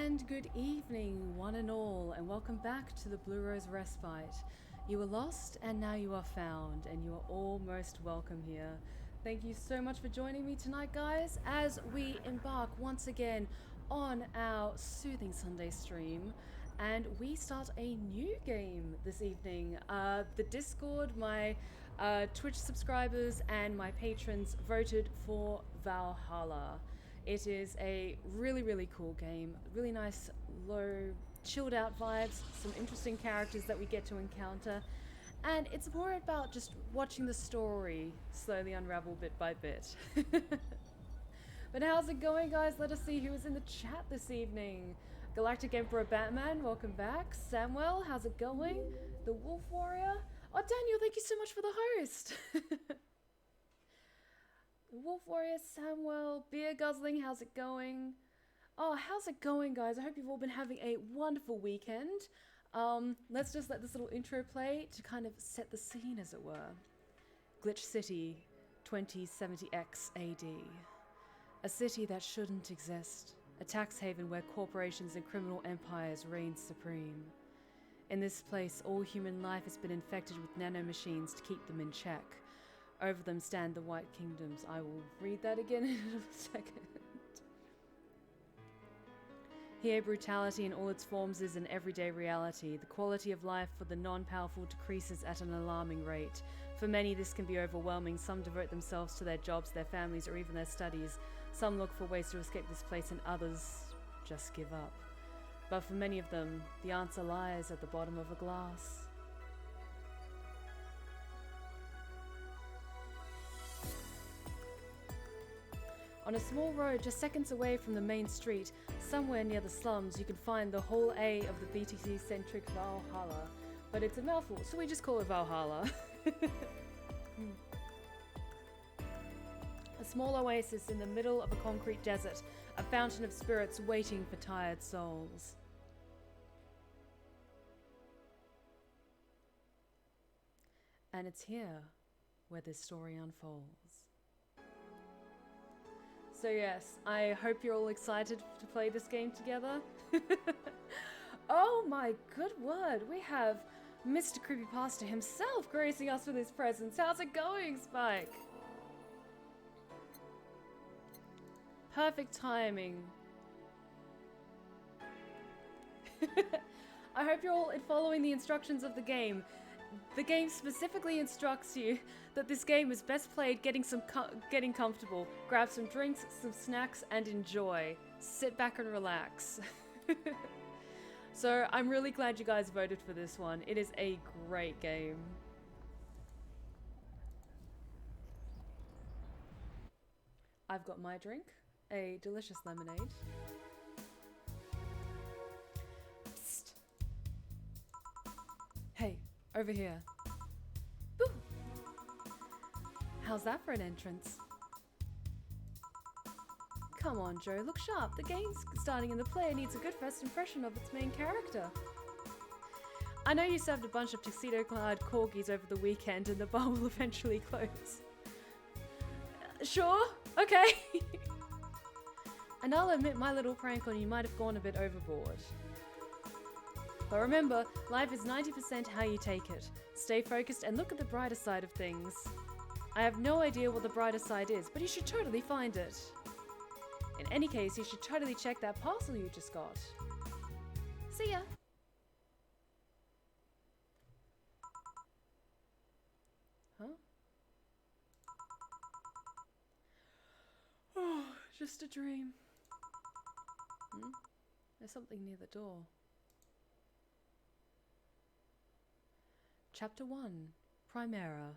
And good evening, one and all, and welcome back to the Blue Rose Respite. You were lost, and now you are found, and you are all most welcome here. Thank you so much for joining me tonight, guys, as we embark once again on our Soothing Sunday stream, and we start a new game this evening. The Discord, my Twitch subscribers, and my patrons voted for Valhalla. It is a really cool game, really nice, low, chilled out vibes, some interesting characters that we get to encounter, and it's more about just watching the story slowly unravel bit by bit. But how's it going, guys? Let us see who is in the chat this evening. Galactic Emperor Batman, welcome back. Samuel, how's it going? The Wolf Warrior. Oh, Daniel, thank you so much for the host. Wolf Warrior, Samuel, Beer Guzzling, how's it going? Oh, how's it going, guys? I hope you've all been having a wonderful weekend. Let's just let this little intro play to kind of set the scene, as it were. Glitch City, 2070X AD. A city that shouldn't exist. A tax haven where corporations and criminal empires reign supreme. In this place, all human life has been infected with nanomachines to keep them in check. Over them stand the White Kingdoms. I will read that again in a second. Here, brutality in all its forms is an everyday reality. The quality of life for the non-powerful decreases at an alarming rate. For many, this can be overwhelming. Some devote themselves to their jobs, their families, or even their studies. Some look for ways to escape this place, and others just give up. But for many of them, the answer lies at the bottom of a glass. On a small road just seconds away from the main street, somewhere near the slums, you can find the whole A of the BTC-centric Valhalla. But it's a mouthful, so we just call it Valhalla. A small oasis in the middle of a concrete desert, a fountain of spirits waiting for tired souls. And it's here where this story unfolds. So yes, I hope you're all excited to play this game together. Oh my good word, we have Mr. Creepypasta himself gracing us with his presence. How's it going, Spike? Perfect timing. I hope you're all following the instructions of the game. The game specifically instructs you that this game is best played getting comfortable. Grab some drinks, some snacks, and enjoy. Sit back and relax. So I'm really glad you guys voted for this one. It is a great game. I've got my drink, a delicious lemonade. Psst. Hey, over here. Boo! How's that for an entrance? Come on, Joe, look sharp. The game's starting and the player needs a good first impression of its main character. I know you served a bunch of tuxedo-clad corgis over the weekend and the bar will eventually close. Sure? Okay. And I'll admit my little prank on you might have gone a bit overboard. But remember, life is 90% how you take it. Stay focused and look at the brighter side of things. I have no idea what the brighter side is, but you should totally find it. In any case, you should totally check that parcel you just got. See ya! Huh? Oh, just a dream. There's something near the door. Chapter 1, Primera.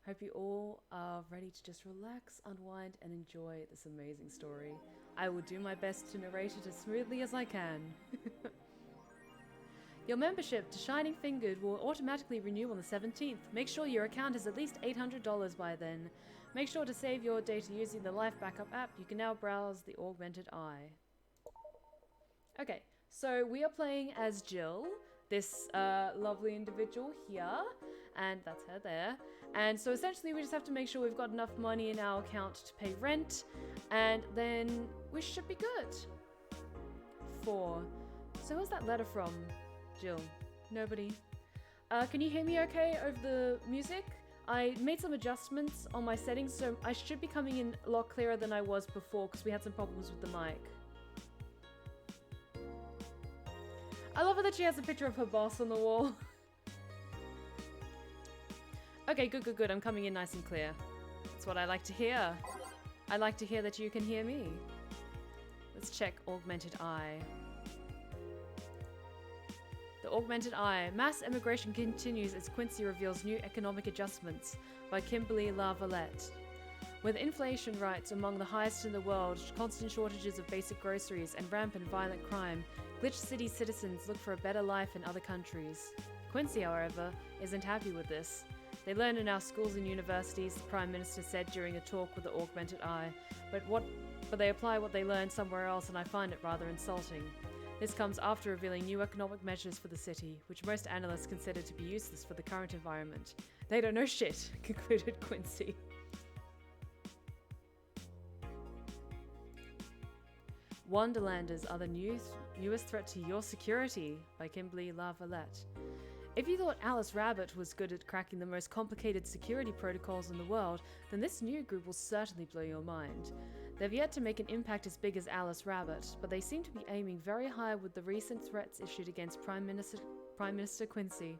Hope you all are ready to just relax, unwind, and enjoy this amazing story. I will do my best to narrate it as smoothly as I can. Your membership to Shining Fingered will automatically renew on the 17th. Make sure your account is at least $800 by then. Make sure to save your data using the Life Backup app. You can now browse the Augmented Eye. Okay, so we are playing as Jill, this lovely individual here, and that's her there. And so essentially we just have to make sure we've got enough money in our account to pay rent, and then we should be good. 4. So who's that letter from? Jill. Nobody. Can you hear me okay over the music? I made some adjustments on my settings, so I should be coming in a lot clearer than I was before because we had some problems with the mic. I love it that she has a picture of her boss on the wall. Okay, good. I'm coming in nice and clear. That's what I like to hear. I like to hear that you can hear me. Let's check Augmented Eye. The Augmented Eye. Mass emigration continues as Quincy reveals new economic adjustments by Kimberly LaValette. With inflation rates among the highest in the world, constant shortages of basic groceries, and rampant violent crime, Glitch City citizens look for a better life in other countries. Quincy, however, isn't happy with this. They learn in our schools and universities, the Prime Minister said during a talk with the Augmented Eye, but they apply what they learn somewhere else, and I find it rather insulting. This comes after revealing new economic measures for the city, which most analysts consider to be useless for the current environment. They don't know shit, concluded Quincy. Wonderlanders are the newest threat to your security, by Kimberly LaValette. If you thought Alice Rabbit was good at cracking the most complicated security protocols in the world, then this new group will certainly blow your mind. They've yet to make an impact as big as Alice Rabbit, but they seem to be aiming very high with the recent threats issued against Prime Minister Quincy.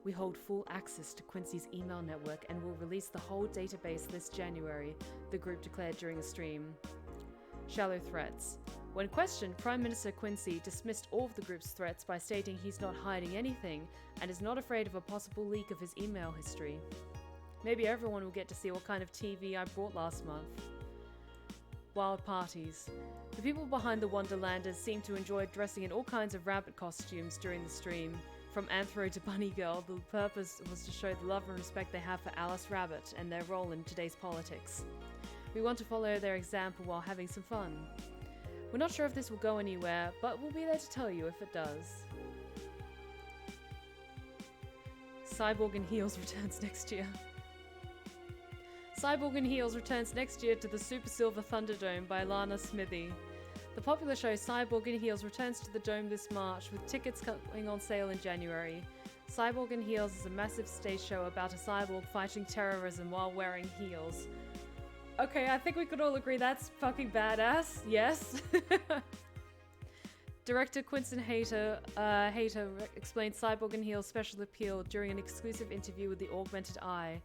We hold full access to Quincy's email network and will release the whole database this January, the group declared during a stream. Shallow threats. When questioned, Prime Minister Quincy dismissed all of the group's threats by stating he's not hiding anything and is not afraid of a possible leak of his email history. Maybe everyone will get to see what kind of TV I bought last month. Wild parties. The people behind the Wonderlanders seem to enjoy dressing in all kinds of rabbit costumes during the stream. From Anthro to Bunny Girl, the purpose was to show the love and respect they have for Alice Rabbit and their role in today's politics. We want to follow their example while having some fun. We're not sure if this will go anywhere, but we'll be there to tell you if it does. Cyborg in Heels returns next year. Cyborg in Heels returns next year to the Super Silver Thunderdome by Lana Smithy. The popular show Cyborg in Heels returns to the Dome this March, with tickets going on sale in January. Cyborg in Heels is a massive stage show about a cyborg fighting terrorism while wearing heels. Okay, I think we could all agree that's fucking badass, yes. Director Quinton Hayter explained Cyborg in Heels' special appeal during an exclusive interview with the Augmented Eye.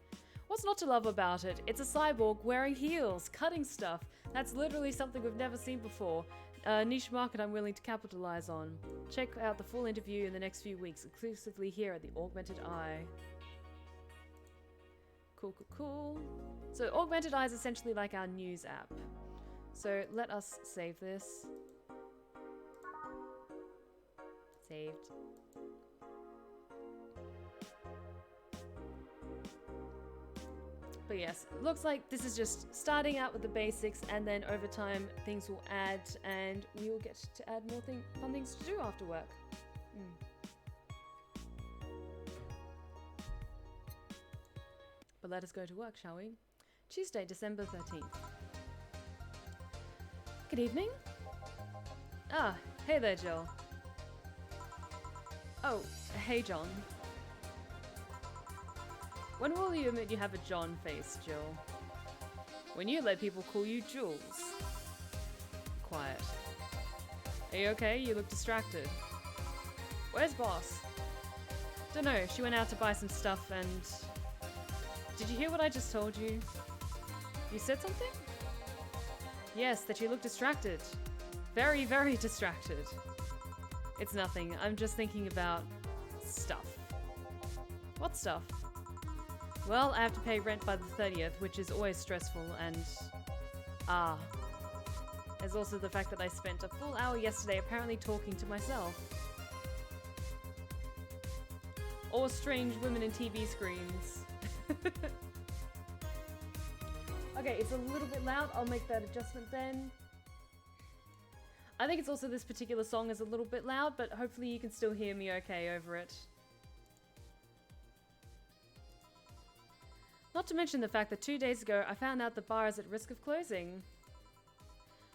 What's not to love about it? It's a cyborg wearing heels, cutting stuff. That's literally something we've never seen before. A niche market I'm willing to capitalize on. Check out the full interview in the next few weeks, exclusively here at the Augmented Eye. Cool. So Augmented Eye is essentially like our news app. So let us save this. Saved. But yes, it looks like this is just starting out with the basics, and then over time things will add, and we will get to add more fun things to do after work. But let us go to work, shall we? Tuesday, December 13th. Good evening. Ah, hey there, Jill. Oh, hey, John. When will you admit you have a John face, Jill? When you let people call you Jules. Quiet. Are you okay? You look distracted. Where's boss? Dunno, she went out to buy some stuff and... Did you hear what I just told you? You said something? Yes, that you look distracted. Very, very distracted. It's nothing, I'm just thinking about... stuff. What stuff? Well, I have to pay rent by the 30th, which is always stressful, and... There's also the fact that I spent a full hour yesterday apparently talking to myself. Or strange women in TV screens. Okay, it's a little bit loud, I'll make that adjustment then. I think it's also this particular song is a little bit loud, but hopefully you can still hear me okay over it. to mention the fact that 2 days ago I found out the bar is at risk of closing.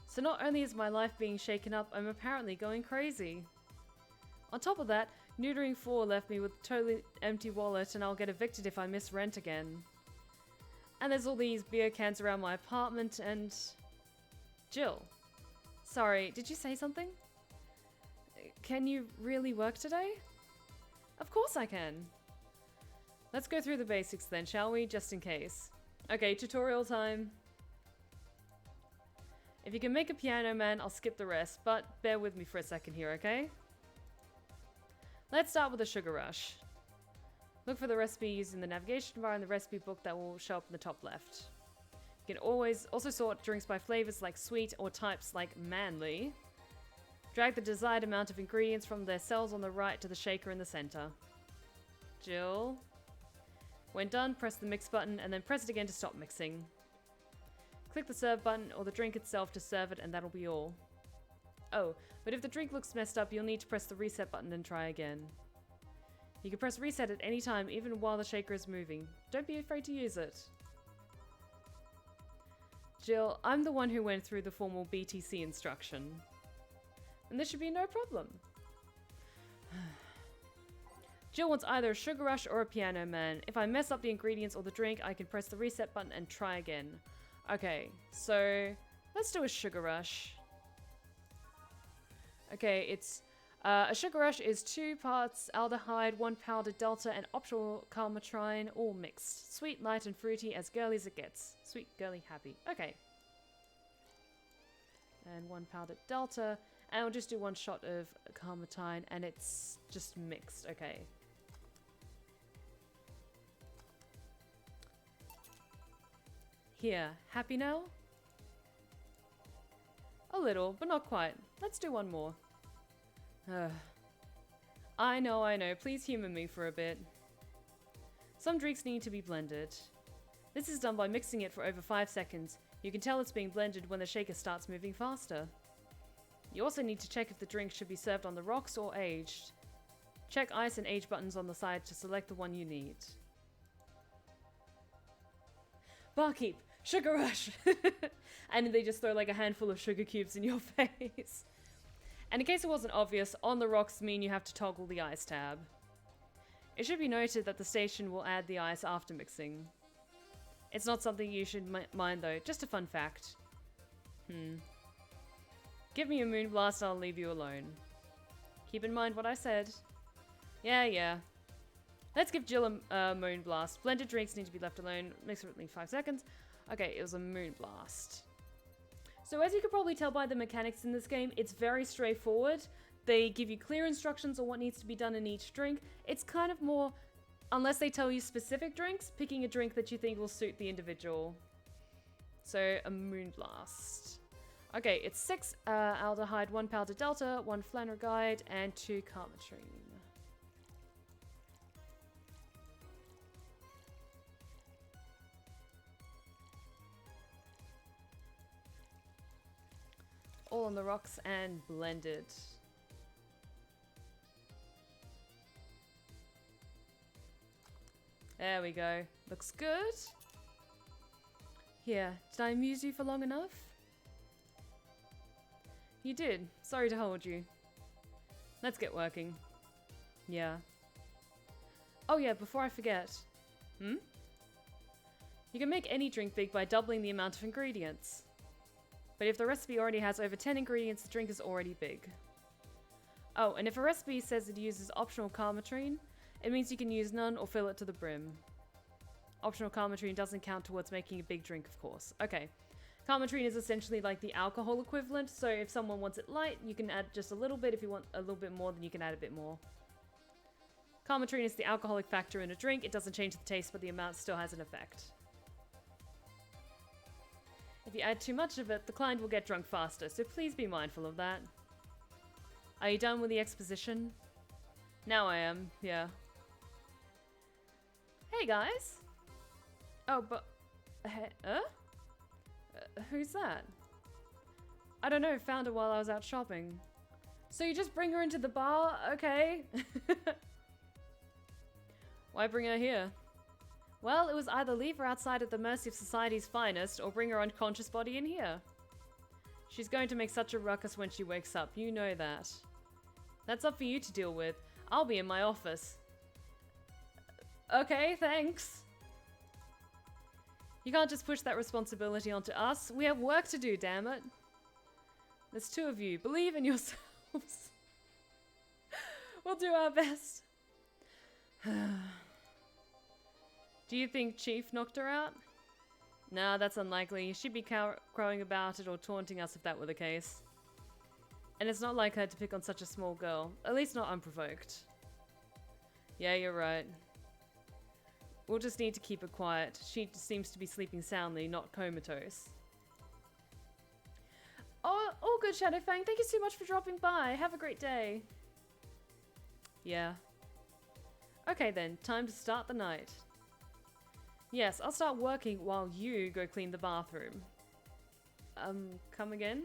So not only is my life being shaken up, I'm apparently going crazy. On top of that, Neutering 4 left me with a totally empty wallet and I'll get evicted if I miss rent again. And there's all these beer cans around my apartment and... Jill. Sorry, did you say something? Can you really work today? Of course I can. Let's go through the basics then, shall we? Just in case. Okay, tutorial time. If you can make a piano man, I'll skip the rest, but bear with me for a second here, okay? Let's start with a sugar rush. Look for the recipe used in the navigation bar in the recipe book that will show up in the top left. You can always also sort drinks by flavors like sweet or types like manly. Drag the desired amount of ingredients from their cells on the right to the shaker in the center. Jill. When done, press the mix button and then press it again to stop mixing. Click the serve button or the drink itself to serve it and that'll be all. Oh, but if the drink looks messed up, you'll need to press the reset button and try again. You can press reset at any time, even while the shaker is moving. Don't be afraid to use it. Jill, I'm the one who went through the formal BTC instruction. And this should be no problem. Jill wants either a sugar rush or a piano man. If I mess up the ingredients or the drink, I can press the reset button and try again. Okay, so let's do a sugar rush. Okay, it's a sugar rush is 2 parts aldehyde, 1 powdered delta, and optional calmatrine, all mixed. Sweet, light, and fruity, as girly as it gets. Sweet, girly, happy. Okay. And 1 powdered delta, and we'll just do 1 shot of calmatrine, and it's just mixed. Okay. Here, happy now? A little, but not quite. Let's do 1 more. I know. Please humor me for a bit. Some drinks need to be blended. This is done by mixing it for over 5 seconds. You can tell it's being blended when the shaker starts moving faster. You also need to check if the drink should be served on the rocks or aged. Check ice and age buttons on the side to select the one you need. Barkeep! Sugar rush! And they just throw like a handful of sugar cubes in your face. And in case it wasn't obvious, on the rocks mean you have to toggle the ice tab. It should be noted that the station will add the ice after mixing. It's not something you should mind though, just a fun fact. Give me a moon blast, I'll leave you alone. Keep in mind what I said. Yeah. Let's give Jill a moon blast. Blended drinks need to be left alone. Mix for at least 5 seconds. Okay, it was a moon blast. So as you can probably tell by the mechanics in this game, it's very straightforward. They give you clear instructions on what needs to be done in each drink. It's kind of more, unless they tell you specific drinks, picking a drink that you think will suit the individual. So, a moon blast. Okay, it's 6 aldehyde, 1 powdered delta, 1 flannergide, and 2 calmatrine. All on the rocks and blended. There we go. Looks good. Here, did I amuse you for long enough? You did. Sorry to hold you. Let's get working. Yeah. Oh yeah, before I forget. You can make any drink big by doubling the amount of ingredients. But if the recipe already has over 10 ingredients, the drink is already big. Oh, and if a recipe says it uses optional calmatrine, it means you can use none or fill it to the brim. Optional calmatrine doesn't count towards making a big drink, of course. Okay. Calmatrine is essentially like the alcohol equivalent, so if someone wants it light, you can add just a little bit. If you want a little bit more, then you can add a bit more. Calmatrine is the alcoholic factor in a drink. It doesn't change the taste, but the amount still has an effect. If you add too much of it, the client will get drunk faster, so please be mindful of that. Are you done with the exposition? Now I am, yeah. Hey guys! Oh, but... who's that? I don't know, found her while I was out shopping. So you just bring her into the bar? Okay. Why bring her here? Well, it was either leave her outside at the mercy of society's finest or bring her unconscious body in here. She's going to make such a ruckus when she wakes up, you know that. That's up for you to deal with. I'll be in my office. Okay, thanks. You can't just push that responsibility onto us. We have work to do, damn it. There's two of you. Believe in yourselves. We'll do our best. Do you think Chief knocked her out? Nah, that's unlikely. She'd be crowing about it or taunting us if that were the case. And it's not like her to pick on such a small girl. At least not unprovoked. Yeah, you're right. We'll just need to keep her quiet. She seems to be sleeping soundly, not comatose. Oh, all good, Shadow Fang. Thank you so much for dropping by. Have a great day. Yeah. Okay then, time to start the night. Yes, I'll start working while you go clean the bathroom. Come again?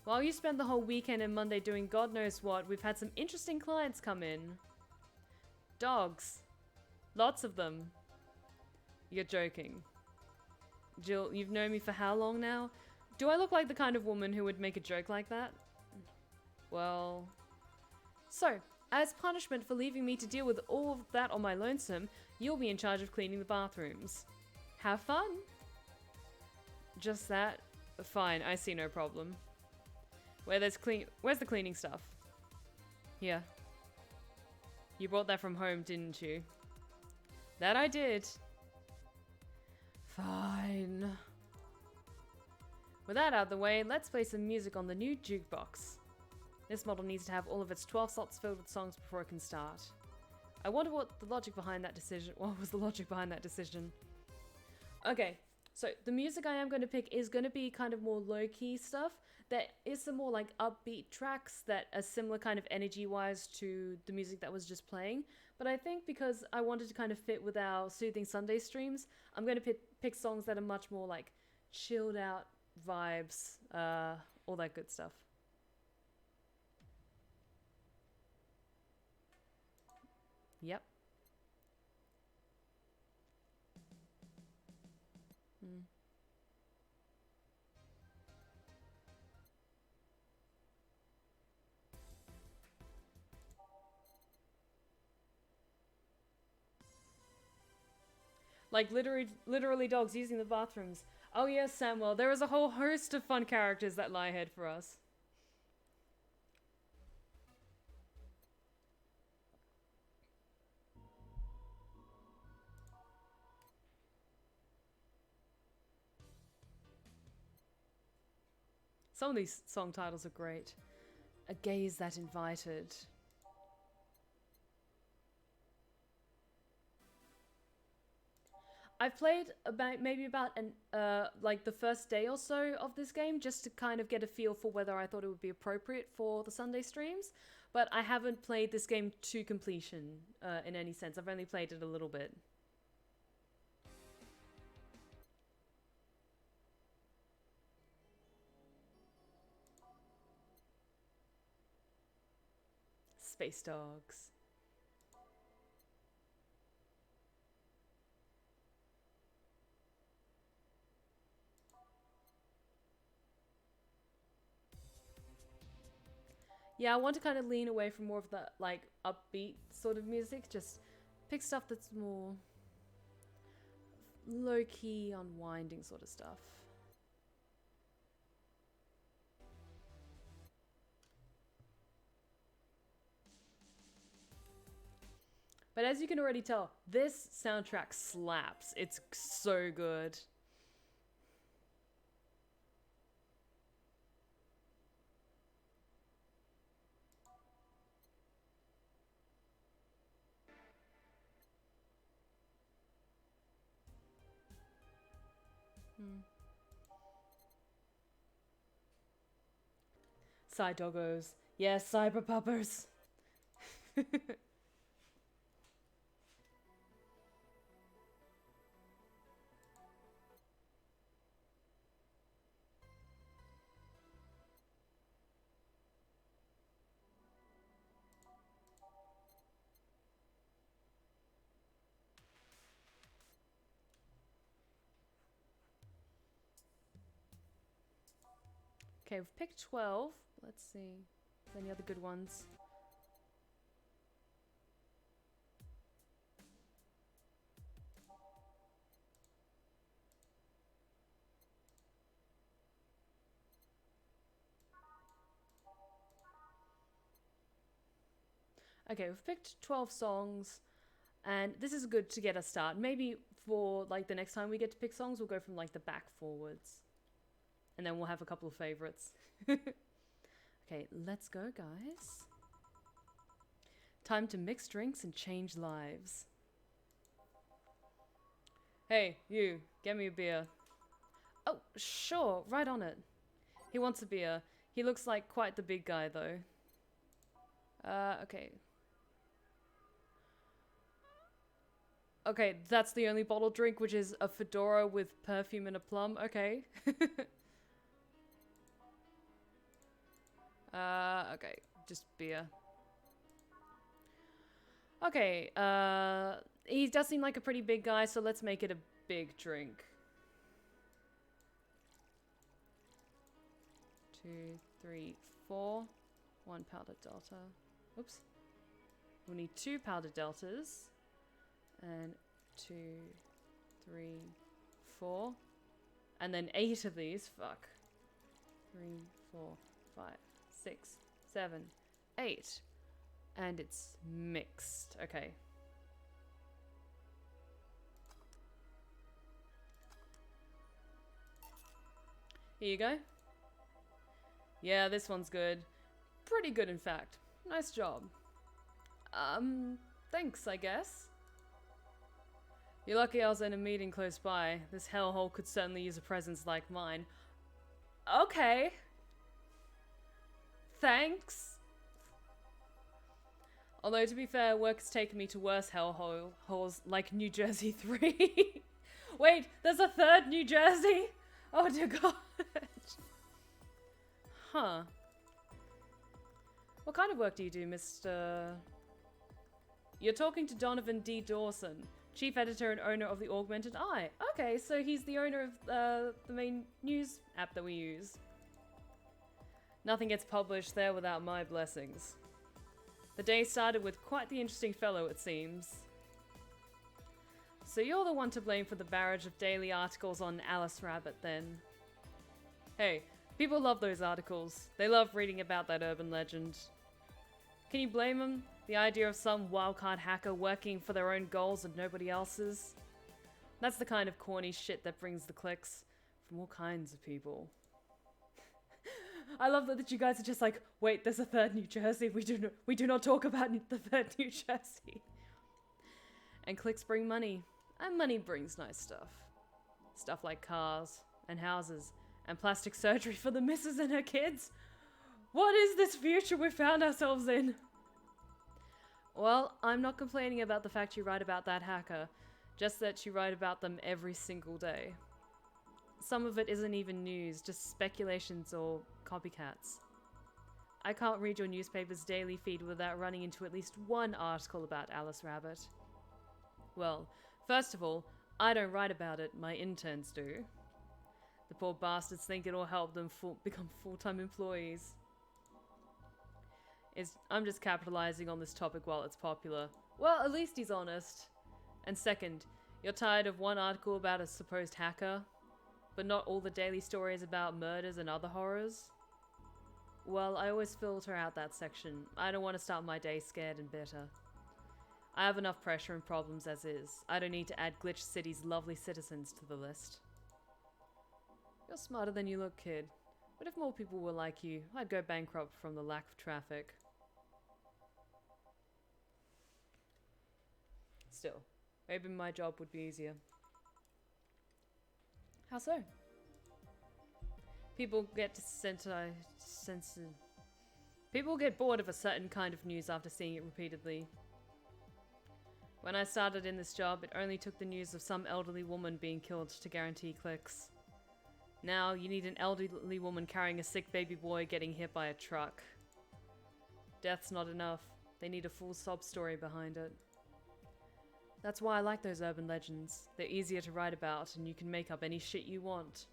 While you spend the whole weekend and Monday doing God knows what, we've had some interesting clients come in. Dogs. Lots of them. You're joking. Jill, you've known me for how long now? Do I look like the kind of woman who would make a joke like that? Well... So, as punishment for leaving me to deal with all of that on my lonesome, you'll be in charge of cleaning the bathrooms. Have fun! Just that? Fine, I see no problem. Where's the cleaning stuff? Here. You brought that from home, didn't you? That I did. Fine. With that out of the way, let's play some music on the new jukebox. This model needs to have all of its 12 slots filled with songs before it can start. I wonder what the logic behind that decision. What was the logic behind that decision? Okay, so the music I am going to pick is going to be kind of more low-key stuff. There is some more like upbeat tracks that are similar kind of energy-wise to the music that was just playing. But I think because I wanted to kind of fit with our Soothing Sunday streams, I'm going to pick songs that are much more like chilled out vibes, all that good stuff. Yep. Like literally dogs using the bathrooms. Oh yes, Samuel, there is a whole host of fun characters that lie ahead for us. Some of these song titles are great. A gaze that invited. I've played maybe about like the first day or so of this game just to kind of get a feel for whether I thought it would be appropriate for the Sunday streams, but I haven't played this game to completion in any sense. I've only played it a little bit. Space dogs. Yeah, I want to kind of lean away from more of the like upbeat sort of music. Just pick stuff that's more low-key, unwinding sort of stuff. But as you can already tell, this soundtrack slaps. It's so good. Side doggos. Yes, cyber puppers. Okay, we've picked 12. Let's see. Any other good ones? Okay, we've picked 12 songs, and this is good to get us started. Maybe for like the next time we get to pick songs, we'll go from like the back forwards. And then we'll have a couple of favorites. Okay, let's go, guys. Time to mix drinks and change lives. Hey, you, get me a beer. Oh, sure, right on it. He wants a beer. He looks like quite the big guy, though. Okay. Okay, that's the only bottled drink, which is a fedora with perfume and a plum. Okay. Okay, just beer. Okay, he does seem like a pretty big guy, so let's make it a big drink. 2, 3, 4. 1 powder delta. Oops. We'll need 2 powder deltas. And 2, 3, 4. And then 8 of these. Fuck. 3, 4, 5, 6, 7, 8. And it's mixed. Okay. Here you go. Yeah, this one's good. Pretty good, in fact. Nice job. Thanks, I guess. You're lucky I was in a meeting close by. This hellhole could certainly use a presence like mine. Okay. Thanks. Although, to be fair, work has taken me to worse hellholes like New Jersey 3. Wait, there's a third New Jersey? Oh dear God. Huh. What kind of work do you do, Mr... You're talking to Donovan D. Dawson, chief editor and owner of the Augmented Eye. Okay, so he's the owner of the main news app that we use. Nothing gets published there without my blessings. The day started with quite the interesting fellow, it seems. So you're the one to blame for the barrage of daily articles on Alice Rabbit, then? Hey, people love those articles. They love reading about that urban legend. Can you blame them? The idea of some wildcard hacker working for their own goals and nobody else's? That's the kind of corny shit that brings the clicks from all kinds of people. I love that you guys are just like, wait, there's a third New Jersey. We do not talk about the third New Jersey. And clicks bring money, and money brings nice stuff. Stuff like cars and houses and plastic surgery for the missus and her kids. What is this future we found ourselves in? Well, I'm not complaining about the fact you write about that hacker, just that you write about them every single day. Some of it isn't even news, just speculations or copycats. I can't read your newspaper's daily feed without running into at least one article about Alice Rabbit. Well, first of all, I don't write about it, my interns do. The poor bastards think it'll help them become full-time employees. I'm just capitalizing on this topic while it's popular. Well, at least he's honest. And second, you're tired of one article about a supposed hacker, but not all the daily stories about murders and other horrors? Well, I always filter out that section. I don't want to start my day scared and bitter. I have enough pressure and problems as is. I don't need to add Glitch City's lovely citizens to the list. You're smarter than you look, kid. But if more people were like you, I'd go bankrupt from the lack of traffic. Still, maybe my job would be easier. How so? People get People get bored of a certain kind of news after seeing it repeatedly. When I started in this job, it only took the news of some elderly woman being killed to guarantee clicks. Now, you need an elderly woman carrying a sick baby boy getting hit by a truck. Death's not enough. They need a full sob story behind it. That's why I like those urban legends. They're easier to write about, and you can make up any shit you want.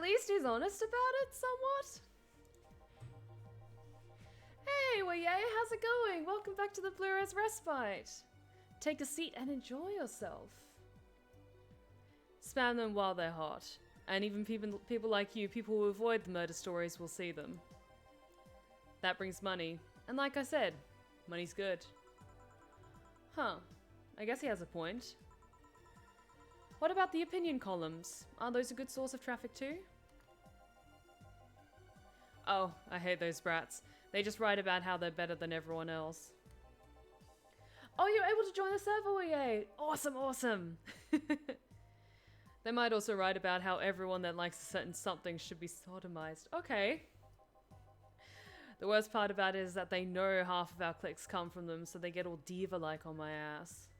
At least he's honest about it, somewhat. Hey, well, yay, how's it going? Welcome back to the Blue Rose Respite. Take a seat and enjoy yourself. Spam them while they're hot. And even people like you, people who avoid the murder stories, will see them. That brings money. And like I said, money's good. Huh. I guess he has a point. What about the opinion columns? Aren't those a good source of traffic too? Oh, I hate those brats. They just write about how they're better than everyone else. Oh, you're able to join the server, yay! Awesome, awesome! They might also write about how everyone that likes a certain something should be sodomized. Okay. The worst part about it is that they know half of our clicks come from them, so they get all diva-like on my ass.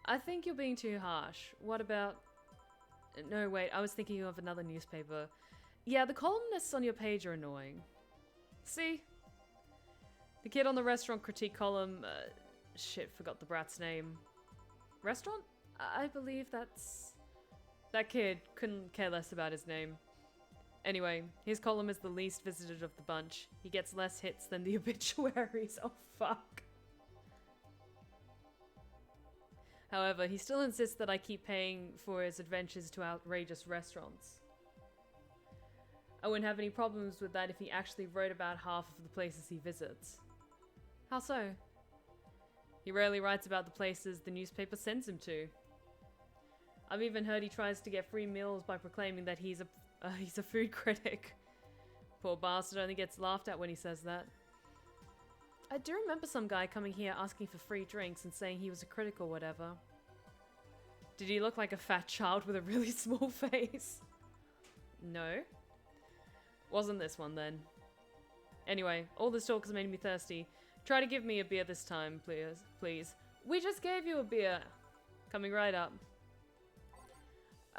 I think you're being too harsh. What about... No, wait, I was thinking of another newspaper. Yeah, the columnists on your page are annoying. See? The kid on the restaurant critique column... shit, forgot the brat's name. Restaurant? I believe that's... That kid couldn't care less about his name. Anyway, his column is the least visited of the bunch. He gets less hits than the obituaries. Oh, fuck. However, he still insists that I keep paying for his adventures to outrageous restaurants. I wouldn't have any problems with that if he actually wrote about half of the places he visits. How so? He rarely writes about the places the newspaper sends him to. I've even heard he tries to get free meals by proclaiming that he's a food critic. Poor bastard only gets laughed at when he says that. I do remember some guy coming here asking for free drinks and saying he was a critic or whatever. Did he look like a fat child with a really small face? No. Wasn't this one then. Anyway, all this talk has made me thirsty. Try to give me a beer this time, please. We just gave you a beer. Coming right up.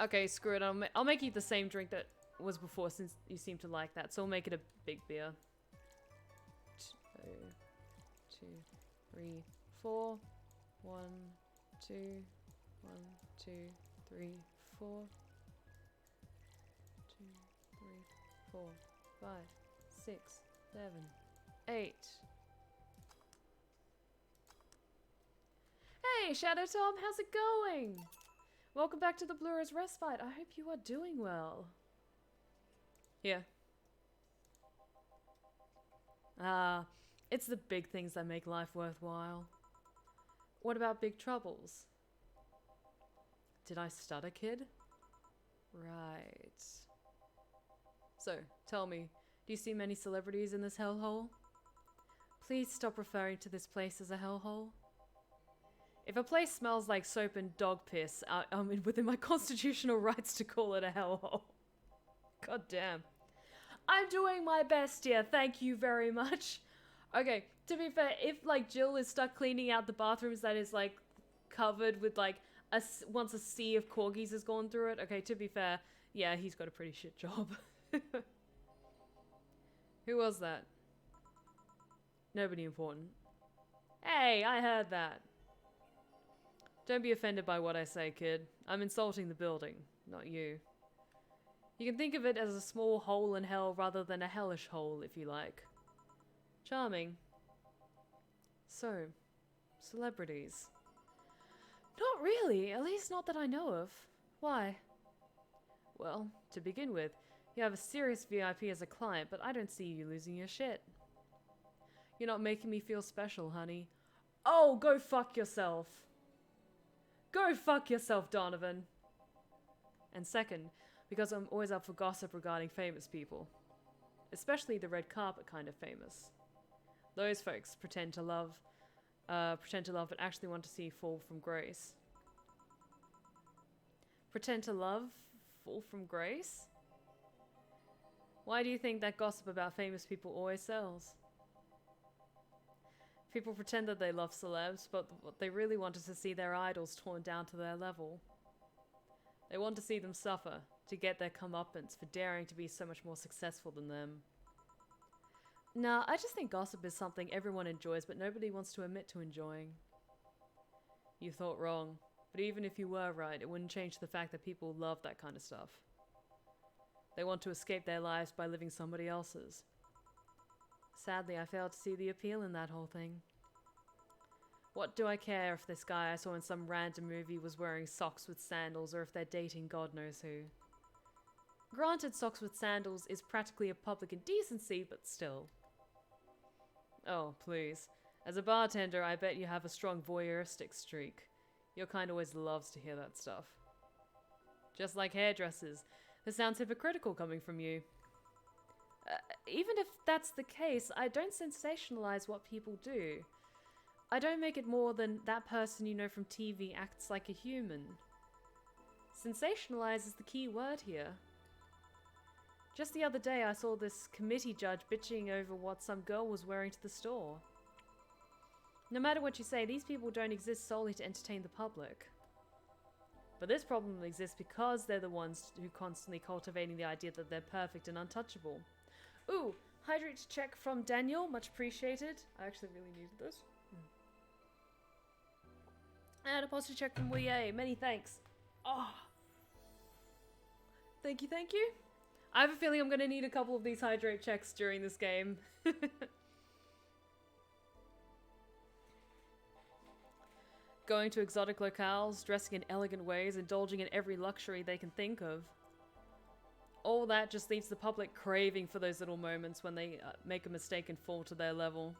Okay, screw it. I'll make you the same drink that was before since you seem to like that. So I'll make it a big beer. 2, 3, 4. 1, 2, 1, 2, 3, 4. 2, 3, 4, 5, 6, 7, 8. Hey, Shadow Tom, how's it going? Welcome back to the Blue Rose Respite. I hope you are doing well. Yeah. It's the big things that make life worthwhile. What about big troubles? Did I stutter, kid? Right. So, tell me, do you see many celebrities in this hellhole? Please stop referring to this place as a hellhole. If a place smells like soap and dog piss, I'm within my constitutional rights to call it a hellhole. God damn. I'm doing my best here, thank you very much. Okay, to be fair, if like Jill is stuck cleaning out the bathrooms that is like covered with like once a sea of corgis has gone through it, okay, to be fair, yeah, he's got a pretty shit job. Who was that? Nobody important. Hey, I heard that. Don't be offended by what I say, kid. I'm insulting the building, not you. You can think of it as a small hole in hell rather than a hellish hole, if you like. Charming. So, celebrities. Not really, at least not that I know of. Why? Well, to begin with, you have a serious VIP as a client, but I don't see you losing your shit. You're not making me feel special, honey. Oh, go fuck yourself. Go fuck yourself, Donovan. And second, because I'm always up for gossip regarding famous people. Especially the red carpet kind of famous. Those folks pretend to love but actually want to see fall from grace. Pretend to love, fall from grace? Why do you think that gossip about famous people always sells? People pretend that they love celebs, but what they really want is to see their idols torn down to their level. They want to see them suffer, to get their comeuppance for daring to be so much more successful than them. Nah, I just think gossip is something everyone enjoys, but nobody wants to admit to enjoying. You thought wrong, but even if you were right, it wouldn't change the fact that people love that kind of stuff. They want to escape their lives by living somebody else's. Sadly, I failed to see the appeal in that whole thing. What do I care if this guy I saw in some random movie was wearing socks with sandals or if they're dating God knows who? Granted, socks with sandals is practically a public indecency, but still. Oh, please. As a bartender, I bet you have a strong voyeuristic streak. Your kind always loves to hear that stuff. Just like hairdressers. This sounds hypocritical coming from you. Even if that's the case, I don't sensationalize what people do. I don't make it more than that person you know from TV acts like a human. Sensationalize is the key word here. Just the other day I saw this committee judge bitching over what some girl was wearing to the store. No matter what you say, these people don't exist solely to entertain the public. But this problem exists because they're the ones who constantly cultivating the idea that they're perfect and untouchable. Ooh, hydrate check from Daniel, much appreciated. I actually really needed this. And a positive check from VA, many thanks. Oh. Thank you, thank you. I have a feeling I'm going to need a couple of these hydrate checks during this game. Going to exotic locales, dressing in elegant ways, indulging in every luxury they can think of. All that just leaves the public craving for those little moments when they make a mistake and fall to their level.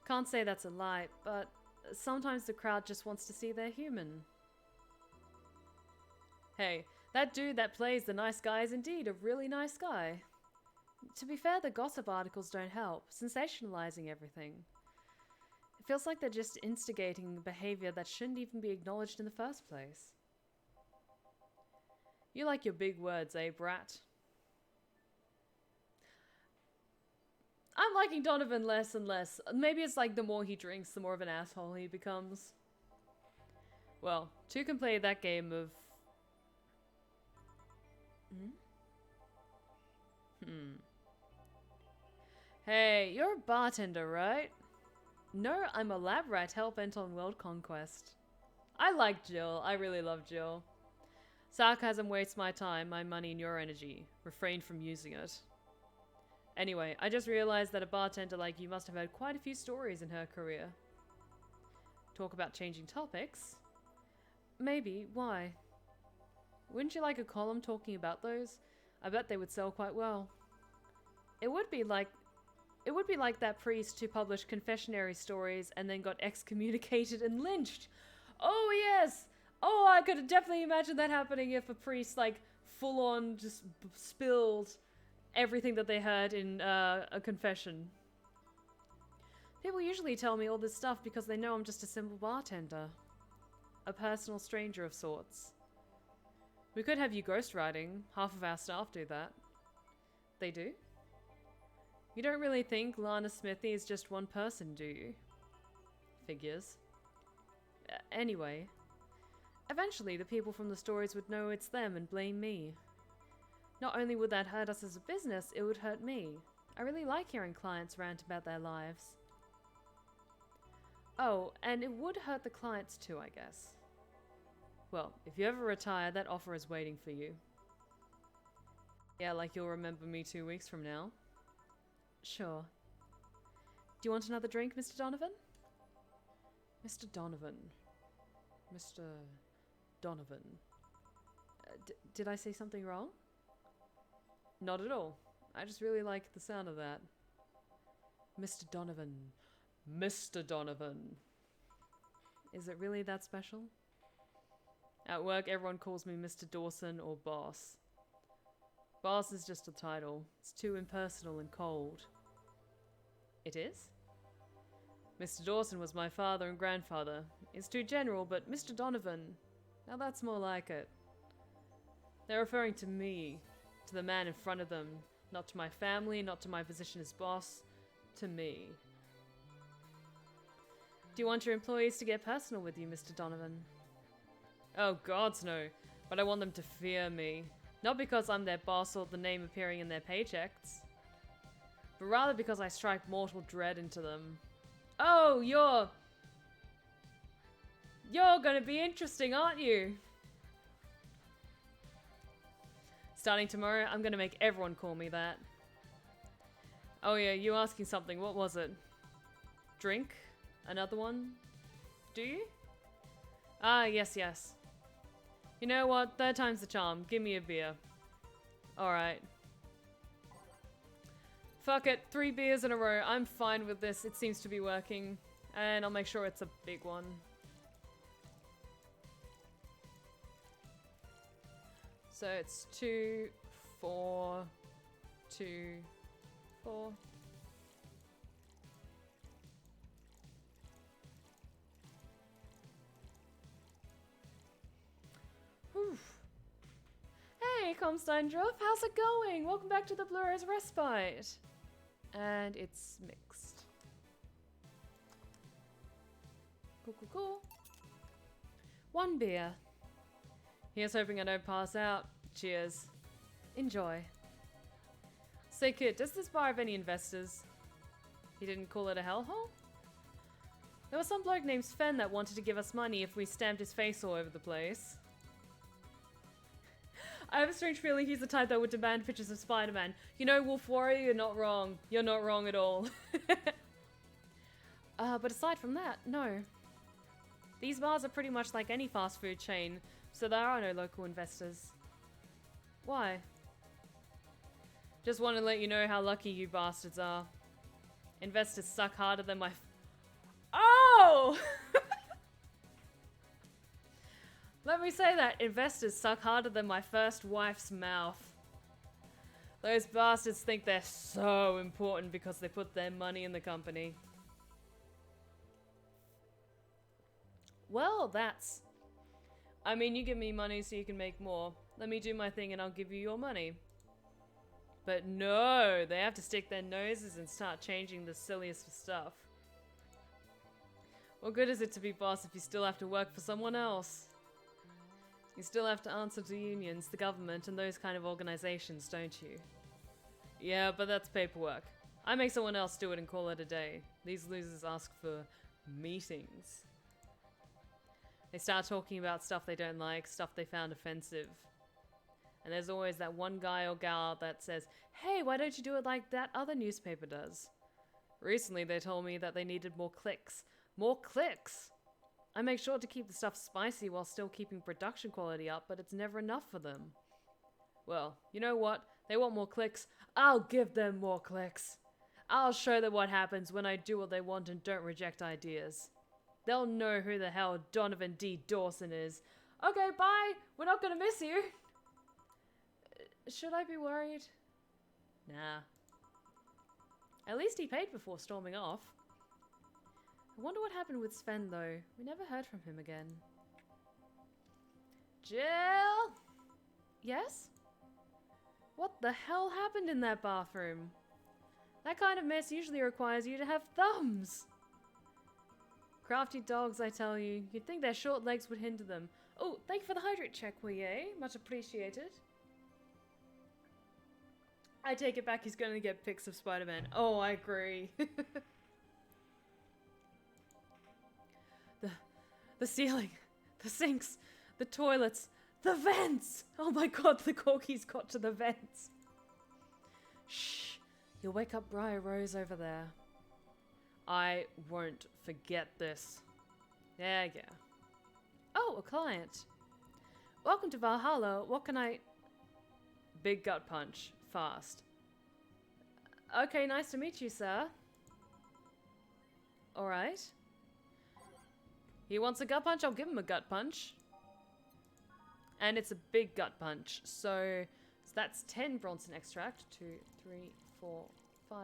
Can't say that's a lie, but sometimes the crowd just wants to see they're human. Hey, that dude that plays the nice guy is indeed a really nice guy. To be fair, the gossip articles don't help, sensationalizing everything. It feels like they're just instigating behavior that shouldn't even be acknowledged in the first place. You like your big words, eh, brat? I'm liking Donovan less and less. Maybe it's like the more he drinks, the more of an asshole he becomes. Well, two can play that game of... Hey, you're a bartender, right? No, I'm a lab rat hell-bent on world conquest. I like Jill. I really love Jill. Sarcasm wastes my time, my money, and your energy. Refrain from using it. Anyway, I just realized that a bartender like you must have had quite a few stories in her career. Talk about changing topics? Maybe. Why? Wouldn't you like a column talking about those? I bet they would sell quite well. It would be like that priest who published confessionary stories and then got excommunicated and lynched. Oh yes! Oh, I could definitely imagine that happening if a priest like full on just spilled everything that they heard in a confession. People usually tell me all this stuff because they know I'm just a simple bartender. A personal stranger of sorts. We could have you ghostwriting. Half of our staff do that. They do? You don't really think Lana Smithy is just one person, do you? Figures. Anyway. Eventually, the people from the stories would know it's them and blame me. Not only would that hurt us as a business, it would hurt me. I really like hearing clients rant about their lives. Oh, and it would hurt the clients too, I guess. Well, if you ever retire, that offer is waiting for you. Yeah, like you'll remember me 2 weeks from now. Sure. Do you want another drink, Mr. Donovan? Mr. Donovan. Mr. Donovan. Did I say something wrong? Not at all. I just really like the sound of that. Mr. Donovan. Mr. Donovan. Is it really that special? At work, everyone calls me Mr. Dawson or Boss. Boss is just a title. It's too impersonal and cold. It is? Mr. Dawson was my father and grandfather. It's too general, but Mr. Donovan, now that's more like it. They're referring to me, to the man in front of them, not to my family, not to my position as boss, to me. Do you want your employees to get personal with you, Mr. Donovan? Oh, gods no, but I want them to fear me. Not because I'm their boss or the name appearing in their paychecks, but rather because I strike mortal dread into them. Oh, you're gonna be interesting, aren't you? Starting tomorrow, I'm gonna make everyone call me that. Oh yeah, you asking something. What was it? Drink? Another one? Do you? Ah, yes, yes. You know what? Third time's the charm. Give me a beer. Alright. Fuck it. 3 beers in a row. I'm fine with this. It seems to be working. And I'll make sure it's a big one. So it's 2, 4, 2, 4. Whew. Hey, Comsteindruff, how's it going? Welcome back to the Blue Rose Respite. And it's mixed. Cool, cool, cool. 1 beer. Here's hoping I don't pass out. Cheers. Enjoy. Say, kid, does this bar have any investors? He didn't call it a hellhole? There was some bloke named Sven that wanted to give us money if we stamped his face all over the place. I have a strange feeling he's the type that would demand pictures of Spider-Man. You know, Wolf Warrior, you're not wrong. You're not wrong at all. But aside from that, no. These bars are pretty much like any fast food chain, so there are no local investors. Why? Just want to let you know how lucky you bastards are. Investors suck harder than my... Oh! Let me say that. Investors suck harder than my first wife's mouth. Those bastards think they're so important because they put their money in the company. Well, that's... I mean, you give me money so you can make more. Let me do my thing and I'll give you your money. But no, they have to stick their noses and start changing the silliest of stuff. What good is it to be boss if you still have to work for someone else? You still have to answer to unions, the government, and those kind of organizations, don't you? Yeah, but that's paperwork. I make someone else do it and call it a day. These losers ask for meetings. They start talking about stuff they don't like, stuff they found offensive. And there's always that one guy or gal that says, hey, why don't you do it like that other newspaper does? Recently they told me that they needed more clicks. More clicks! I make sure to keep the stuff spicy while still keeping production quality up, but it's never enough for them. Well, you know what? They want more clicks. I'll give them more clicks. I'll show them what happens when I do what they want and don't reject ideas. They'll know who the hell Donovan D. Dawson is. Okay, bye! We're not gonna miss you! Should I be worried? Nah. At least he paid before storming off. I wonder what happened with Sven though. We never heard from him again. Jill? Yes? What the hell happened in that bathroom? That kind of mess usually requires you to have thumbs. Crafty dogs, I tell you. You'd think their short legs would hinder them. Oh, thank you for the hydrate check, Pouillet. Much appreciated. I take it back, he's going to get pics of Spider-Man. Oh, I agree. The ceiling, the sinks, the toilets, the vents! Oh my god, the corgis got to the vents. Shh, you'll wake up Briar Rose over there. I won't forget this. Yeah. Oh, a client. Welcome to Valhalla. What can I... Big gut punch. Fast. Okay, nice to meet you, sir. Alright. He wants a gut punch, I'll give him a gut punch. And it's a big gut punch. So that's 10 Bronson extract. 2, 3, 4, 5,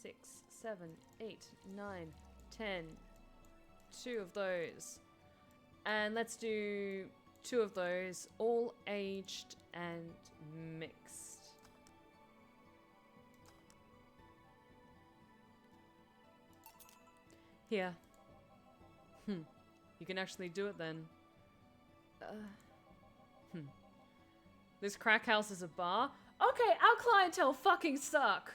6, 7, 8, 9, 10. 2 of those. And let's do 2 of those, all aged and mixed. Here. You can actually do it then. This crack house is a bar? Okay, our clientele fucking suck.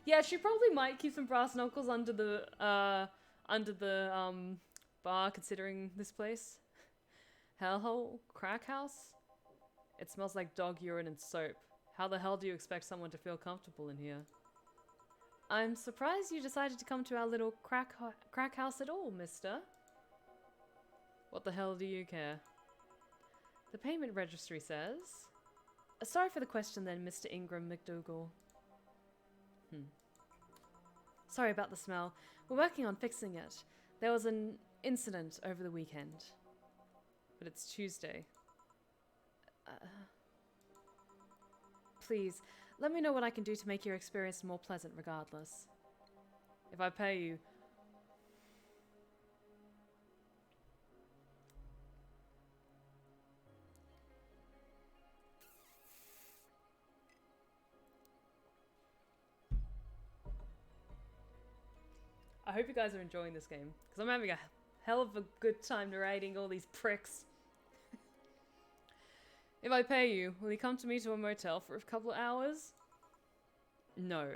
Yeah, she probably might keep some brass knuckles under the bar, considering this place. Hellhole? Crack house? It smells like dog urine and soap. How the hell do you expect someone to feel comfortable in here? I'm surprised you decided to come to our little crack house at all, mister. What the hell do you care? The payment registry says... Sorry for the question then, Mr. Ingram McDougal. Sorry about the smell. We're working on fixing it. There was an incident over the weekend. But it's Tuesday. Please, let me know what I can do to make your experience more pleasant regardless. If I pay you... I hope you guys are enjoying this game, because I'm having a hell of a good time narrating all these pricks. If I pay you, will you come to me to a motel for a couple of hours? No.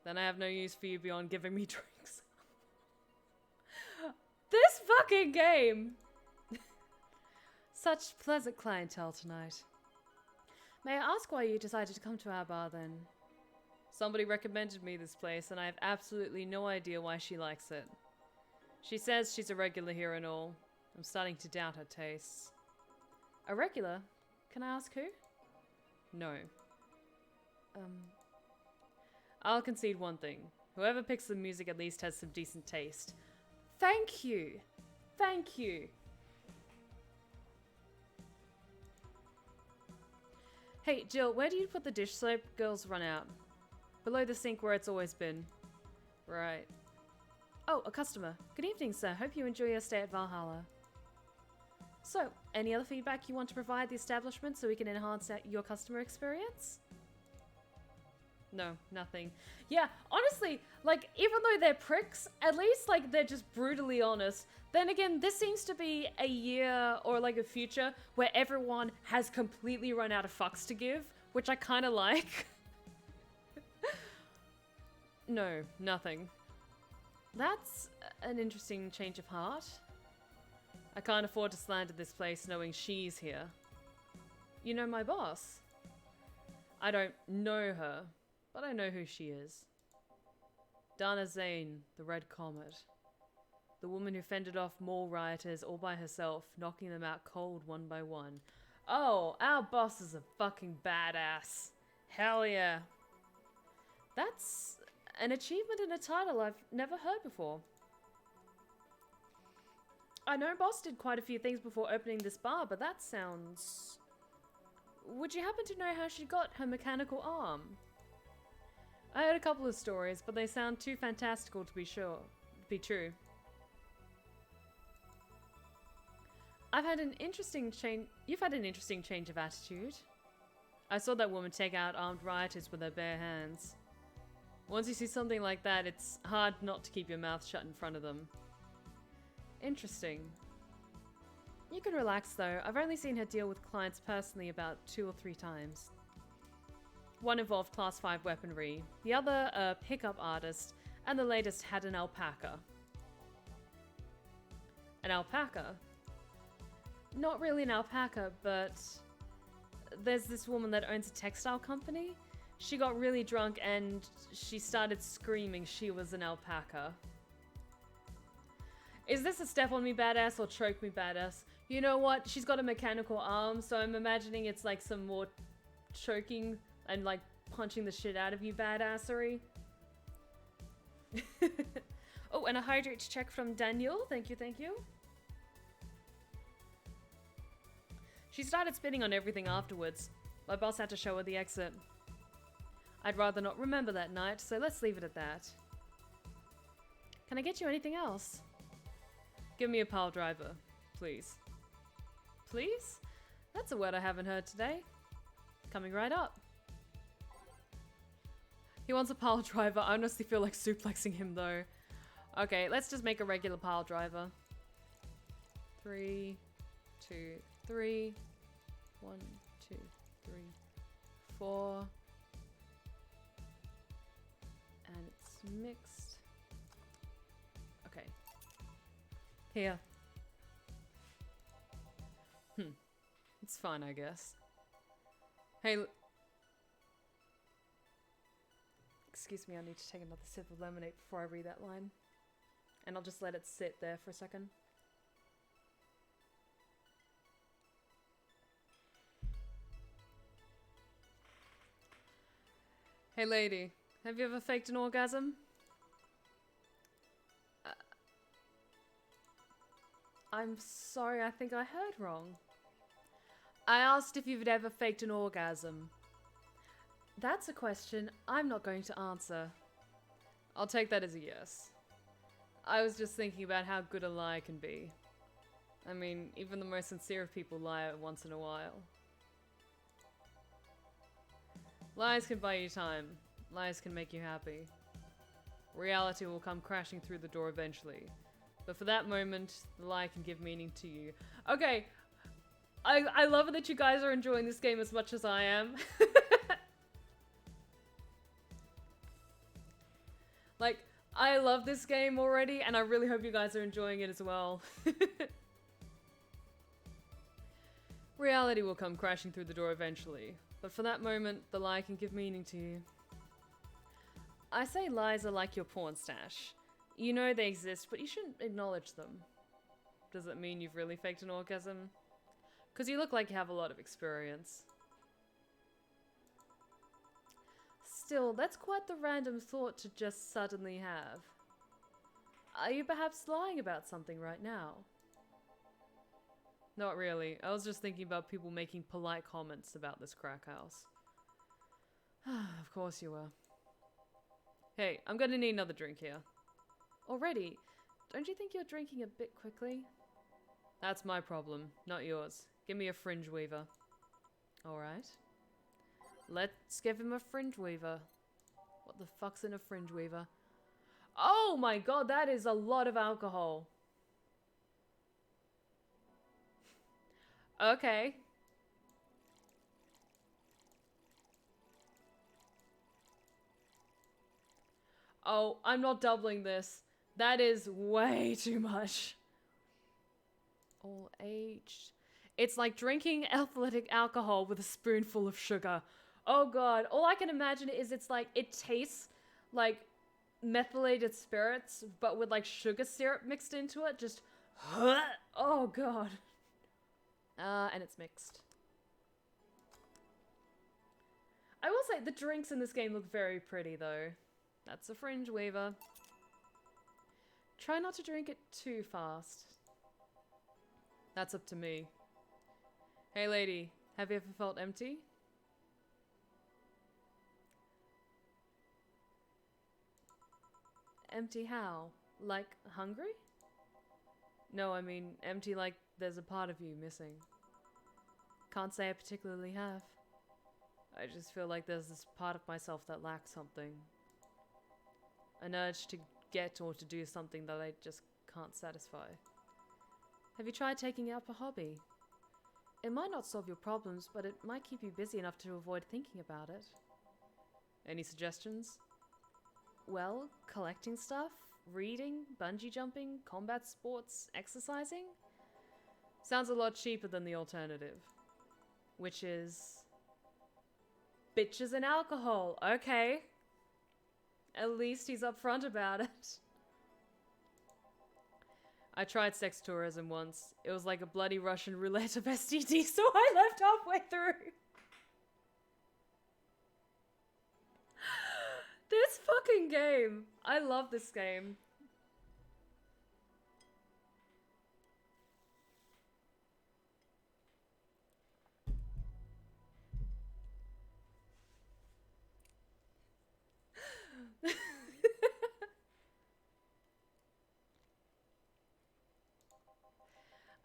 Then I have no use for you beyond giving me drinks. This fucking game! Such pleasant clientele tonight. May I ask why you decided to come to our bar then? Somebody recommended me this place and I have absolutely no idea why she likes it. She says she's a regular here and all. I'm starting to doubt her tastes. A regular? Can I ask who? No. I'll concede one thing. Whoever picks the music at least has some decent taste. Thank you! Thank you! Hey, Jill, where do you put the dish soap? Girls run out. Below the sink where it's always been. Right. Oh, a customer. Good evening, sir. Hope you enjoy your stay at Valhalla. So, any other feedback you want to provide the establishment so we can enhance your customer experience? No, nothing. Yeah, honestly, like, even though they're pricks, at least, like, they're just brutally honest. Then again, this seems to be a year or, like, a future where everyone has completely run out of fucks to give, which I kind of like. No, nothing. That's an interesting change of heart. I can't afford to slander this place knowing she's here. You know my boss? I don't know her, but I know who she is. Dana Zane, the Red Comet. The woman who fended off mall rioters all by herself, knocking them out cold one by one. Oh, our boss is a fucking badass. Hell yeah. That's an achievement and a title I've never heard before. I know Boss did quite a few things before opening this bar, but that sounds... Would you happen to know how she got her mechanical arm? I heard a couple of stories, but they sound too fantastical to be true. You've had an interesting change of attitude. I saw that woman take out armed rioters with her bare hands. Once you see something like that, it's hard not to keep your mouth shut in front of them. Interesting. You can relax though. I've only seen her deal with clients personally about 2 or 3 times. One involved class 5 weaponry, the other a pickup artist, and the latest had an alpaca. An alpaca? Not really an alpaca, but there's this woman that owns a textile company. She got really drunk and she started screaming she was an alpaca. Is this a step on me badass or choke me badass? You know what? She's got a mechanical arm, so I'm imagining it's like some more choking and like punching the shit out of you badassery. Oh, and a hydrate check from Daniel. Thank you, thank you. She started spitting on everything afterwards. My boss had to show her the exit. I'd rather not remember that night, so let's leave it at that. Can I get you anything else? Give me a pile driver, please. Please? That's a word I haven't heard today. Coming right up. He wants a pile driver. I honestly feel like suplexing him though. Okay, let's just make a regular pile driver. 3, 2, 3. 1, 2, 3, 4. And it's mixed. Okay. Here. It's fine, I guess. Hey... Excuse me, I need to take another sip of lemonade before I read that line. And I'll just let it sit there for a second. Hey lady, have you ever faked an orgasm? I'm sorry, I think I heard wrong. I asked if you've ever faked an orgasm. That's a question I'm not going to answer. I'll take that as a yes. I was just thinking about how good a lie can be. I mean, even the most sincere of people lie once in a while. Lies can buy you time. Lies can make you happy. Reality will come crashing through the door eventually. But for that moment, the lie can give meaning to you. Okay, I love it that you guys are enjoying this game as much as I am. Like, I love this game already, and I really hope you guys are enjoying it as well. Reality will come crashing through the door eventually. But for that moment, the lie can give meaning to you. I say lies are like your porn stash. You know they exist, but you shouldn't acknowledge them. Does it mean you've really faked an orgasm? Because you look like you have a lot of experience. Still, that's quite the random thought to just suddenly have. Are you perhaps lying about something right now? Not really. I was just thinking about people making polite comments about this crack house. Of course you were. Hey, I'm gonna need another drink here. Already? Don't you think you're drinking a bit quickly? That's my problem, not yours. Give me a fringe weaver. Alright. Let's give him a fringe weaver. What the fuck's in a fringe weaver? Oh my god, that is a lot of alcohol. Okay. Oh, I'm not doubling this. That is way too much. All aged. It's like drinking athletic alcohol with a spoonful of sugar. Oh god, all I can imagine is it's like, it tastes like methylated spirits, but with like sugar syrup mixed into it. Just, oh god. And it's mixed. I will say, the drinks in this game look very pretty though. That's a fringe weaver. Try not to drink it too fast. That's up to me. Hey lady, have you ever felt empty? Empty how? Like hungry? No, I mean empty like there's a part of you missing. Can't say I particularly have. I just feel like there's this part of myself that lacks something. An urge to get or to do something that I just can't satisfy. Have you tried taking up a hobby? It might not solve your problems, but it might keep you busy enough to avoid thinking about it. Any suggestions? Well, collecting stuff, reading, bungee jumping, combat sports, exercising? Sounds a lot cheaper than the alternative. Which is... bitches and alcohol. Okay. At least he's upfront about it. I tried sex tourism once. It was like a bloody Russian roulette of STD, so I left halfway through. This fucking game. I love this game.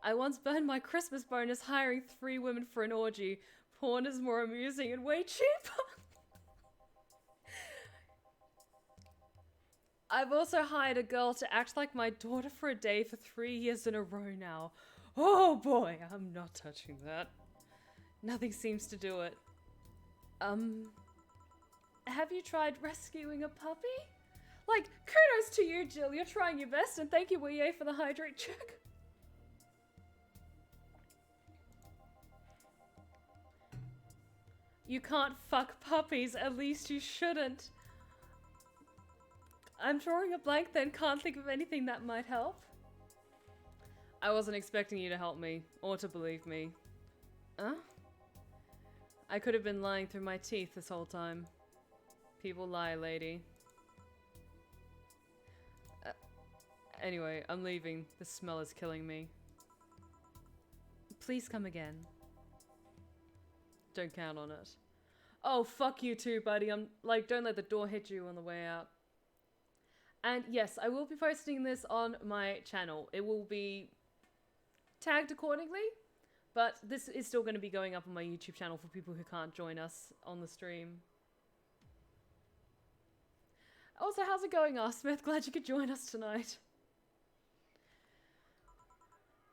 I once burned my Christmas bonus hiring 3 women for an orgy. Porn is more amusing and way cheaper. I've also hired a girl to act like my daughter for a day for 3 years in a row now. Oh boy, I'm not touching that. Nothing seems to do it. Have you tried rescuing a puppy? Like, kudos to you, Jill. You're trying your best, and thank you, VA, for the hydrate check. You can't fuck puppies, at least you shouldn't. I'm drawing a blank then, can't think of anything that might help. I wasn't expecting you to help me, or to believe me. Huh? I could have been lying through my teeth this whole time. People lie, lady. Anyway, I'm leaving. The smell is killing me. Please come again. Don't count on it. Oh, fuck you too, buddy. I'm like, don't let the door hit you on the way out. And yes, I will be posting this on my channel. It will be tagged accordingly, but this is still going to be going up on my YouTube channel for people who can't join us on the stream. Also, how's it going, R. Smith? Glad you could join us tonight.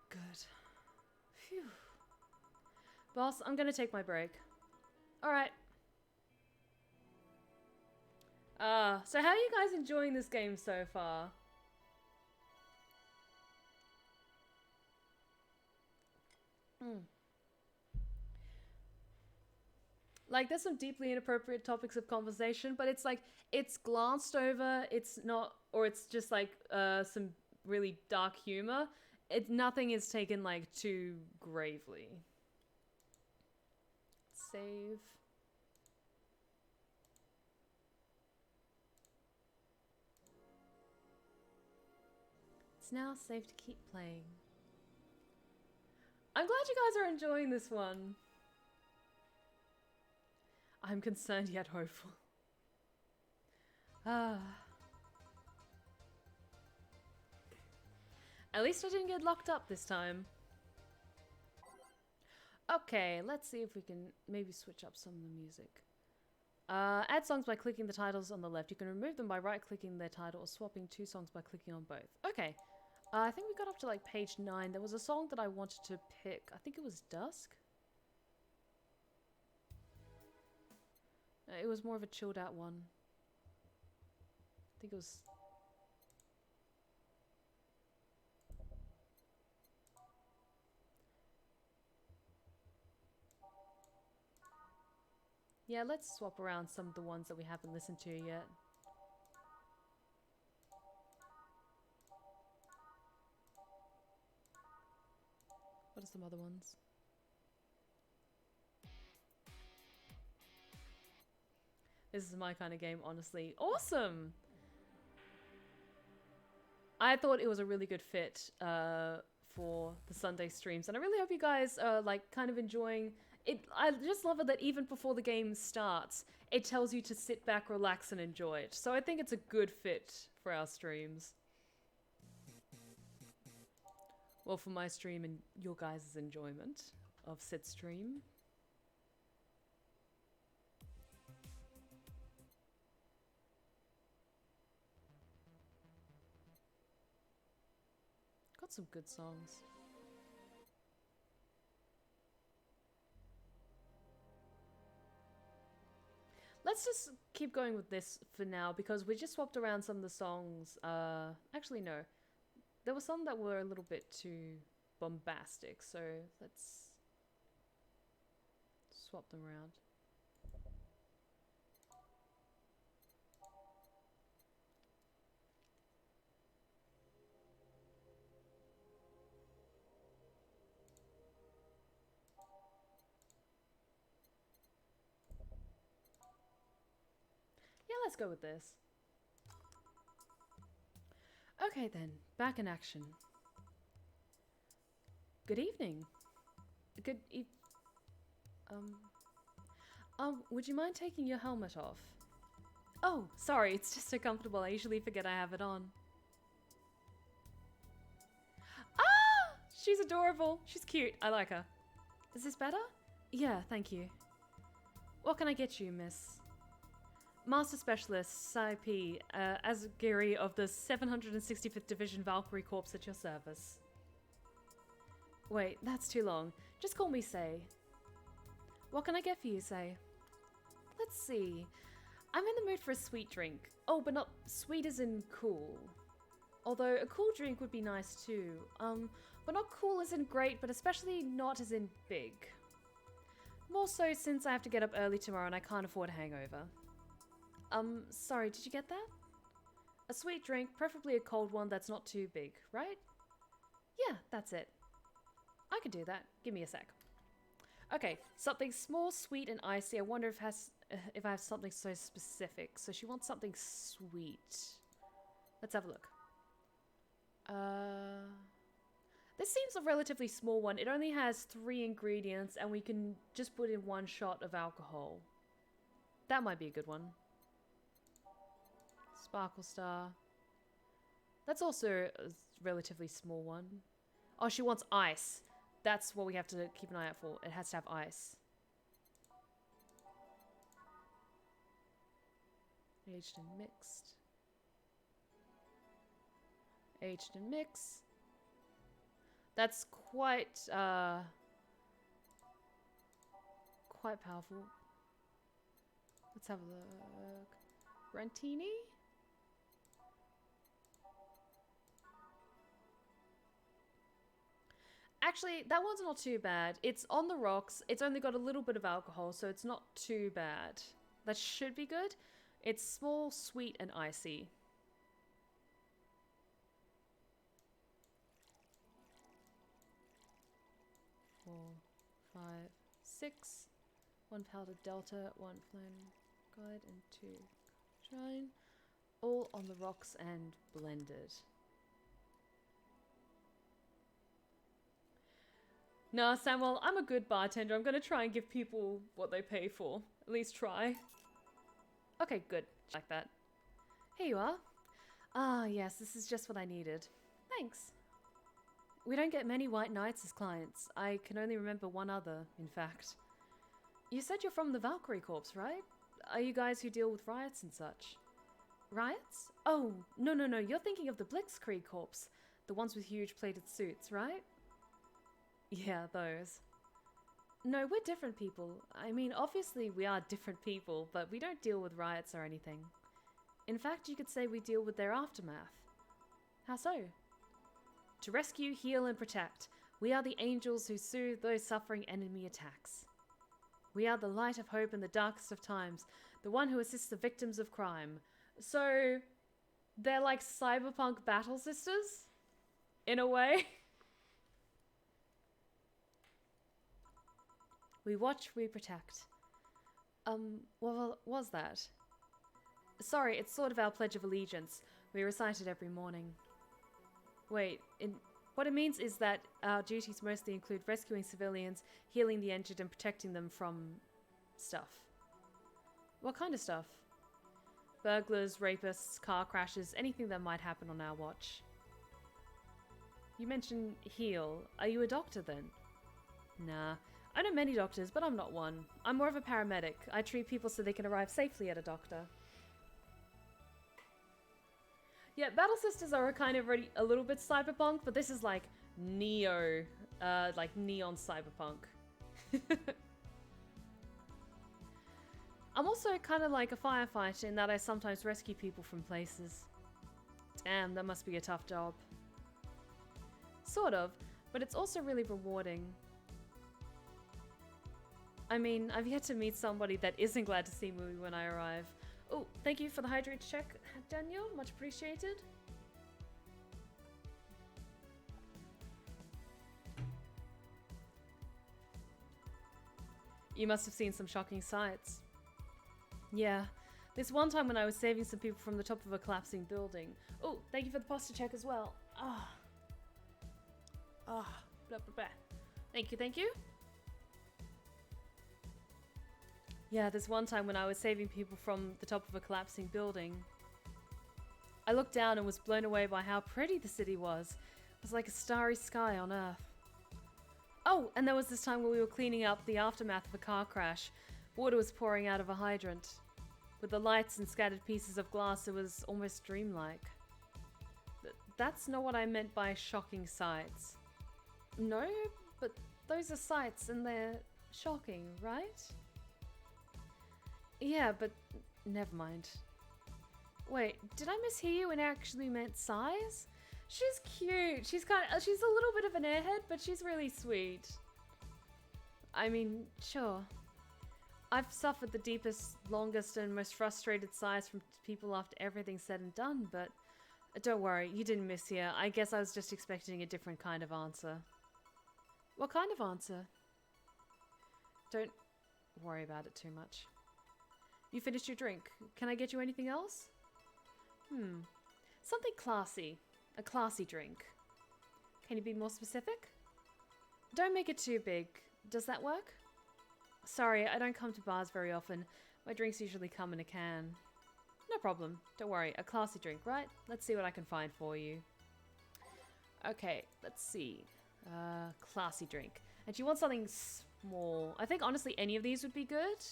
Good. Phew. Boss, I'm gonna take my break. Alright. So how are you guys enjoying this game so far? Like, there's some deeply inappropriate topics of conversation, but it's like, it's glanced over, it's not, or it's just like, some really dark humor. Nothing is taken, like, too gravely. Save. It's now safe to keep playing. I'm glad you guys are enjoying this one. I'm concerned yet hopeful. At least I didn't get locked up this time. Okay, let's see if we can maybe switch up some of the music. Add songs by clicking the titles on the left. You can remove them by right-clicking their title or swapping two songs by clicking on both. Okay. I think we got up to like page 9. There was a song that I wanted to pick. I think it was Dusk. It was more of a chilled out one. I think it was... Yeah, let's swap around some of the ones that we haven't listened to yet. What are some other ones? This is my kind of game, honestly. Awesome! I thought it was a really good fit for the Sunday streams, and I really hope you guys are like kind of enjoying it. I just love it that even before the game starts, it tells you to sit back, relax, and enjoy it. So I think it's a good fit for our streams. Well, for my stream and your guys' enjoyment of said stream. Got some good songs. Let's just keep going with this for now because we just swapped around some of the songs. Actually, no. There were some that were a little bit too bombastic, so let's swap them around. Yeah, let's go with this. Okay then, back in action. Good evening. Would you mind taking your helmet off? Oh, sorry, it's just so comfortable. I usually forget I have it on. Ah! She's adorable. She's cute. I like her. Is this better? Yeah, thank you. What can I get you, miss? Master Specialist, P. Asgiri of the 765th Division Valkyrie Corps at your service. Wait, that's too long. Just call me Say. What can I get for you, Say? Let's see. I'm in the mood for a sweet drink. Oh, but not sweet as in cool. Although a cool drink would be nice too. But not cool as in great, but especially not as in big. More so since I have to get up early tomorrow and I can't afford a hangover. Sorry, did you get that? A sweet drink, preferably a cold one that's not too big, right? Yeah, that's it. I could do that. Give me a sec. Okay, something small, sweet, and icy. I wonder if I have something so specific. So she wants something sweet. Let's have a look. This seems a relatively small one. It only has 3 ingredients and we can just put in 1 shot of alcohol. That might be a good one. Sparkle Star. That's also a relatively small one. Oh, she wants ice. That's what we have to keep an eye out for. It has to have ice. Aged and mixed. Aged and mixed. That's quite powerful. Let's have a look. Rantini? Actually, that one's not too bad. It's on the rocks. It's only got a little bit of alcohol, so it's not too bad. That should be good. It's small, sweet, and icy. Four, 5, 6. 1 powdered delta, 1 flame guide, and 2 shrine. All on the rocks and blended. Nah, Samuel, I'm a good bartender. I'm gonna try and give people what they pay for. At least try. Okay, good. Like that. Here you are. Ah, yes, this is just what I needed. Thanks. We don't get many white knights as clients. I can only remember one other, in fact. You said you're from the Valkyrie Corps, right? Are you guys who deal with riots and such? Riots? Oh, no. You're thinking of the Blitzkrieg Corps. The ones with huge plated suits, right? Yeah, those. No, we're different people. I mean, obviously we are different people, but we don't deal with riots or anything. In fact, you could say we deal with their aftermath. How so? To rescue, heal, and protect. We are the angels who soothe those suffering enemy attacks. We are the light of hope in the darkest of times, the one who assists the victims of crime. So, they're like cyberpunk battle sisters? In a way? We watch, we protect. What was that? Sorry, it's sort of our Pledge of Allegiance. We recite it every morning. Wait, what it means is that our duties mostly include rescuing civilians, healing the injured, and protecting them from stuff. What kind of stuff? Burglars, rapists, car crashes, anything that might happen on our watch. You mentioned heal. Are you a doctor then? Nah. I know many doctors, but I'm not one. I'm more of a paramedic. I treat people so they can arrive safely at a doctor. Yeah, Battle Sisters are kind of already a little bit cyberpunk, but this is like neo, like neon cyberpunk. I'm also kind of like a firefighter in that I sometimes rescue people from places. Damn, that must be a tough job. Sort of, but it's also really rewarding. I mean, I've yet to meet somebody that isn't glad to see me when I arrive. Oh, thank you for the hydrate check, Daniel. Much appreciated. You must have seen some shocking sights. Yeah, this one time when I was saving some people from the top of a collapsing building. Oh, thank you for the posture check as well. Blah, blah, blah. Thank you. Yeah, this one time when I was saving people from the top of a collapsing building. I looked down and was blown away by how pretty the city was. It was like a starry sky on Earth. Oh, and there was this time when we were cleaning up the aftermath of a car crash. Water was pouring out of a hydrant. With the lights and scattered pieces of glass, it was almost dreamlike. That's not what I meant by shocking sights. No, but those are sights and they're shocking, right? Yeah, but never mind. Wait, did I mishear you and actually meant size? She's cute. She's a little bit of an airhead, but she's really sweet. I mean, sure. I've suffered the deepest, longest, and most frustrated sighs from people after everything's said and done, but don't worry, you didn't miss here. I guess I was just expecting a different kind of answer. What kind of answer? Don't worry about it too much. You finished your drink. Can I get you anything else? Something classy. A classy drink. Can you be more specific? Don't make it too big. Does that work? Sorry, I don't come to bars very often. My drinks usually come in a can. No problem. Don't worry. A classy drink, right? Let's see what I can find for you. Okay, let's see. Classy drink. And you want something small. I think honestly any of these would be good.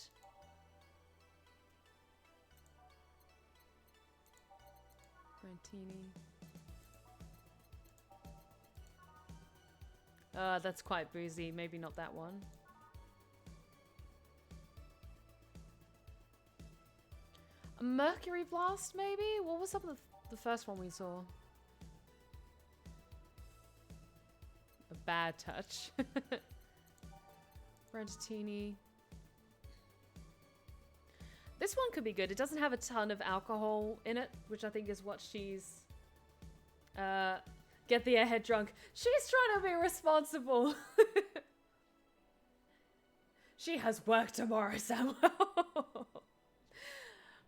Martini. That's quite boozy. Maybe not that one. A Mercury Blast, maybe? What was some of the first one we saw? A Bad Touch. Brantatini. This one could be good. It doesn't have a ton of alcohol in it, which I think is what she's... get the airhead drunk. She's trying to be responsible. She has work tomorrow, Samuel.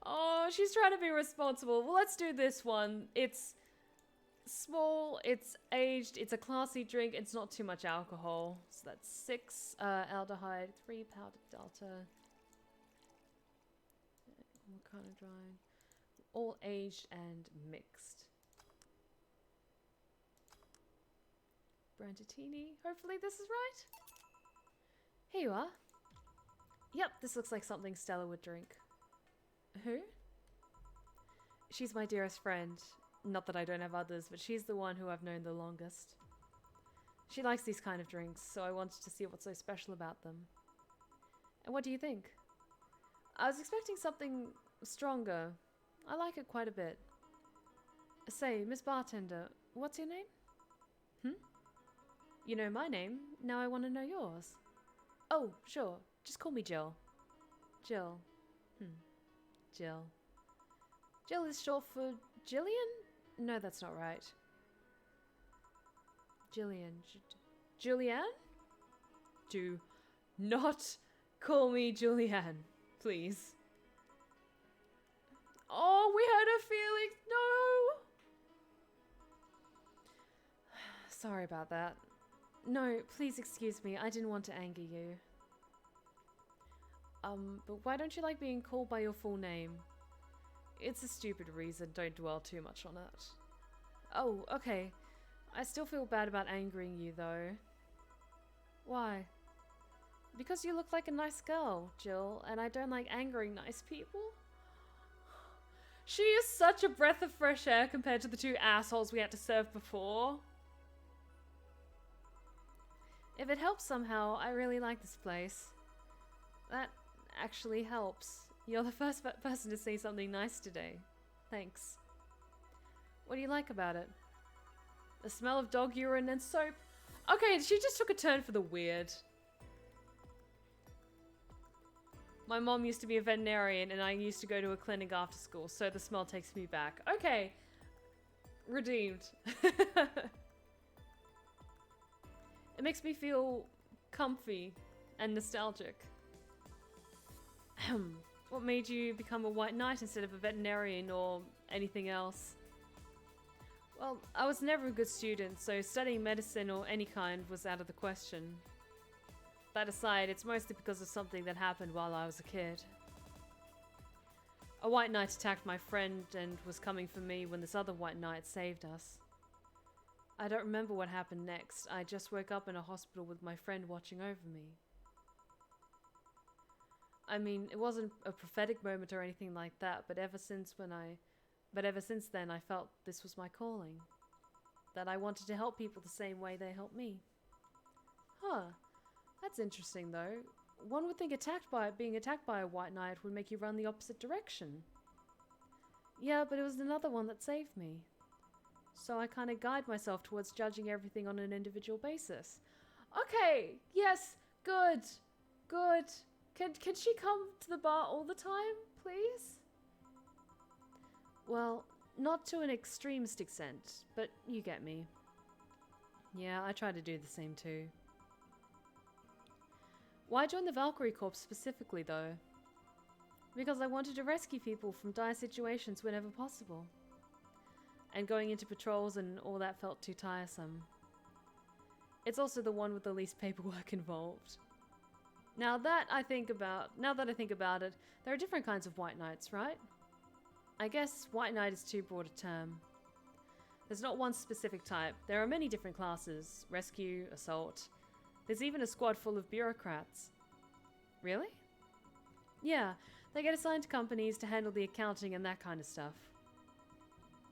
Oh, she's trying to be responsible. Well, let's do this one. It's small, it's aged, it's a classy drink, it's not too much alcohol. So that's 6 aldehyde, 3 powdered delta. What kind of dry? All aged and mixed. Brantatini. Hopefully this is right. Here you are. Yep, this looks like something Stella would drink. Who? She's my dearest friend. Not that I don't have others, but she's the one who I've known the longest. She likes these kind of drinks, so I wanted to see what's so special about them. And what do you think? I was expecting something stronger. I like it quite a bit. Say, Miss Bartender, what's your name? You know my name, now I want to know yours. Oh, sure, just call me Jill. Jill. Jill. Jill is short for Jillian? No, that's not right. Jillian. Julianne? Do not call me Julianne, please. Oh, we hurt her feelings. No! Sorry about that. No, please excuse me. I didn't want to anger you. But why don't you like being called by your full name? It's a stupid reason, don't dwell too much on it. Oh, okay. I still feel bad about angering you, though. Why? Because you look like a nice girl, Jill, and I don't like angering nice people. She is such a breath of fresh air compared to the 2 assholes we had to serve before. If it helps somehow, I really like this place. That actually helps. You're the first person to say something nice today. Thanks. What do you like about it? The smell of dog urine and soap. Okay, she just took a turn for the weird. My mom used to be a veterinarian and I used to go to a clinic after school, so the smell takes me back. Okay. Redeemed. It makes me feel comfy and nostalgic. What made you become a white knight instead of a veterinarian or anything else? Well, I was never a good student, so studying medicine or any kind was out of the question. That aside, it's mostly because of something that happened while I was a kid. A white knight attacked my friend and was coming for me when this other white knight saved us. I don't remember what happened next. I just woke up in a hospital with my friend watching over me. I mean, it wasn't a prophetic moment or anything like that, but ever since then I felt this was my calling. That I wanted to help people the same way they helped me. Huh. That's interesting though. One would think being attacked by a white knight would make you run the opposite direction. Yeah, but it was another one that saved me. So I kind of guide myself towards judging everything on an individual basis. Okay, yes, Good. Good. Can she come to the bar all the time, please? Well, not to an extremist extent, but you get me. Yeah, I try to do the same too. Why join the Valkyrie Corps specifically, though? Because I wanted to rescue people from dire situations whenever possible. And going into patrols and all that felt too tiresome. It's also the one with the least paperwork involved. Now that I think about it, there are different kinds of White Knights, right? I guess White Knight is too broad a term. There's not one specific type. There are many different classes. Rescue, assault. There's even a squad full of bureaucrats. Really? Yeah, they get assigned to companies to handle the accounting and that kind of stuff.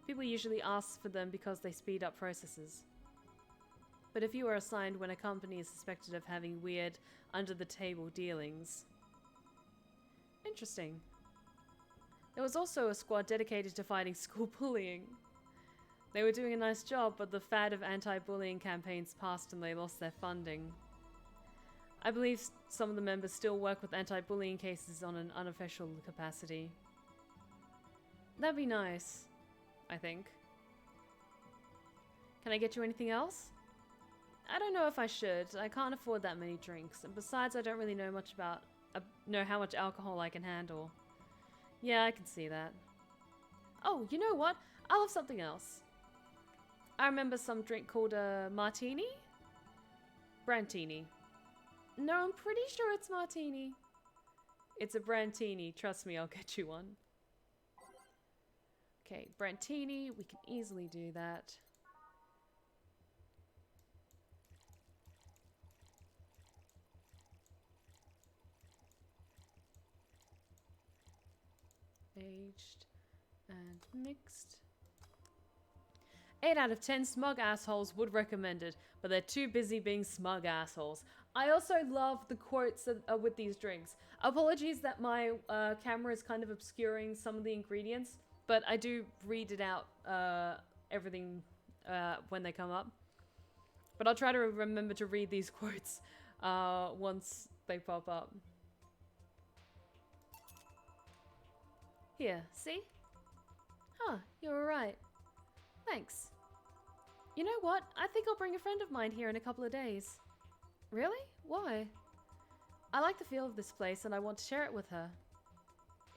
People usually ask for them because they speed up processes. But if you are assigned when a company is suspected of having weird, under-the-table dealings... Interesting. There was also a squad dedicated to fighting school bullying. They were doing a nice job, but the fad of anti-bullying campaigns passed and they lost their funding. I believe some of the members still work with anti-bullying cases on an unofficial capacity. That'd be nice, I think. Can I get you anything else? I don't know if I should. I can't afford that many drinks, and besides I don't really know much about... know how much alcohol I can handle. Yeah, I can see that. Oh, you know what? I'll have something else. I remember some drink called a martini? Brantini. No, I'm pretty sure it's martini. It's a brantini. Trust me, I'll get you one. Okay, brantini. We can easily do that. Aged and mixed. 8 out of 10 smug assholes would recommend it, but they're too busy being smug assholes. I also love the quotes with these drinks. Apologies that my camera is kind of obscuring some of the ingredients, but I do read it out, everything, when they come up. But I'll try to remember to read these quotes once they pop up. Here, see? Huh, you're alright. Thanks. You know what? I think I'll bring a friend of mine here in a couple of days. Really? Why? I like the feel of this place and I want to share it with her.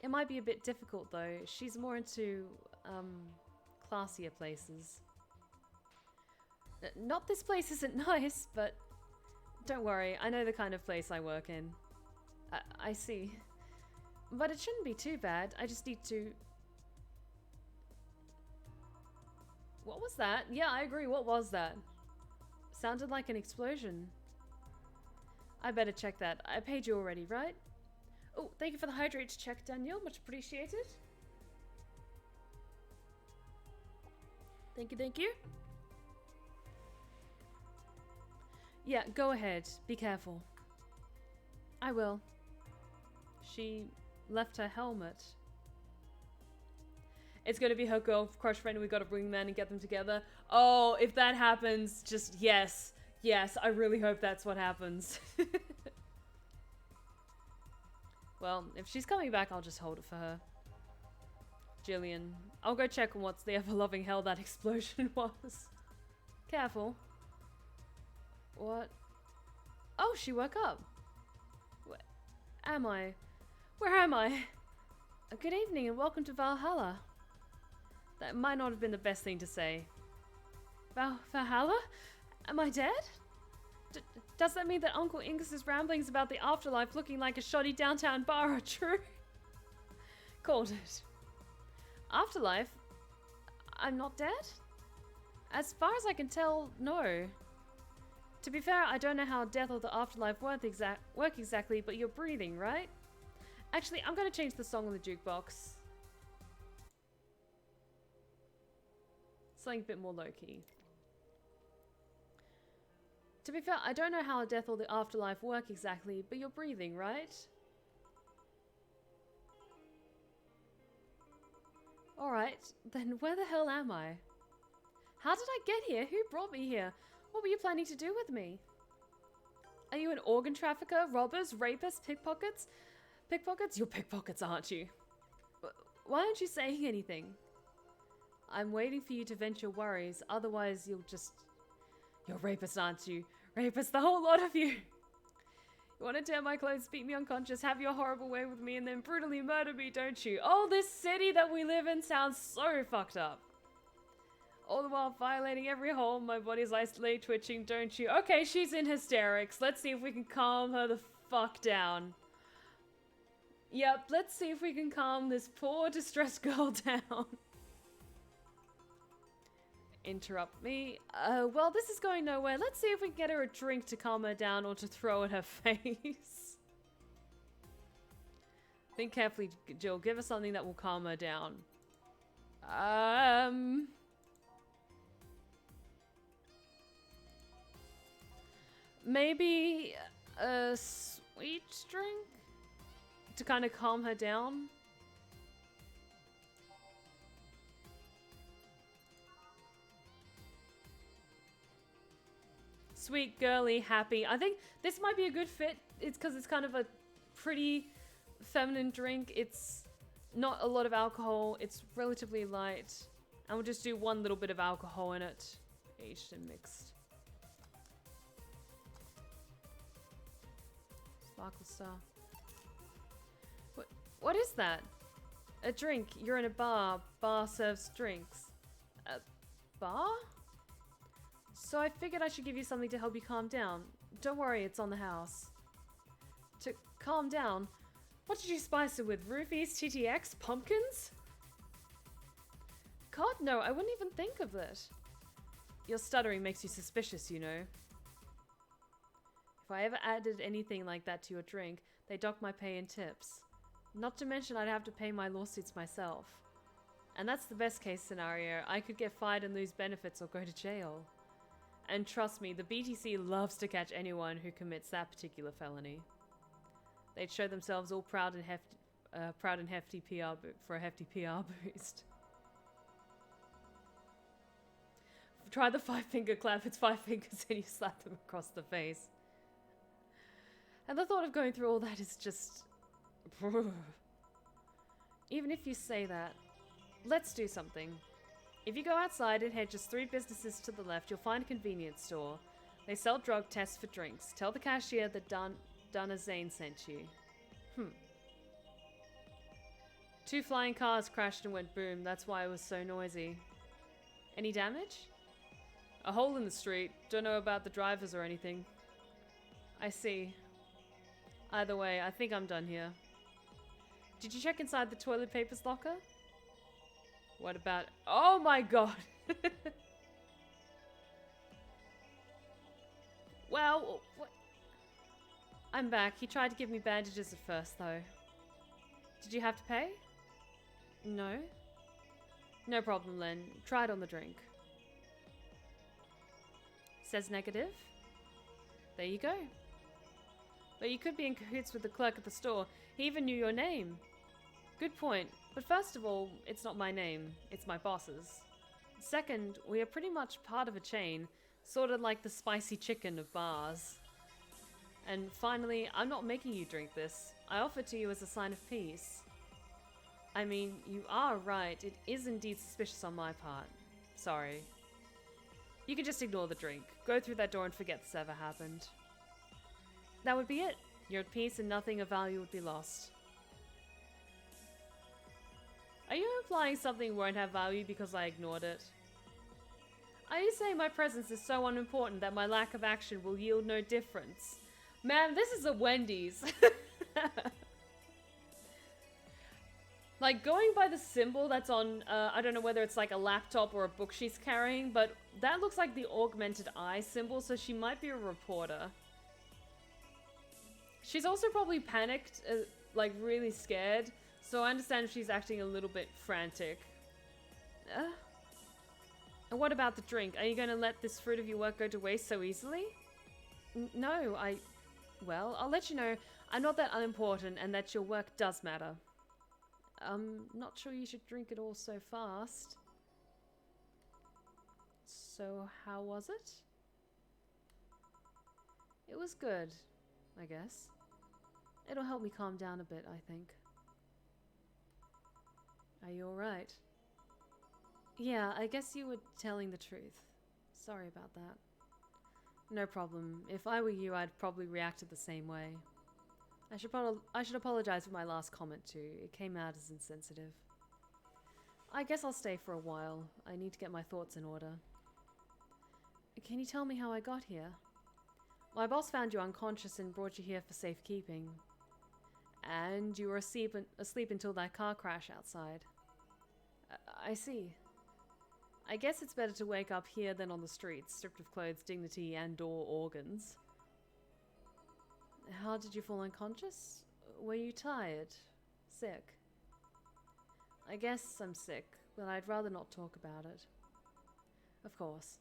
It might be a bit difficult though. She's more into, classier places. Not this place isn't nice, but don't worry, I know the kind of place I work in. I see. But it shouldn't be too bad. I just need to... What was that? Yeah, I agree. What was that? Sounded like an explosion. I better check that. I paid you already, right? Oh, thank you for the hydrate check, Daniel. Much appreciated. Thank you, thank you. Yeah, go ahead. Be careful. I will. She left her helmet. It's gonna be her girl crush friend and we gotta bring them in and get them together. Oh, if that happens, just yes. Yes, I really hope that's what happens. Well, if she's coming back, I'll just hold it for her. Jillian. I'll go check on what's the ever-loving hell that explosion was. Careful. What? Oh, she woke up. Where am I? Where am I? Good evening and welcome to Valhalla. That might not have been the best thing to say. Valhalla? Am I dead? Does that mean that Uncle Ingus's ramblings about the afterlife looking like a shoddy downtown bar are true? Called it. Afterlife? I'm not dead? As far as I can tell, no. To be fair, I don't know how death or the afterlife work exactly, but you're breathing, right? Actually, I'm gonna change the song on the jukebox. Something a bit more low-key. To be fair, I don't know how death or the afterlife work exactly, but you're breathing, right? Alright, then where the hell am I? How did I get here? Who brought me here? What were you planning to do with me? Are you an organ trafficker, robbers, rapists, pickpockets? Pickpockets? You're pickpockets, aren't you? Why aren't you saying anything? I'm waiting for you to vent your worries, otherwise you'll just... You're rapists, aren't you? Rapists, the whole lot of you! You want to tear my clothes, beat me unconscious, have your horrible way with me, and then brutally murder me, don't you? Oh, this city that we live in sounds so fucked up. All the while violating every hole, my body's isolated, twitching, don't you? Okay, she's in hysterics. Let's see if we can calm her the fuck down. Yep, let's see if we can calm this poor, distressed girl down. Interrupt me. Well, this is going nowhere. Let's see if we can get her a drink to calm her down or to throw at her face. Think carefully, Jill. Give her something that will calm her down. Maybe a sweet drink to kind of calm her down. Sweet, girly, happy. I think this might be a good fit. It's because it's kind of a pretty feminine drink. It's not a lot of alcohol. It's relatively light. And we'll just do one little bit of alcohol in it. Aged and mixed. Sparkle Star. What is that? A drink. You're in a bar. Bar serves drinks. A bar? So I figured I should give you something to help you calm down. Don't worry, it's on the house. To calm down? What did you spice it with? Roofies, TTX, pumpkins? God, no, I wouldn't even think of that. Your stuttering makes you suspicious, you know. If I ever added anything like that to your drink, they dock my pay and tips. Not to mention I'd have to pay my lawsuits myself. And that's the best case scenario. I could get fired and lose benefits or go to jail. And trust me, the BTC loves to catch anyone who commits that particular felony. They'd show themselves all proud and hefty for a hefty PR boost. Try the 5-finger clap. It's 5 fingers and you slap them across the face. And the thought of going through all that is just... Even if you say that, let's do something. If you go outside and head just 3 businesses to the left, you'll find a convenience store. They sell drug tests for drinks. Tell the cashier that Donna Zane sent you. 2 flying cars crashed and went boom. That's why it was so noisy. Any damage? A hole in the street. Don't know about the drivers or anything. I see. Either way, I think I'm done here. Did you check inside the toilet paper's locker? What about... Oh my god! Well, what? I'm back. He tried to give me bandages at first, though. Did you have to pay? No? No problem, Len. Try it on the drink. Says negative. There you go. But you could be in cahoots with the clerk at the store. He even knew your name. Good point. But first of all, it's not my name. It's my boss's. Second, we are pretty much part of a chain. Sort of like the spicy chicken of bars. And finally, I'm not making you drink this. I offer it to you as a sign of peace. I mean, you are right. It is indeed suspicious on my part. Sorry. You can just ignore the drink. Go through that door and forget this ever happened. That would be it. You're at peace and nothing of value would be lost. Are you implying something won't have value because I ignored it? Are you saying my presence is so unimportant that my lack of action will yield no difference? Man, this is a Wendy's. Like, going by the symbol that's on, I don't know whether it's like a laptop or a book she's carrying, but that looks like the augmented eye symbol, so she might be a reporter. She's also probably panicked, like really scared, so I understand if she's acting a little bit frantic. And what about the drink? Are you going to let this fruit of your work go to waste so easily? No, well, I'll let you know I'm not that unimportant and that your work does matter. Not sure you should drink it all so fast. So, how was it? It was good, I guess. It'll help me calm down a bit, I think. Are you alright? Yeah, I guess you were telling the truth. Sorry about that. No problem. If I were you, I'd probably reacted the same way. I should apologize for my last comment too. It came out as insensitive. I guess I'll stay for a while. I need to get my thoughts in order. Can you tell me how I got here? My boss found you unconscious and brought you here for safekeeping. And you were asleep until that car crash outside. I see. I guess it's better to wake up here than on the streets, stripped of clothes, dignity, and/or organs. How did you fall unconscious? Were you tired? Sick? I guess I'm sick, but I'd rather not talk about it. Of course.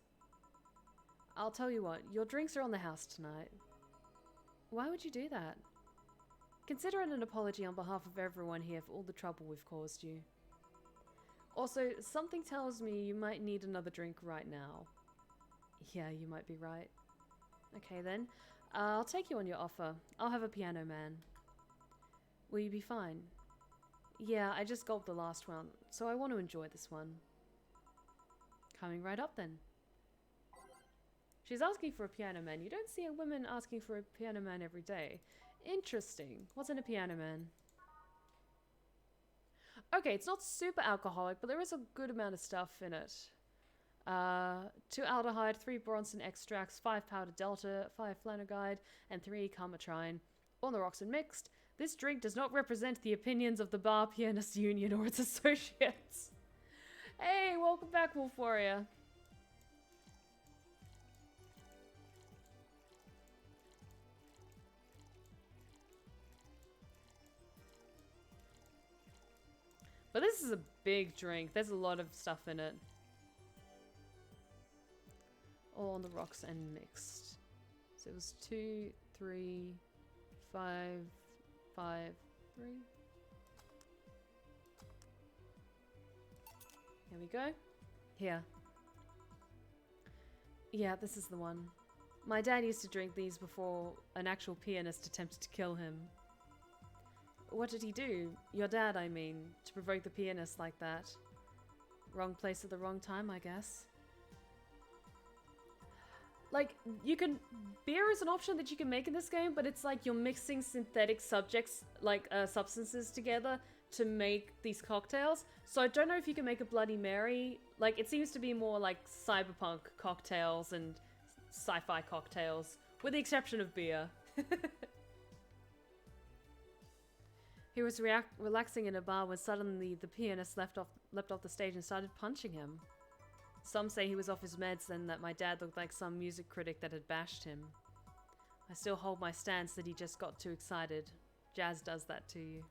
I'll tell you what, your drinks are on the house tonight. Why would you do that? Consider it an apology on behalf of everyone here for all the trouble we've caused you. Also, something tells me you might need another drink right now. Yeah, you might be right. Okay then, I'll take you on your offer. I'll have a piano man. Will you be fine? Yeah, I just gulped the last one, so I want to enjoy this one. Coming right up then. She's asking for a piano man. You don't see a woman asking for a piano man every day. Interesting. What's in a piano man? Okay, it's not super alcoholic, but there is a good amount of stuff in it. 2 aldehyde, 3 Bronson extracts, 5 powder delta, 5 flanogide, and 3 carmotrine. On the rocks and mixed. This drink does not represent the opinions of the Bar Pianist Union or its associates. Hey, welcome back, Wolf Warrior. But this is a big drink. There's a lot of stuff in it. All on the rocks and mixed. So it was 2, 3, 5, 5, 3. Here we go. Here. Yeah, this is the one. My dad used to drink these before an actual pianist attempted to kill him. What did he do? Your dad, I mean, to provoke the pianist like that. Wrong place at the wrong time, I guess. Like, you can... Beer is an option that you can make in this game, but it's like you're mixing synthetic subjects, like, substances together to make these cocktails. So I don't know if you can make a Bloody Mary. Like, it seems to be more like cyberpunk cocktails and sci-fi cocktails, with the exception of beer. He was relaxing in a bar when suddenly the pianist leapt off the stage and started punching him. Some say he was off his meds and that my dad looked like some music critic that had bashed him. I still hold my stance that he just got too excited. Jazz does that to you.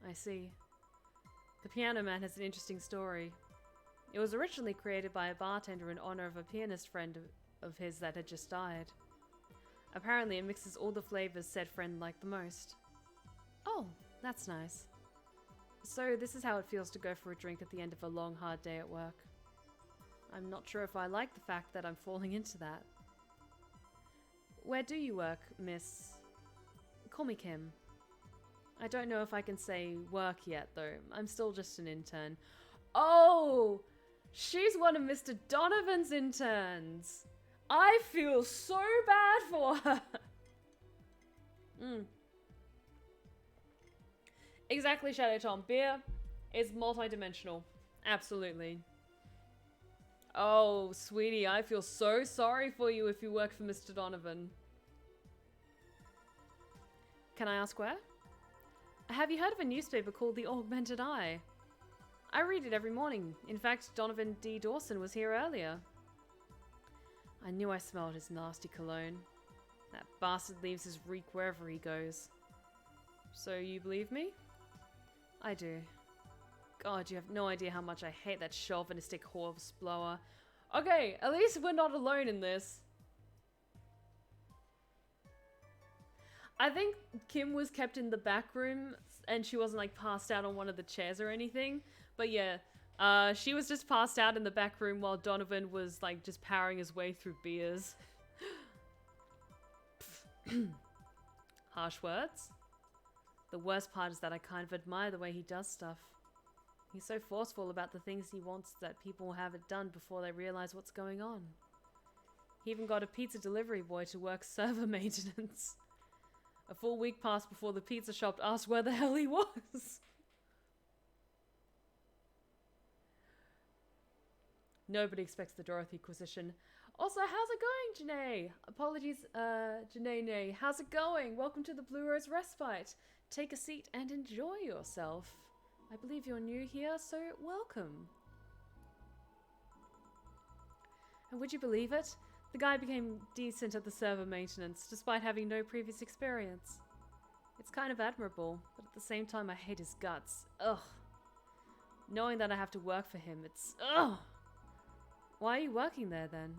I see. The Piano Man has an interesting story. It was originally created by a bartender in honor of a pianist friend of his that had just died. Apparently it mixes all the flavors said friend liked the most. Oh, that's nice. So this is how it feels to go for a drink at the end of a long, hard day at work. I'm not sure if I like the fact that I'm falling into that. Where do you work, miss? Call me Kim. I don't know if I can say work yet, though. I'm still just an intern. Oh! She's one of Mr. Donovan's interns! I feel so bad for her! Exactly, Shadow Tom. Beer is multi-dimensional. Absolutely. Oh, sweetie, I feel so sorry for you if you work for Mr. Donovan. Can I ask where? Have you heard of a newspaper called The Augmented Eye? I read it every morning. In fact, Donovan D. Dawson was here earlier. I knew I smelled his nasty cologne. That bastard leaves his reek wherever he goes. So you believe me? I do. God, you have no idea how much I hate that chauvinistic horse blower. Okay, at least we're not alone in this. I think Kim was kept in the back room and she wasn't like passed out on one of the chairs or anything. But yeah, she was just passed out in the back room while Donovan was like just powering his way through beers. Harsh words? The worst part is that I kind of admire the way he does stuff. He's so forceful about the things he wants that people have it done before they realize what's going on. He even got a pizza delivery boy to work server maintenance. A full week passed before the pizza shop asked where the hell he was. Nobody expects the Dorothy Quisition. Also, how's it going, Janae? Apologies, Janae. How's it going? Welcome to the Blue Rose Respite. Take a seat and enjoy yourself. I believe you're new here, so welcome. And would you believe it? The guy became decent at the server maintenance, despite having no previous experience. It's kind of admirable, but at the same time I hate his guts. Ugh. Knowing that I have to work for him, it's... ugh! Why are you working there, then?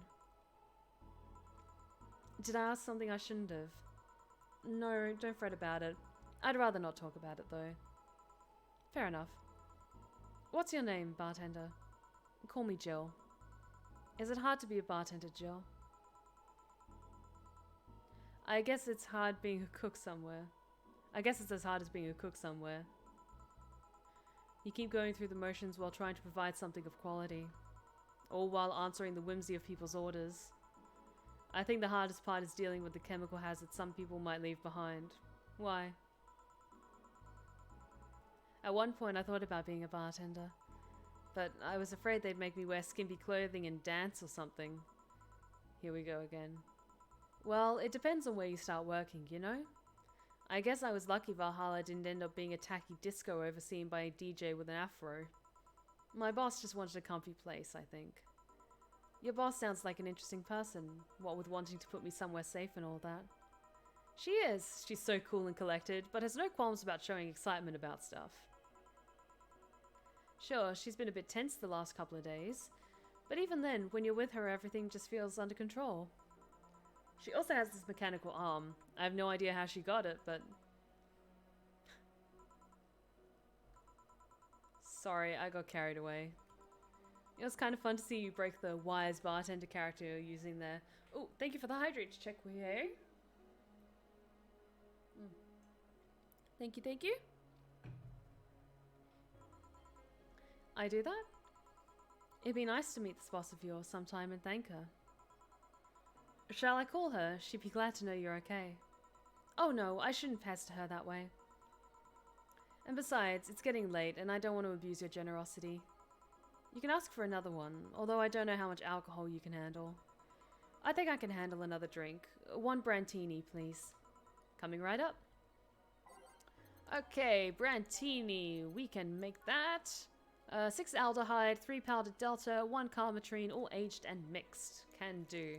Did I ask something I shouldn't have? No, don't fret about it. I'd rather not talk about it, though. Fair enough. What's your name, bartender? Call me Jill. Is it hard to be a bartender, Jill? I guess it's hard being a cook somewhere. I guess it's as hard as being a cook somewhere. You keep going through the motions while trying to provide something of quality. All while answering the whimsy of people's orders. I think the hardest part is dealing with the chemical hazard some people might leave behind. Why? At one point I thought about being a bartender, but I was afraid they'd make me wear skimpy clothing and dance or something. Here we go again. Well, it depends on where you start working, you know? I guess I was lucky Valhalla didn't end up being a tacky disco overseen by a DJ with an afro. My boss just wanted a comfy place, I think. Your boss sounds like an interesting person, what with wanting to put me somewhere safe and all that. She is. She's so cool and collected, but has no qualms about showing excitement about stuff. Sure, she's been a bit tense the last couple of days, but even then, when you're with her, everything just feels under control. She also has this mechanical arm. I have no idea how she got it, but... Sorry, I got carried away. It was kind of fun to see you break the wise bartender character you're using there. Oh, thank you for the hydrate check, Weir. Thank you, thank you. I do that? It'd be nice to meet this boss of yours sometime and thank her. Shall I call her? She'd be glad to know you're okay. Oh no, I shouldn't pester her that way. And besides, it's getting late and I don't want to abuse your generosity. You can ask for another one, although I don't know how much alcohol you can handle. I think I can handle another drink. 1 Brantini, please. Coming right up. Okay, Brantini, we can make that. 6 aldehyde, 3 powdered delta, 1 carmetrine, all aged and mixed. Can do.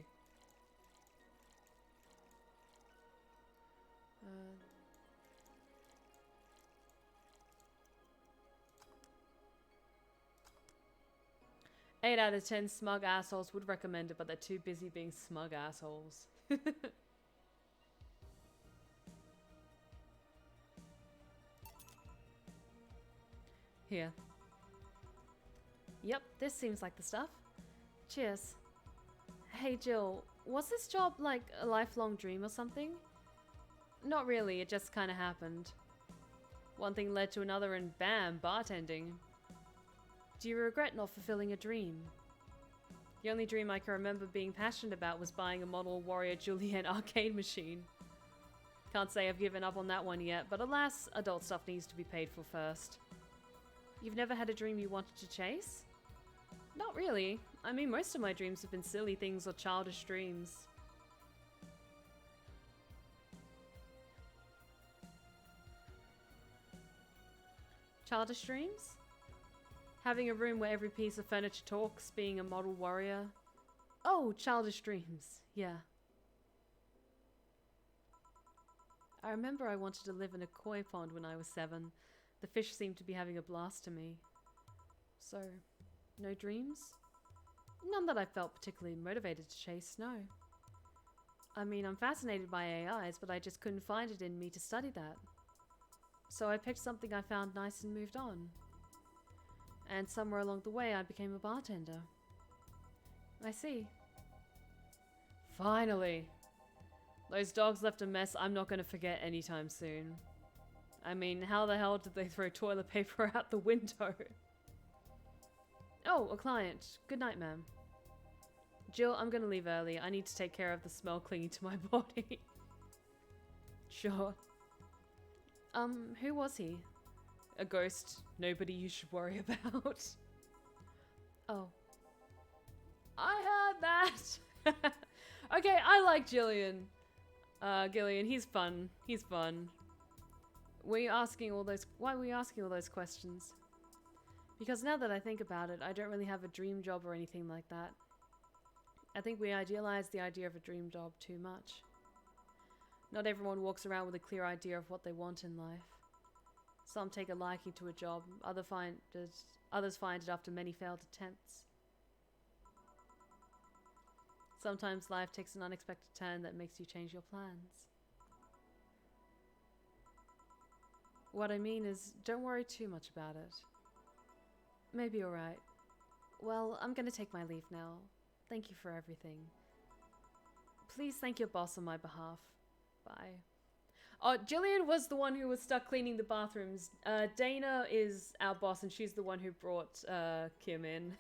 8 out of 10 smug assholes would recommend it, but they're too busy being smug assholes. Here. Yep, this seems like the stuff. Cheers. Hey Jill, was this job like a lifelong dream or something? Not really, it just kinda happened. One thing led to another and bam, bartending. Do you regret not fulfilling a dream? The only dream I can remember being passionate about was buying a model Warrior Juliet arcade machine. Can't say I've given up on that one yet, but alas, adult stuff needs to be paid for first. You've never had a dream you wanted to chase? Not really. I mean, most of my dreams have been silly things or childish dreams. Childish dreams? Having a room where every piece of furniture talks, being a model warrior. Oh, childish dreams. Yeah. I remember I wanted to live in a koi pond when I was 7. The fish seemed to be having a blast to me. So, no dreams? None that I felt particularly motivated to chase, no. I mean, I'm fascinated by AIs, but I just couldn't find it in me to study that. So I picked something I found nice and moved on. And somewhere along the way I became a bartender. I see. Finally! Those dogs left a mess I'm not going to forget anytime soon. I mean, how the hell did they throw toilet paper out the window? Oh, a client. Good night, ma'am. Jill, I'm going to leave early. I need to take care of the smell clinging to my body. Sure. Who was he? A ghost. Nobody you should worry about. Oh. I heard that! Okay, I like Gillian. Gillian, he's fun. He's fun. Why were you asking all those questions? Because now that I think about it, I don't really have a dream job or anything like that. I think we idealize the idea of a dream job too much. Not everyone walks around with a clear idea of what they want in life. Some take a liking to a job, others find it after many failed attempts. Sometimes life takes an unexpected turn that makes you change your plans. What I mean is, don't worry too much about it. Maybe you're right. Well, I'm gonna take my leave now. Thank you for everything. Please thank your boss on my behalf. Bye. Oh, Jillian was the one who was stuck cleaning the bathrooms. Dana is our boss and she's the one who brought Kim in.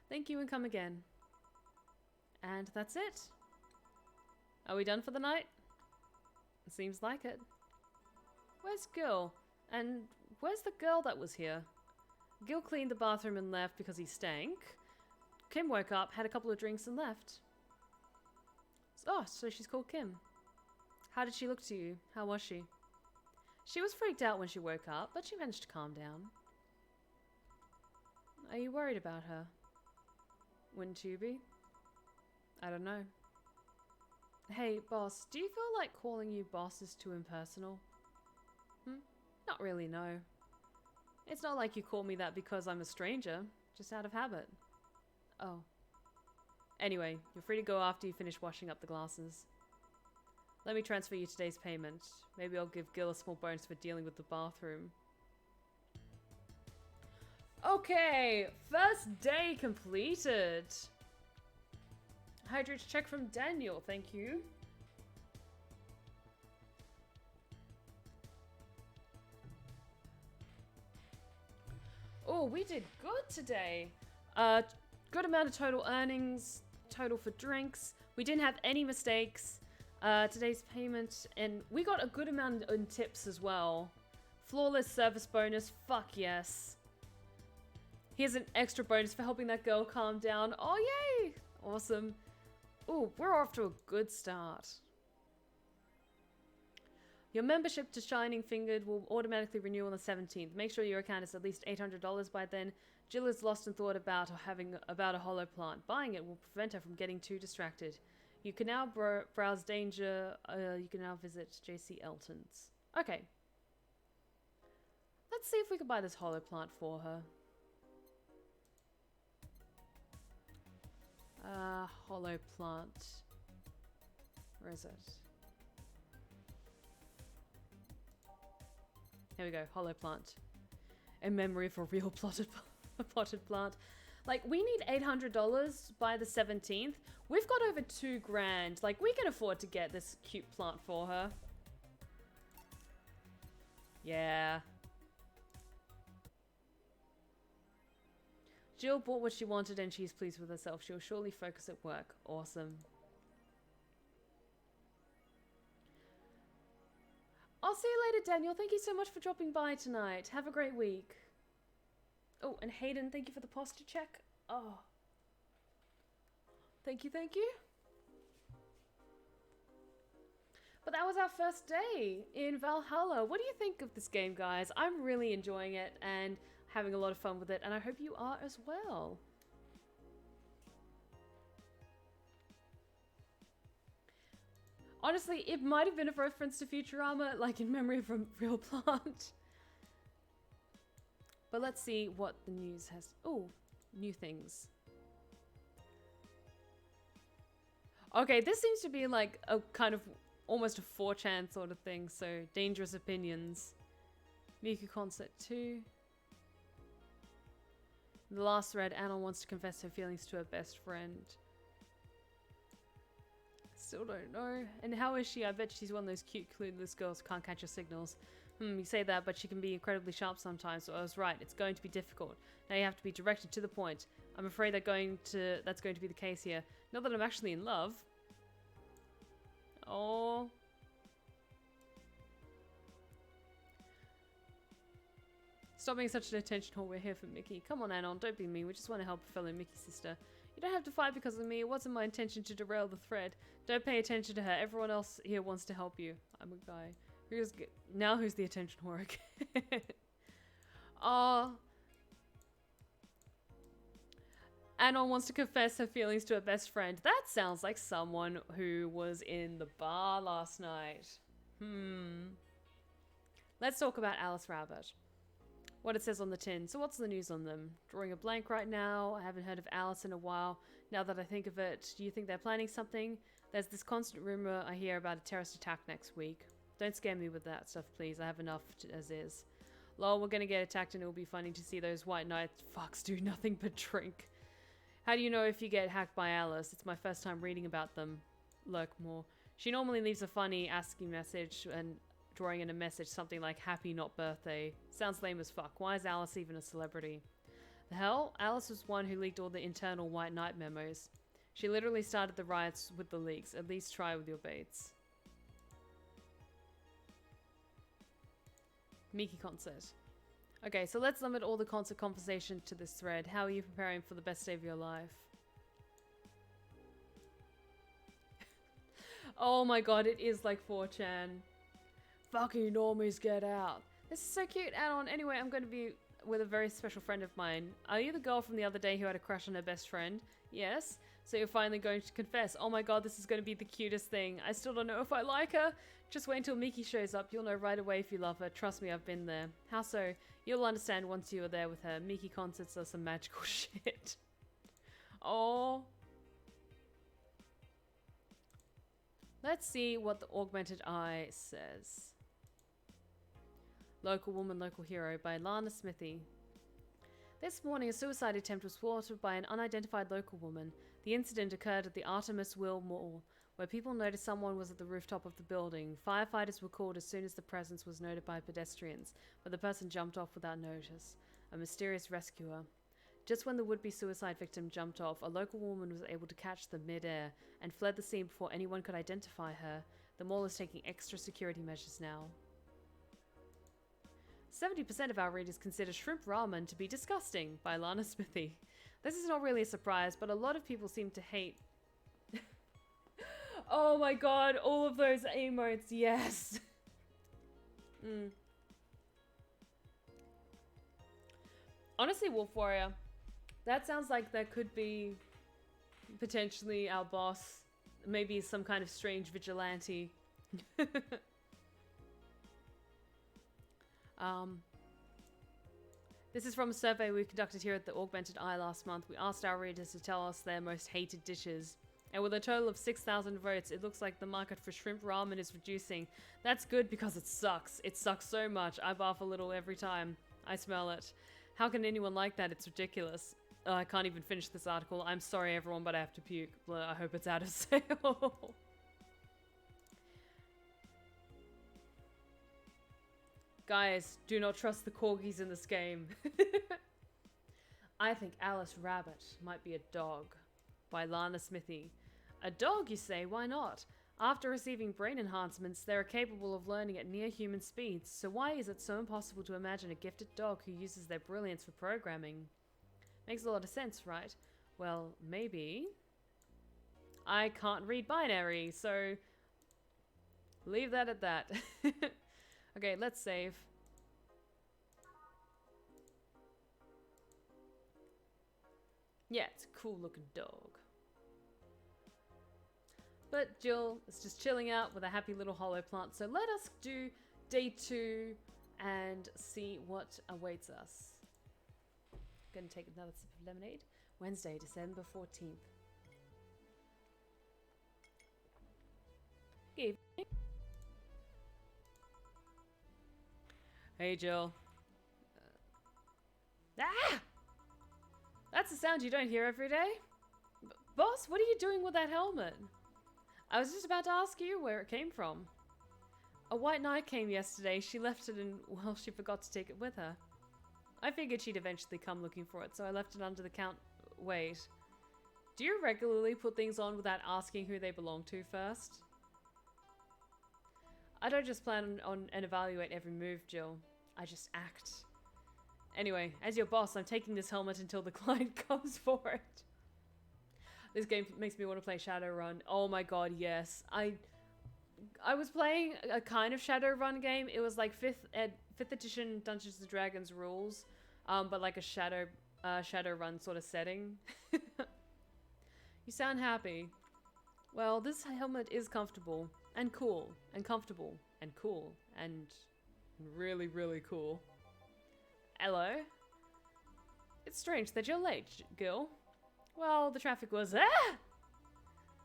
Thank you and come again. And that's it. Are we done for the night? Seems like it. Where's Gil? And where's the girl that was here? Gil cleaned the bathroom and left because he stank. Kim woke up, had a couple of drinks and left. Oh, so she's called Kim. How did she look to you? How was she? She was freaked out when she woke up, but she managed to calm down. Are you worried about her? Wouldn't you be? I don't know. Hey, boss, do you feel like calling you boss is too impersonal? Not really, no. It's not like you call me that because I'm a stranger, just out of habit. Oh. Anyway, you're free to go after you finish washing up the glasses. Let me transfer you today's payment. Maybe I'll give Gil a small bonus for dealing with the bathroom. Okay, first day completed. Hydrate check from Daniel, thank you. Oh, we did good today. Good amount of total earnings, total for drinks. We didn't have any mistakes. Today's payment, and we got a good amount in tips as well. Flawless service bonus, fuck yes. Here's an extra bonus for helping that girl calm down. Oh, yay! Awesome. Ooh, we're off to a good start. Your membership to Shining Fingered will automatically renew on the 17th. Make sure your account is at least $800 by then. Jill is lost in thought about a hollow plant. Buying it will prevent her from getting too distracted. You can now browse danger. You can now visit JC Elton's. Okay. Let's see if we can buy this hollow plant for her. Hollow plant. Where is it? Here we go, hollow plant. In memory of a real potted plant. Like, we need $800 by the 17th. We've got over $2,000. Like, we can afford to get this cute plant for her. Yeah. Jill bought what she wanted and she's pleased with herself. She'll surely focus at work. Awesome. I'll see you later, Daniel. Thank you so much for dropping by tonight. Have a great week. Oh, and Hayden, thank you for the posture check. Oh. Thank you, thank you. But that was our first day in Valhalla. What do you think of this game, guys? I'm really enjoying it and having a lot of fun with it, and I hope you are as well. Honestly, it might have been a reference to Futurama, like in memory of a real plant. But let's see what the news has. Oh, new things. Okay, this seems to be like a kind of almost a 4chan sort of thing. So, dangerous opinions. Miku concert 2. The last thread, Anon wants to confess her feelings to her best friend. Still don't know. And how is she? I bet she's one of those cute, clueless girls who can't catch your signals. You say that, but she can be incredibly sharp sometimes, so I was right. It's going to be difficult. Now you have to be directed to the point. I'm afraid that's going to be the case here. Not that I'm actually in love. Oh. Stop being such an attention whore. We're here for Mickey. Come on, Anon. Don't be mean. We just want to help a fellow Mickey sister. You don't have to fight because of me. It wasn't my intention to derail the thread. Don't pay attention to her. Everyone else here wants to help you. I'm a guy. Who's the attention whore again? Oh. Anon wants to confess her feelings to her best friend. That sounds like someone who was in the bar last night. Let's talk about Alice Rabbit. What it says on the tin. So what's the news on them? Drawing a blank right now. I haven't heard of Alice in a while. Now that I think of it, do you think they're planning something? There's this constant rumor I hear about a terrorist attack next week. Don't scare me with that stuff, please. I have enough as is. Lol, we're gonna get attacked and it'll be funny to see those white knight fucks do nothing but drink. How do you know if you get hacked by Alice? It's my first time reading about them. Lurk more. She normally leaves a funny ASCII message and drawing in a message something like happy not birthday. Sounds lame as fuck. Why is Alice even a celebrity? The hell? Alice was one who leaked all the internal White Knight memos. She literally started the riots with the leaks. At least try with your baits. Mickey concert. Okay, so let's limit all the concert conversation to this thread. How are you preparing for the best day of your life? Oh my god, it is like 4chan. Fucking normies get out. This is so cute, Anon. Anyway, I'm going to be with a very special friend of mine. Are you the girl from the other day who had a crush on her best friend? Yes. So you're finally going to confess. Oh my god, this is going to be the cutest thing. I still don't know if I like her. Just wait until Mickey shows up. You'll know right away if you love her. Trust me, I've been there. How so? You'll understand once you are there with her. Mickey concerts are some magical shit. Oh. Let's see what the augmented eye says. Local Woman, Local Hero by Lana Smithy. This morning, a suicide attempt was thwarted by an unidentified local woman. The incident occurred at the Artemis Will Mall, where people noticed someone was at the rooftop of the building. Firefighters were called as soon as the presence was noted by pedestrians, but the person jumped off without notice. A mysterious rescuer. Just when the would-be suicide victim jumped off, a local woman was able to catch them mid-air and fled the scene before anyone could identify her. The mall is taking extra security measures now. 70% of our readers consider shrimp ramen to be disgusting by Lana Smithy. This is not really a surprise, but a lot of people seem to hate... Oh my god, all of those emotes, yes! Honestly, Wolf Warrior, that sounds like that could be potentially our boss. Maybe some kind of strange vigilante. This is from a survey we conducted here at the Augmented Eye last month. We asked our readers to tell us their most hated dishes. And with a total of 6,000 votes, it looks like the market for shrimp ramen is reducing. That's good because it sucks. It sucks so much. I barf a little every time I smell it. How can anyone like that? It's ridiculous. I can't even finish this article. I'm sorry everyone, but I have to puke. I hope it's out of sale. Guys, do not trust the corgis in this game. I think Alice Rabbit might be a dog. By Lana Smithy. A dog, you say? Why not? After receiving brain enhancements, they are capable of learning at near human speeds, so why is it so impossible to imagine a gifted dog who uses their brilliance for programming? Makes a lot of sense, right? Well, maybe. I can't read binary, so leave that at that. Okay, let's save. Yeah, it's a cool looking dog. But Jill is just chilling out with a happy little hollow plant. So let us do day 2 and see what awaits us. Gonna take another sip of lemonade. Wednesday, December 14th. Good evening. Hey Jill. Ah! That's a sound you don't hear every day. Boss, what are you doing with that helmet? I was just about to ask you where it came from. A white knight came yesterday. She left it and, well, she forgot to take it with her. I figured she'd eventually come looking for it, so I left it under the count. Wait. Do you regularly put things on without asking who they belong to first? I don't just plan on and evaluate every move, Jill. I just act. Anyway, as your boss, I'm taking this helmet until the client comes for it. This game makes me want to play Shadowrun. Oh my god, yes. I was playing a kind of Shadowrun game. It was like 5th edition Dungeons and Dragons rules, but like a Shadowrun sort of setting. You sound happy. Well, this helmet is comfortable and cool and comfortable and cool and really, really cool. Hello? It's strange that you're late, girl. Well, the traffic was... Ah!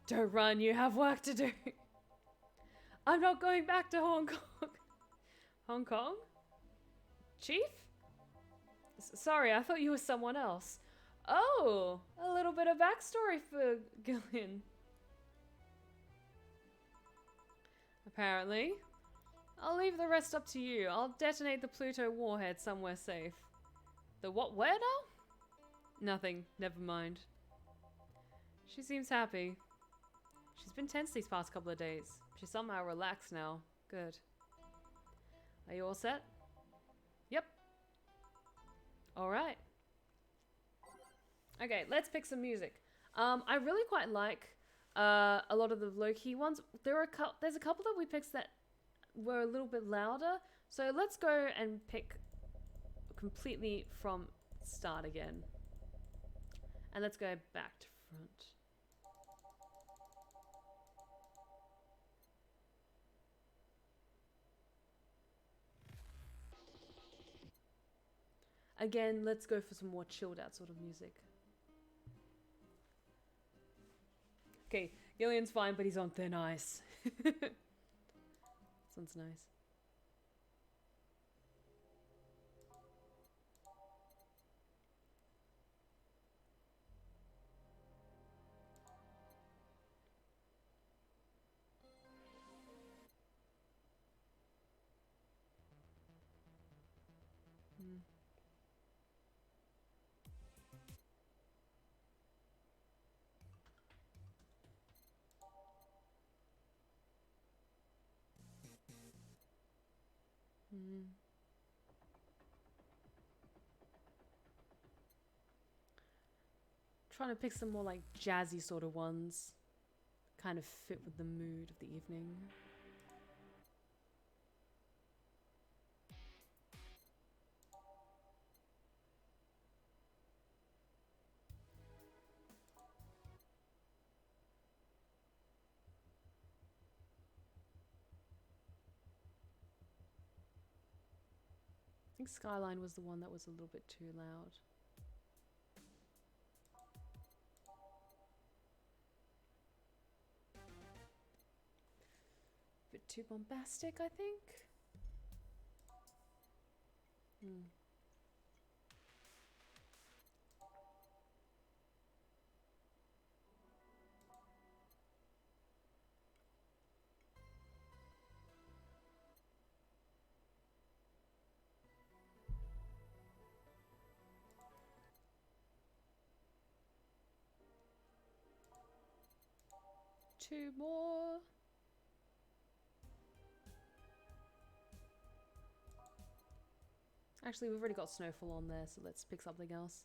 Don't run, you have work to do. I'm not going back to Hong Kong. Hong Kong? Chief? Sorry, I thought you were someone else. Oh, a little bit of backstory for Gillian. Apparently. I'll leave the rest up to you. I'll detonate the Pluto warhead somewhere safe. The what? Where now? Nothing. Never mind. She seems happy. She's been tense these past couple of days. She's somehow relaxed now. Good. Are you all set? Yep. Alright. Okay, let's pick some music. I really quite like a lot of the low-key ones. There's a couple that we picked that were a little bit louder. So let's go and pick completely from start again. And let's go back to front. Again, let's go for some more chilled out sort of music. Okay, Gillian's fine, but he's on thin ice. This one's nice. Trying to pick some more like jazzy sort of ones. Kind of fit with the mood of the evening. I think Skyline was the one that was a little bit too loud. Bit too bombastic, I think. Two more. Actually, we've already got Snowfall on there, so let's pick something else.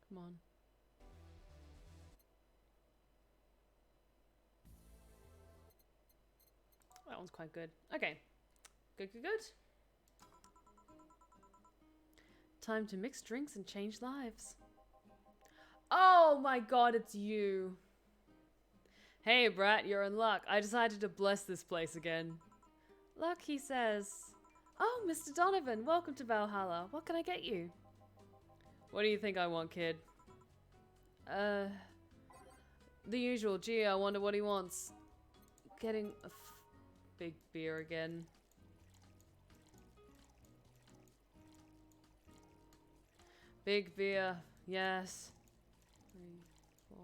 Come on. That one's quite good. Okay. Good. Time to mix drinks and change lives. Oh my god, it's you. Hey, Brat, you're in luck. I decided to bless this place again. Luck, he says. Oh, Mr. Donovan, welcome to Valhalla. What can I get you? What do you think I want, kid? The usual. Gee, I wonder what he wants. Getting a big beer again. Big beer, yes. 3, 4.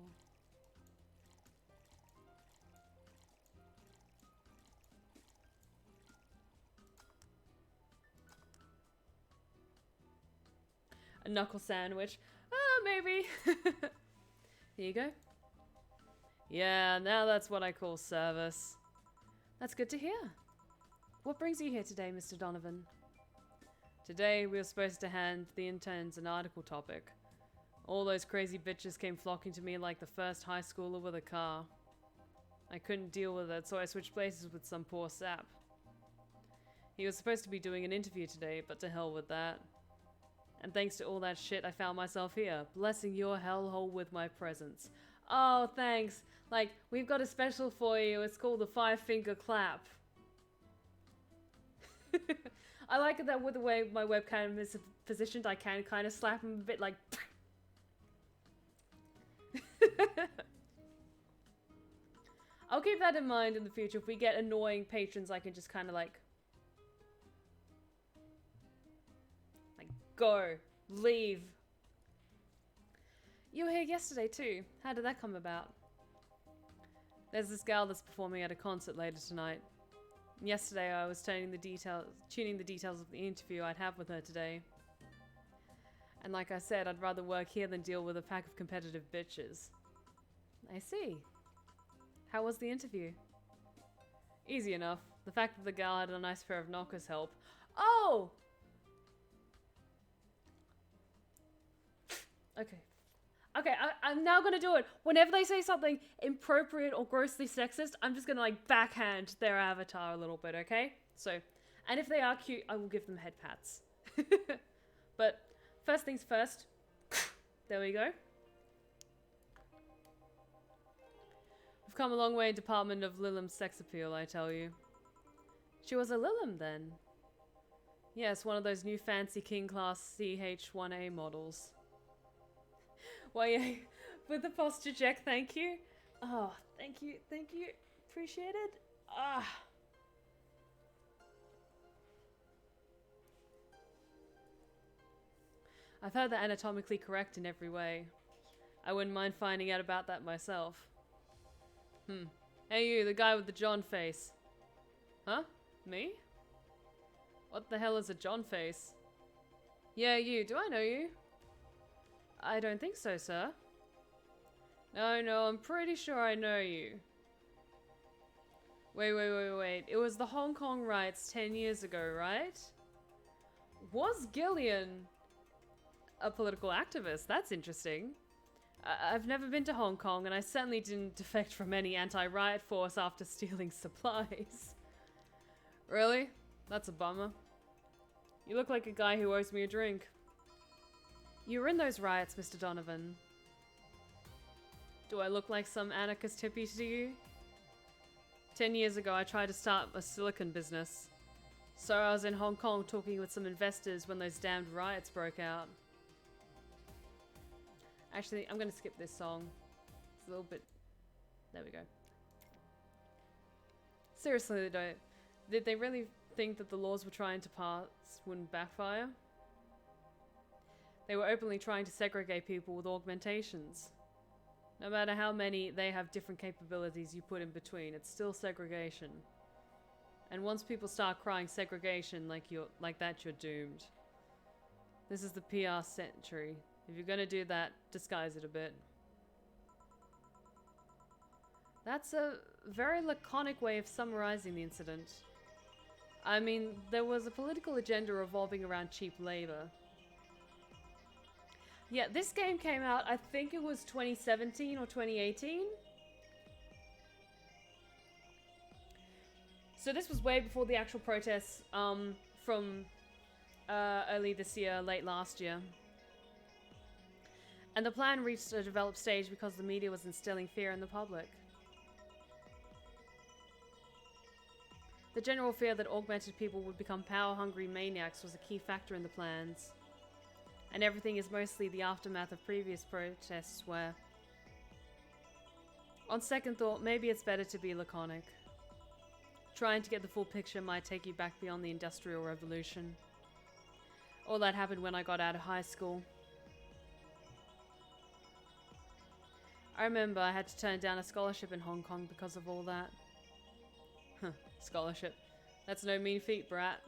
A knuckle sandwich. Maybe. Here you go. Yeah, now that's what I call service. That's good to hear. What brings you here today, Mr. Donovan? Today, we were supposed to hand the interns an article topic. All those crazy bitches came flocking to me like the first high schooler with a car. I couldn't deal with it, so I switched places with some poor sap. He was supposed to be doing an interview today, but to hell with that. And thanks to all that shit, I found myself here, blessing your hellhole with my presence. Oh, thanks. Like, we've got a special for you. It's called the 5-finger clap. I like it that with the way my webcam is positioned, I can kind of slap him a bit like... I'll keep that in mind in the future. If we get annoying patrons, I can just kind of like... Go. Leave. You were here yesterday too. How did that come about? There's this gal that's performing at a concert later tonight. Yesterday I was tuning the details of the interview I'd have with her today. And like I said, I'd rather work here than deal with a pack of competitive bitches. I see. How was the interview? Easy enough. The fact that the gal had a nice pair of knockers help. Oh! Okay, I'm now gonna do it. Whenever they say something inappropriate or grossly sexist, I'm just gonna like backhand their avatar a little bit, okay? So, and if they are cute, I will give them head pats. But first things first. There we go. We've come a long way in Department of Lilim's sex appeal, I tell you. She was a Lilim then? Yes, one of those new fancy King class CH1A models. Why, yeah, with the posture check, thank you. Oh, thank you. Appreciate it. Ah. I've heard that anatomically correct in every way. I wouldn't mind finding out about that myself. Hey you, the guy with the John face. Huh? Me? What the hell is a John face? Yeah, you. Do I know you? I don't think so, sir. No, I'm pretty sure I know you. Wait. It was the Hong Kong riots 10 years ago, right? Was Gillian a political activist? That's interesting. I've never been to Hong Kong, and I certainly didn't defect from any anti-riot force after stealing supplies. Really? That's a bummer. You look like a guy who owes me a drink. You were in those riots, Mr. Donovan. Do I look like some anarchist hippie to you? 10 years ago, I tried to start a silicon business. So I was in Hong Kong talking with some investors when those damned riots broke out. Actually, I'm going to skip this song. It's a little bit... There we go. Seriously, though, did they really think that the laws we're trying to pass wouldn't backfire? They were openly trying to segregate people with augmentations. No matter how many they have different capabilities you put in between, it's still segregation. And once people start crying segregation like that, you're doomed. This is the PR century. If you're gonna do that, disguise it a bit. That's a very laconic way of summarizing the incident. I mean, there was a political agenda revolving around cheap labor. Yeah, this game came out, I think it was 2017 or 2018. So this was way before the actual protests from early this year, late last year. And the plan reached a developed stage because the media was instilling fear in the public. The general fear that augmented people would become power-hungry maniacs was a key factor in the plans. And everything is mostly the aftermath of previous protests where... On second thought, maybe it's better to be laconic. Trying to get the full picture might take you back beyond the Industrial Revolution. All that happened when I got out of high school. I remember I had to turn down a scholarship in Hong Kong because of all that. Huh, scholarship. That's no mean feat, brat.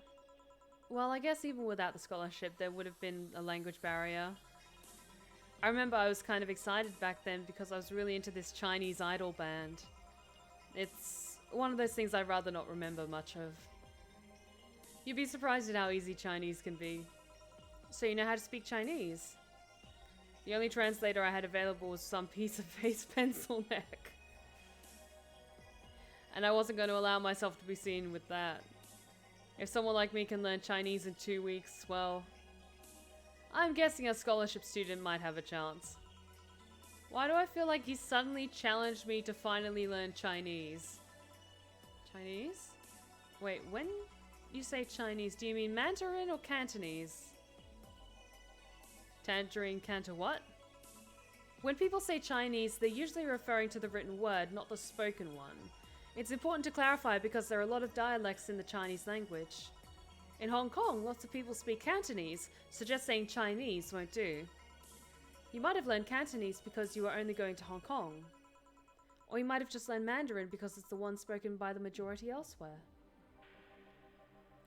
Well, I guess even without the scholarship, there would have been a language barrier. I remember I was kind of excited back then because I was really into this Chinese idol band. It's one of those things I'd rather not remember much of. You'd be surprised at how easy Chinese can be. So you know how to speak Chinese? The only translator I had available was some piece of face pencil neck. And I wasn't going to allow myself to be seen with that. If someone like me can learn Chinese in 2 weeks, well... I'm guessing a scholarship student might have a chance. Why do I feel like he suddenly challenged me to finally learn Chinese? Chinese? Wait, when you say Chinese, do you mean Mandarin or Cantonese? Tangerine Canto what? When people say Chinese, they're usually referring to the written word, not the spoken one. It's important to clarify because there are a lot of dialects in the Chinese language. In Hong Kong, lots of people speak Cantonese, so just saying Chinese won't do. You might have learned Cantonese because you were only going to Hong Kong. Or you might have just learned Mandarin because it's the one spoken by the majority elsewhere.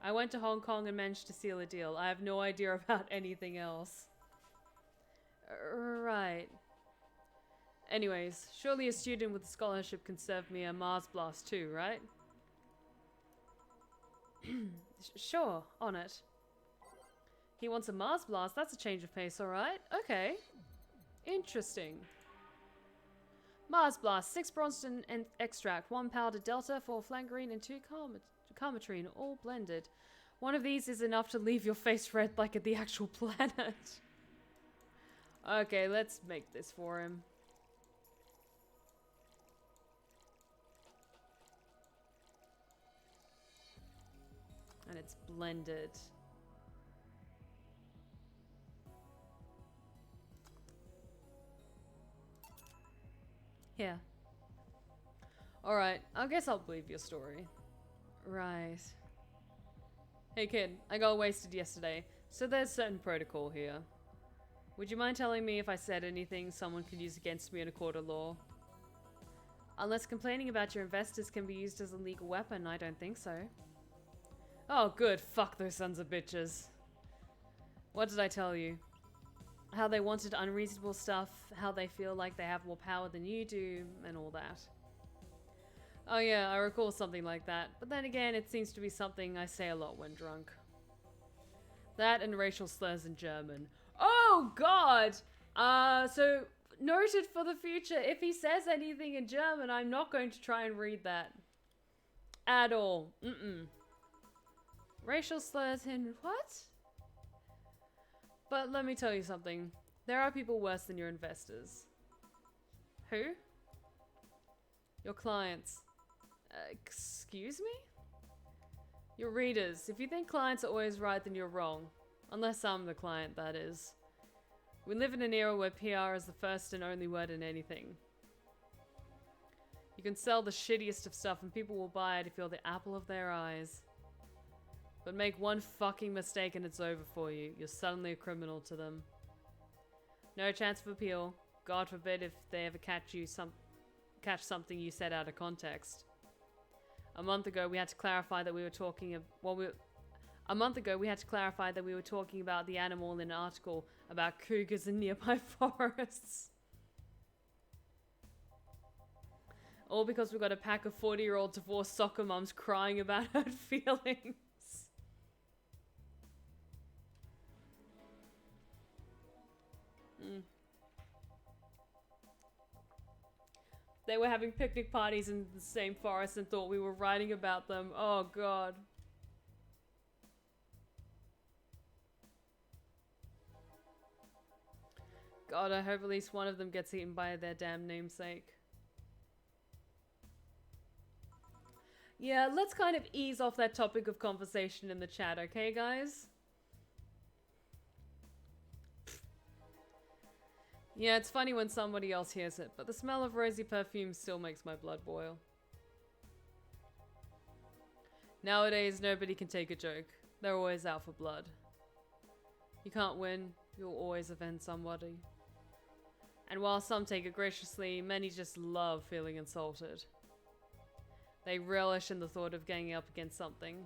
I went to Hong Kong and managed to seal a deal. I have no idea about anything else. Right. Anyways, surely a student with a scholarship can serve me a Mars Blast too, right? Sure, on it. He wants a Mars Blast, that's a change of pace, alright? Okay. Interesting. Mars Blast, 6 Bronston and extract, 1 powder delta, 4 flangerine, and 2 carmetrine, all blended. One of these is enough to leave your face red like the actual planet. Okay, let's make this for him. And it's blended. Here. Alright, I guess I'll believe your story. Right. Hey kid, I got wasted yesterday, so there's certain protocol here. Would you mind telling me if I said anything someone could use against me in a court of law? Unless complaining about your investors can be used as a legal weapon, I don't think so. Oh good, fuck those sons of bitches. What did I tell you? How they wanted unreasonable stuff, how they feel like they have more power than you do, and all that. Oh yeah, I recall something like that, but then again, it seems to be something I say a lot when drunk. That and racial slurs in German. Oh god! So noted for the future, if he says anything in German, I'm not going to try and read that. At all. Racial slurs in what? But let me tell you something. There are people worse than your investors. Who? Your clients. Excuse me? Your readers. If you think clients are always right, then you're wrong. Unless I'm the client, that is. We live in an era where PR is the first and only word in anything. You can sell the shittiest of stuff and people will buy it if you're the apple of their eyes. But make one fucking mistake and it's over for you. You're suddenly a criminal to them. No chance of appeal. God forbid if they ever catch something you said out of context. A month ago we had to clarify that we were talking about the animal in an article about cougars in nearby forests. All because we got a pack of 40-year-old divorced soccer mums crying about hurt feelings. They were having picnic parties in the same forest and thought we were writing about them. Oh god. God, I hope at least one of them gets eaten by their damn namesake. Yeah, let's kind of ease off that topic of conversation in the chat, okay, guys? Yeah, it's funny when somebody else hears it, but the smell of rosy perfume still makes my blood boil. Nowadays, nobody can take a joke. They're always out for blood. You can't win, you'll always offend somebody. And while some take it graciously, many just love feeling insulted. They relish in the thought of ganging up against something.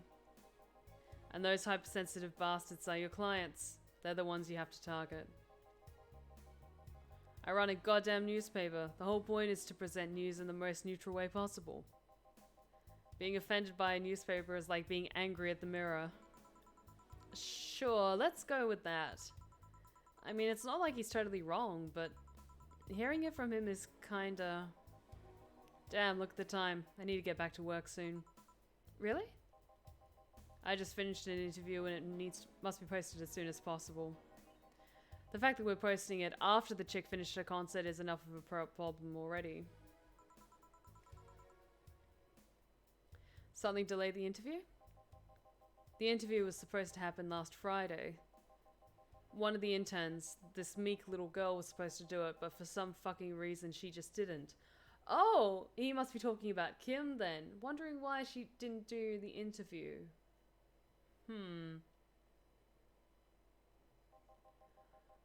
And those hypersensitive bastards are your clients. They're the ones you have to target. I run a goddamn newspaper. The whole point is to present news in the most neutral way possible. Being offended by a newspaper is like being angry at the mirror. Sure, let's go with that. I mean, it's not like he's totally wrong, but hearing it from him is kinda... Damn, look at the time. I need to get back to work soon. Really? I just finished an interview and it must be posted as soon as possible. The fact that we're posting it after the chick finished her concert is enough of a problem already. Something delayed the interview? The interview was supposed to happen last Friday. One of the interns, this meek little girl, was supposed to do it, but for some fucking reason she just didn't. Oh, he must be talking about Kim then. Wondering why she didn't do the interview.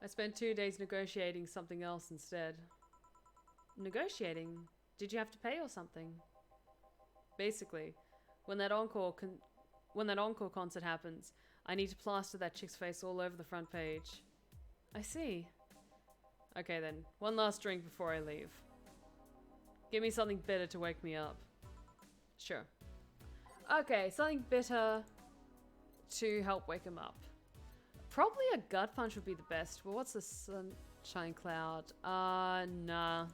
I spent 2 days negotiating something else instead. Negotiating? Did you have to pay or something? Basically, when that encore concert happens, I need to plaster that chick's face all over the front page. I see. Okay then, one last drink before I leave. Give me something bitter to wake me up. Sure. Okay, something bitter to help wake him up. Probably a gut punch would be the best. Well, what's the sunshine cloud? Nah.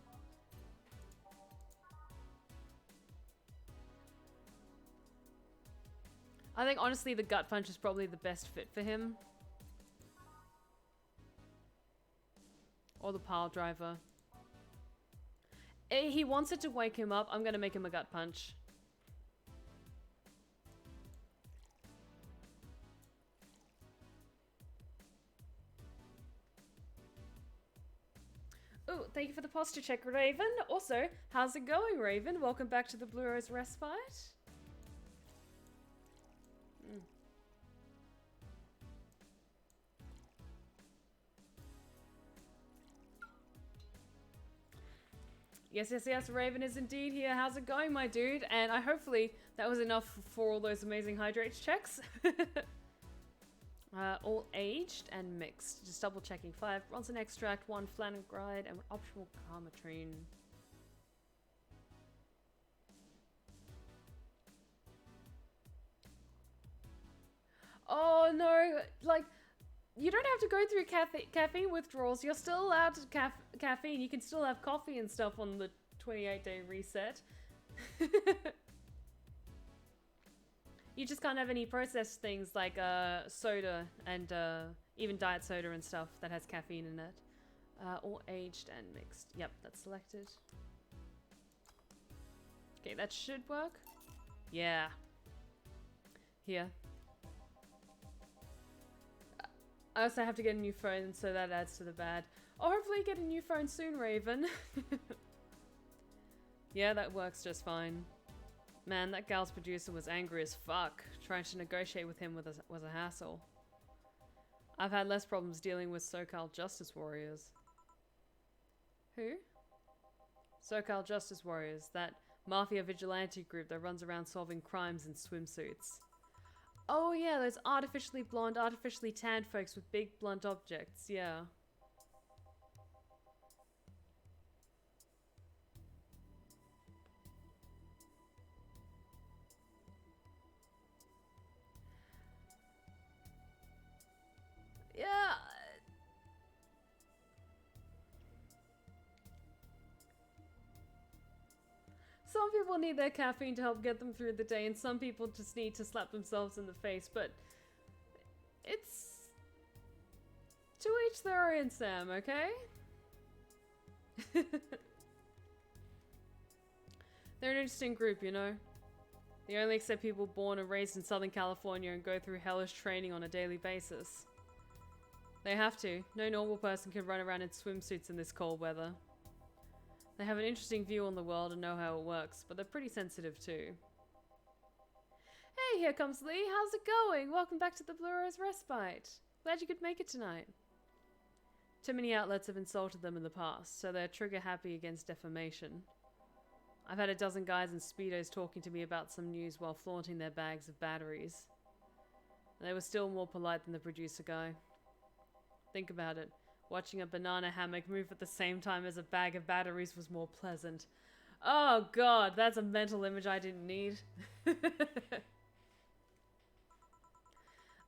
I think honestly the gut punch is probably the best fit for him. Or the pile driver. He wants it to wake him up. I'm gonna make him a gut punch. Oh, thank you for the posture check, Raven. Also, how's it going, Raven? Welcome back to the Blue Rose Respite. Yes, yes, yes, Raven is indeed here. How's it going, my dude? And hopefully that was enough for all those amazing hydrate checks. All aged and mixed. Just double checking. 5 Bronson extract, 1 Flanogride, and 1 optional Carmatrine. Oh no, like, you don't have to go through caffeine withdrawals. You're still allowed to caffeine. You can still have coffee and stuff on the 28-day reset. You just can't have any processed things like soda and even diet soda and stuff that has caffeine in it. All aged and mixed. Yep, that's selected. Okay, that should work. Yeah. Here. I also have to get a new phone, so that adds to the bad. Oh, hopefully get a new phone soon, Raven. Yeah, that works just fine. Man, that gal's producer was angry as fuck. Trying to negotiate with him was a hassle. I've had less problems dealing with SoCal Justice Warriors. Who? SoCal Justice Warriors, that mafia vigilante group that runs around solving crimes in swimsuits. Oh yeah, those artificially blonde, artificially tanned folks with big blunt objects, yeah. Yeah. Some people need their caffeine to help get them through the day, and some people just need to slap themselves in the face, but it's to each their own, Sam, okay? They're an interesting group, you know? They only accept people born and raised in Southern California and go through hellish training on a daily basis. They have to. No normal person can run around in swimsuits in this cold weather. They have an interesting view on the world and know how it works, but they're pretty sensitive too. Hey, here comes Lee. How's it going? Welcome back to the Blue Rose Respite. Glad you could make it tonight. Too many outlets have insulted them in the past, so they're trigger happy against defamation. I've had a dozen guys in Speedos talking to me about some news while flaunting their bags of batteries. And they were still more polite than the producer guy. Think about it. Watching a banana hammock move at the same time as a bag of batteries was more pleasant. Oh god, that's a mental image I didn't need.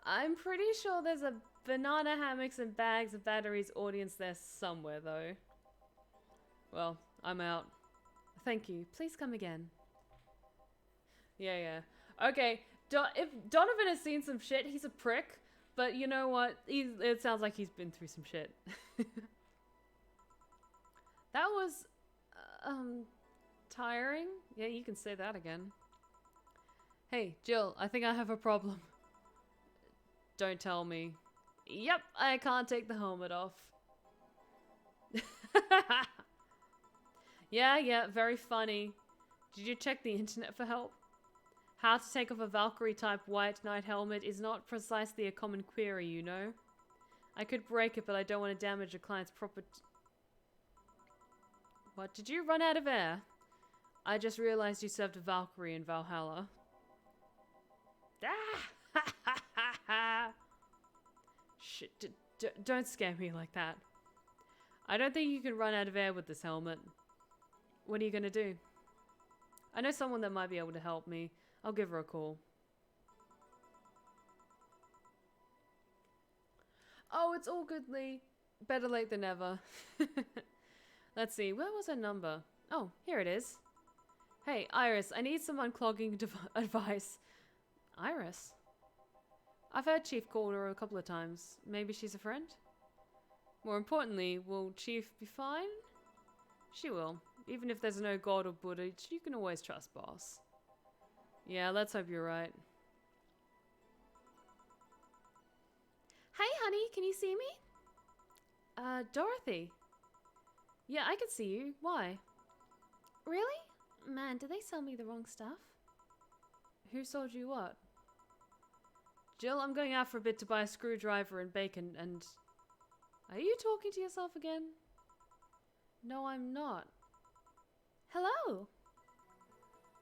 I'm pretty sure there's a banana hammocks and bags of batteries audience there somewhere though. Well, I'm out. Thank you. Please come again. Yeah. Okay, if Donovan has seen some shit, he's a prick. But you know what? It sounds like he's been through some shit. That was, tiring. Yeah, you can say that again. Hey, Jill, I think I have a problem. Don't tell me. Yep, I can't take the helmet off. Yeah, very funny. Did you check the internet for help? How to take off a Valkyrie-type white knight helmet is not precisely a common query, you know? I could break it, but I don't want to damage a client's property. What? Did you run out of air? I just realized you served a Valkyrie in Valhalla. Ah! Shit, don't scare me like that. I don't think you can run out of air with this helmet. What are you gonna do? I know someone that might be able to help me. I'll give her a call. Oh, it's all good, Lee. Better late than never. Let's see, where was her number? Oh, here it is. Hey, Iris, I need some unclogging advice. Iris? I've heard Chief call her a couple of times. Maybe she's a friend? More importantly, will Chief be fine? She will. Even if there's no god or Buddha, you can always trust boss. Yeah, let's hope you're right. Hey, honey, can you see me? Dorothy. Yeah, I can see you. Why? Really? Man, did they sell me the wrong stuff? Who sold you what? Jill, I'm going out for a bit to buy a screwdriver and bacon and... Are you talking to yourself again? No, I'm not. Hello!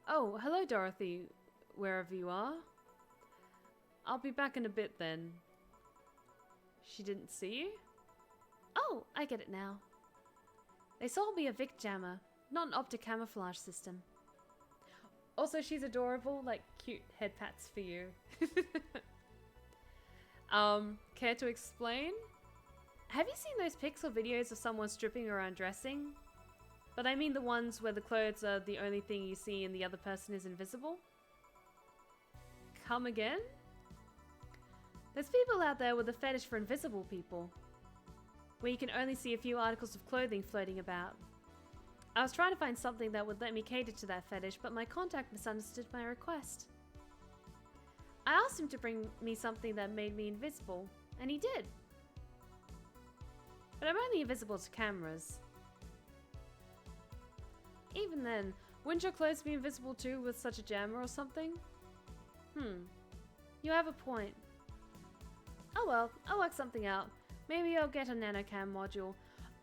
Oh, hello, Dorothy, wherever you are. I'll be back in a bit then. She didn't see you? Oh, I get it now. They sold me a Vic jammer, not an optic camouflage system. Also, she's adorable, like cute head pats for you. Care to explain? Have you seen those pics or videos of someone stripping or undressing? But I mean the ones where the clothes are the only thing you see and the other person is invisible? Come again? There's people out there with a fetish for invisible people, where you can only see a few articles of clothing floating about. I was trying to find something that would let me cater to that fetish, but my contact misunderstood my request. I asked him to bring me something that made me invisible, and he did. But I'm only invisible to cameras. Even then, wouldn't your clothes be invisible too with such a jammer or something? You have a point. Oh well, I'll work something out. Maybe I'll get a nanocam module.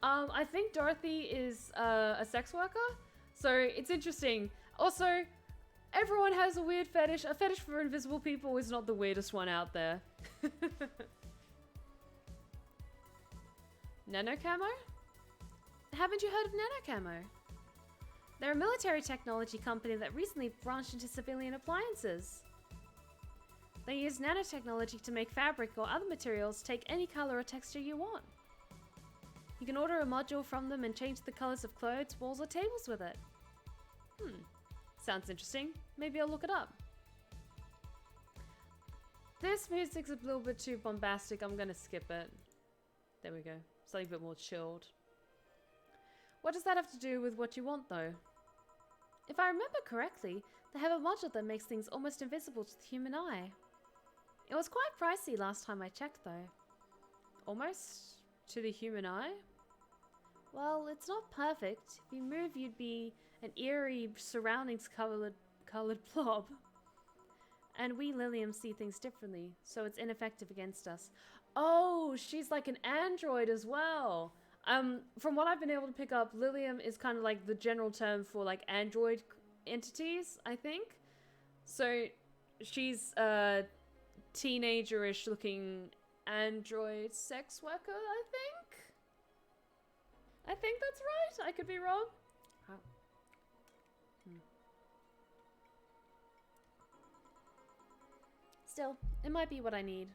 I think Dorothy is a sex worker, so it's interesting. Also, everyone has a weird fetish. A fetish for invisible people is not the weirdest one out there. Nanocamo? Haven't you heard of Nanocamo? They're a military technology company that recently branched into civilian appliances. They use nanotechnology to make fabric or other materials take any color or texture you want. You can order a module from them and change the colors of clothes, walls, or tables with it. Sounds interesting. Maybe I'll look it up. This music's a little bit too bombastic. I'm gonna skip it. There we go. Something a bit more chilled. What does that have to do with what you want, though? If I remember correctly, They have a module that makes things almost invisible to the human eye. It was quite pricey last time I checked, though. Almost to the human eye? Well, it's not perfect. If you move, you'd be an eerie, surroundings-colored blob. And we Lilium see things differently, so it's ineffective against us. Oh, she's like an android as well. From what I've been able to pick up, Lilium is kind of like the general term for like android entities, I think. So she's a teenager-ish looking android sex worker, I think. I think that's right. I could be wrong. Oh. Still, it might be what I need.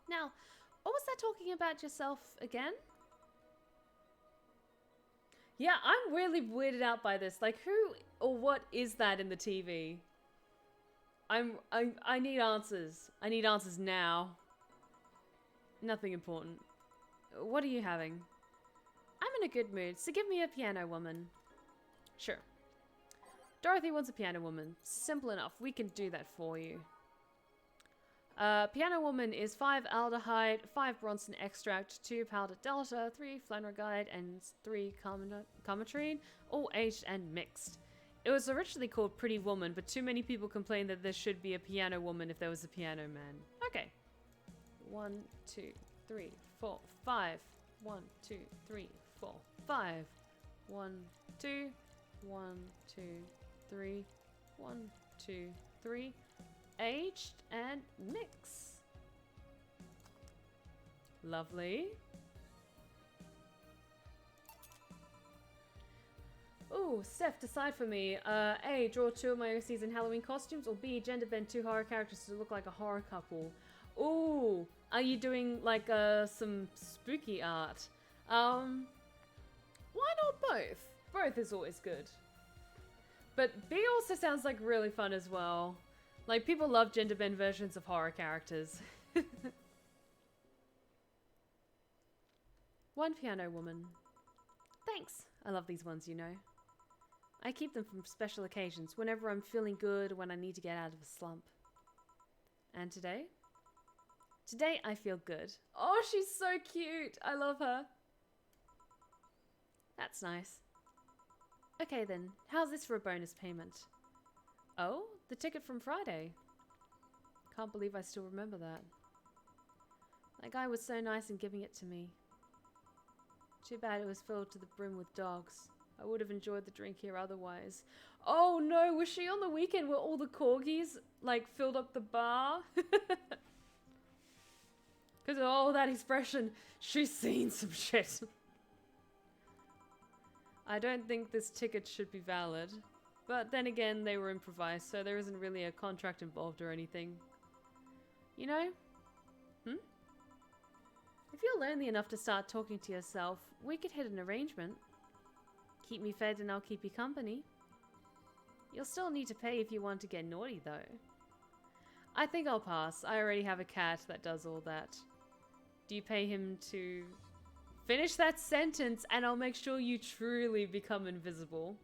Now, what was that talking about yourself again? Yeah, I'm really weirded out by this. Like, who or what is that in the TV? I need answers. I need answers now. Nothing important. What are you having? I'm in a good mood, so give me a piano woman. Sure. Dorothy wants a piano woman. Simple enough. We can do that for you. Piano woman is 5 aldehyde, 5 Bronson extract, 2 powdered delta, 3 flanragide, and 3 carmetrine, all aged and mixed. It was originally called Pretty Woman, but too many people complained that there should be a piano woman if there was a piano man. Okay. 1, 2, 3, 4, 5. 1, 2, 3, 4, 5. 1, 2, 1, 2, 3, 1, 2, 3. Aged and mix. Lovely. Ooh, Steph, decide for me. A, draw 2 of my season Halloween costumes, or B, gender bend 2 horror characters to look like a horror couple. Ooh, are you doing like some spooky art? Why not both? Both is always good. But B also sounds like really fun as well. Like, people love gender bend versions of horror characters. 1 piano woman. Thanks. I love these ones, you know. I keep them for special occasions, whenever I'm feeling good or when I need to get out of a slump. And today? Today I feel good. Oh, she's so cute. I love her. That's nice. Okay then, how's this for a bonus payment? Oh, the ticket from Friday. Can't believe I still remember that. That guy was so nice in giving it to me. Too bad it was filled to the brim with dogs. I would have enjoyed the drink here otherwise. Oh no, was she on the weekend where all the corgis, like, filled up the bar? Because of all that expression, she's seen some shit. I don't think this ticket should be valid. But then again, they were improvised, so there isn't really a contract involved or anything. You know? If you're lonely enough to start talking to yourself, we could hit an arrangement. Keep me fed and I'll keep you company. You'll still need to pay if you want to get naughty, though. I think I'll pass. I already have a cat that does all that. Do you pay him to finish that sentence and I'll make sure you truly become invisible?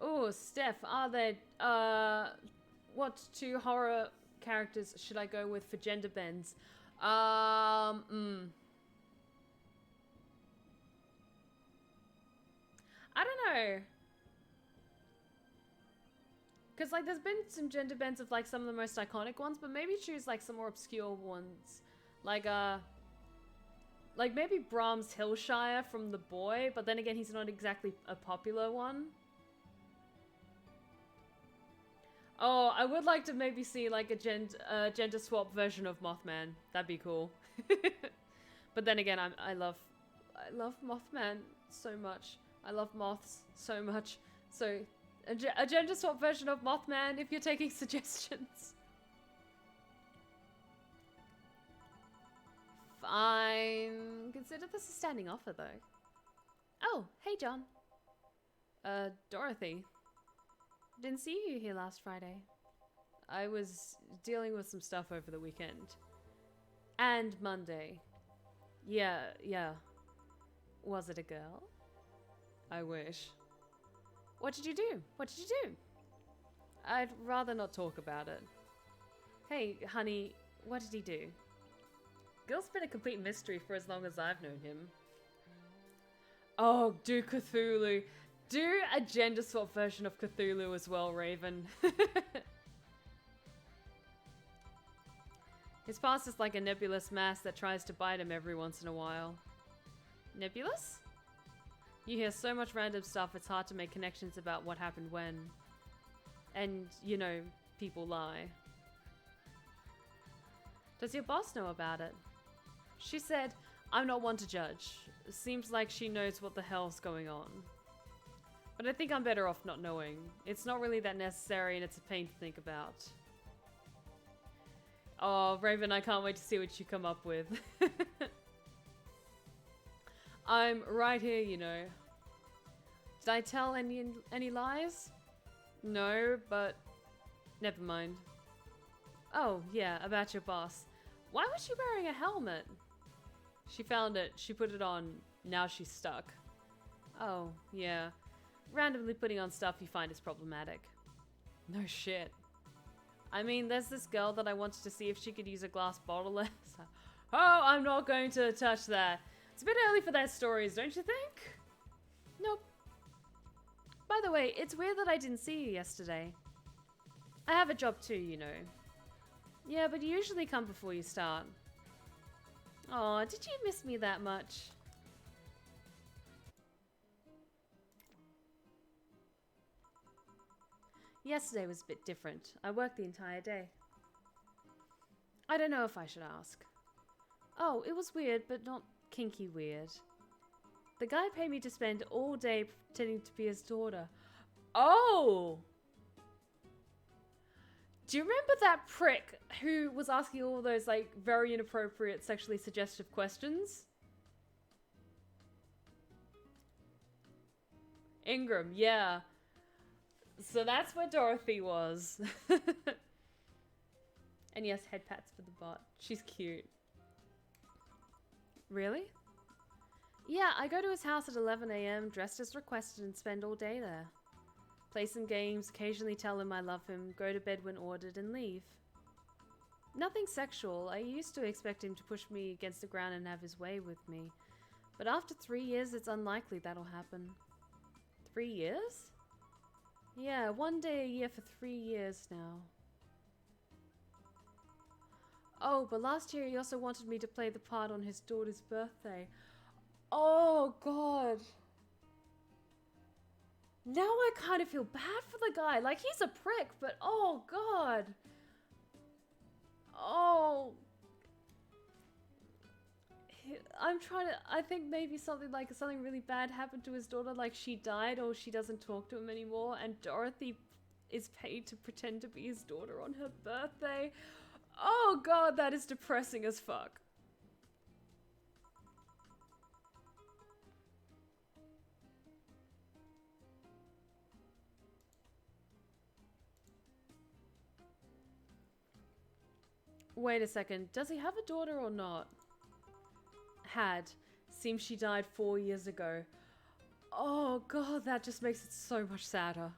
Oh, Steph, are there, what 2 horror characters should I go with for gender bends? I don't know. Because, like, there's been some gender bends of, like, some of the most iconic ones, but maybe choose, like, some more obscure ones. Like maybe Brahms Hillshire from The Boy, but then again, he's not exactly a popular one. Oh, I would like to maybe see, like, a gender swap version of Mothman. That'd be cool. But then again, I love Mothman so much. I love moths so much. So, a gender swap version of Mothman if you're taking suggestions. Fine. Consider this a standing offer, though. Oh, hey, John. Dorothy. Didn't see you here last Friday. I was dealing with some stuff over the weekend. And Monday. Yeah. Was it a girl? I wish. What did you do? What did you do? I'd rather not talk about it. Hey, honey, what did he do? Girl's been a complete mystery for as long as I've known him. Oh, do Cthulhu. Do a gender swap version of Cthulhu as well, Raven. His past is like a nebulous mass that tries to bite him every once in a while. Nebulous? You hear so much random stuff, it's hard to make connections about what happened when. And, you know, people lie. Does your boss know about it? She said, I'm not one to judge. Seems like she knows what the hell's going on. But I think I'm better off not knowing. It's not really that necessary and it's a pain to think about. Oh, Raven, I can't wait to see what you come up with. I'm right here, you know. Did I tell any lies? No, but never mind. Oh, yeah, about your boss. Why was she wearing a helmet? She found it, she put it on, now she's stuck. Oh, yeah. Randomly putting on stuff you find is problematic. No shit. I mean, there's this girl that I wanted to see if she could use a glass bottle. Oh, I'm not going to touch that. It's a bit early for their stories, don't you think? Nope. By the way, it's weird that I didn't see you yesterday. I have a job too, you know. Yeah, but you usually come before you start. Aw, did you miss me that much? Yesterday was a bit different. I worked the entire day. I don't know if I should ask. Oh, it was weird, but not kinky weird. The guy paid me to spend all day pretending to be his daughter. Oh! Do you remember that prick who was asking all those, like, very inappropriate, sexually suggestive questions? Ingram, yeah. So that's where Dorothy was. And yes, head pats for the bot. She's cute. Really? Yeah, I go to his house at 11 AM, dressed as requested, and spend all day there. Play some games, occasionally tell him I love him, go to bed when ordered, and leave. Nothing sexual. I used to expect him to push me against the ground and have his way with me. But after 3 years, it's unlikely that'll happen. 3 years? Yeah, 1 day a year for 3 years now. Oh, but last year he also wanted me to play the part on his daughter's birthday. Oh, God. Now I kind of feel bad for the guy. Like, he's a prick, but oh, God. Oh. I think maybe something really bad happened to his daughter, like she died or she doesn't talk to him anymore, and Dorothy is paid to pretend to be his daughter on her birthday. Oh, God, that is depressing as fuck. Wait a second, does he have a daughter or not? Had. Seems she died 4 years ago. Oh, God, that just makes it so much sadder.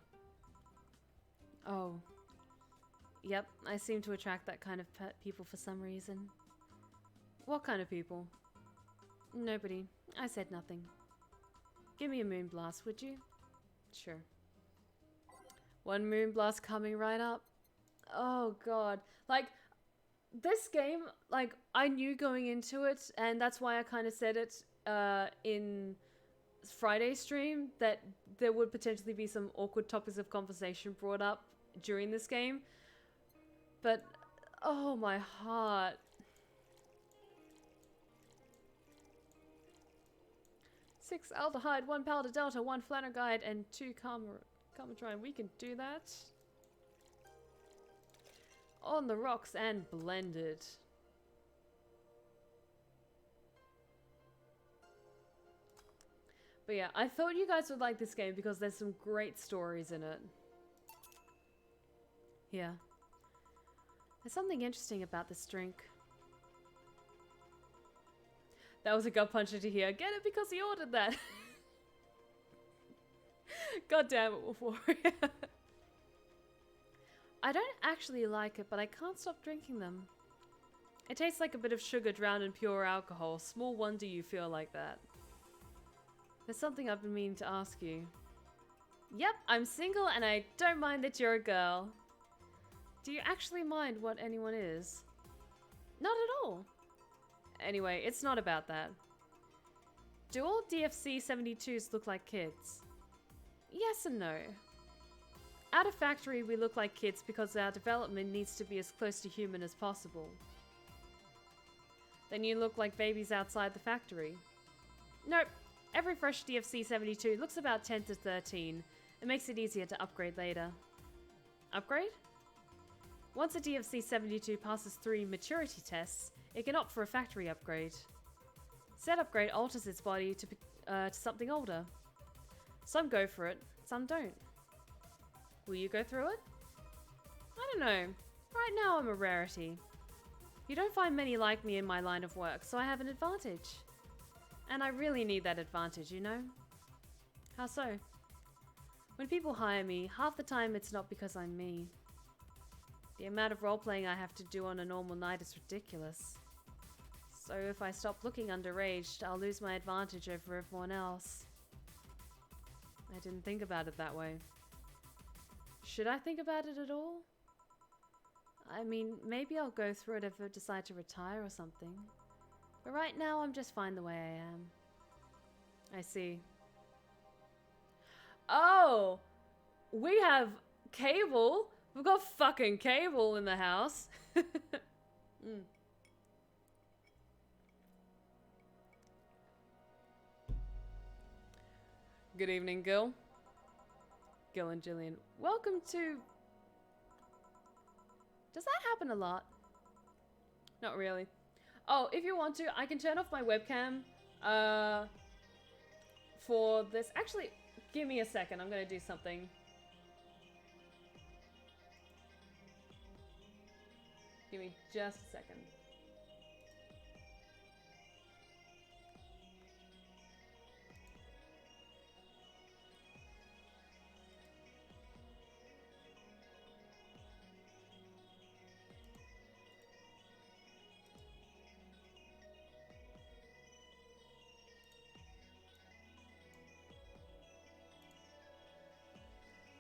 Oh. Yep, I seem to attract that kind of people for some reason. What kind of people? Nobody. I said nothing. Give me a moonblast, would you? Sure. One moonblast coming right up. Oh, God. Like, this game, like, I knew going into it, and that's why I kind of said it in Friday's stream, that there would potentially be some awkward topics of conversation brought up during this game. But, oh my heart. Six aldehyde, 1 powder delta, 1 flannergide, and 2 carmatron. We can do that. On the rocks and blended. But yeah, I thought you guys would like this game because there's some great stories in it. Yeah. There's something interesting about this drink. That was a gut puncher to hear. Get it because he ordered that. God damn it, Wolf Warrior. I don't actually like it, but I can't stop drinking them. It tastes like a bit of sugar drowned in pure alcohol. Small wonder you feel like that. There's something I've been meaning to ask you. Yep, I'm single and I don't mind that you're a girl. Do you actually mind what anyone is? Not at all. Anyway, it's not about that. Do all DFC 72s look like kids? Yes and no. Out of factory, we look like kids because our development needs to be as close to human as possible. Then you look like babies outside the factory. Nope. Every fresh DFC 72 looks about 10 to 13. It makes it easier to upgrade later. Upgrade? Once a DFC 72 passes 3 maturity tests, it can opt for a factory upgrade. Said upgrade alters its body to something older. Some go for it, some don't. Will you go through it? I don't know. Right now I'm a rarity. You don't find many like me in my line of work, so I have an advantage. And I really need that advantage, you know? How so? When people hire me, half the time it's not because I'm me. The amount of role-playing I have to do on a normal night is ridiculous. So if I stop looking underaged, I'll lose my advantage over everyone else. I didn't think about it that way. Should I think about it at all? I mean, maybe I'll go through it if I decide to retire or something. But right now, I'm just fine the way I am. I see. Oh! We have cable! We've got fucking cable in the house. Good evening, Gil. Gil and Jillian. Welcome to... Does that happen a lot? Not really. Oh, if you want to, I can turn off my webcam for this. Actually, give me a second. I'm going to do something. Give me just a second.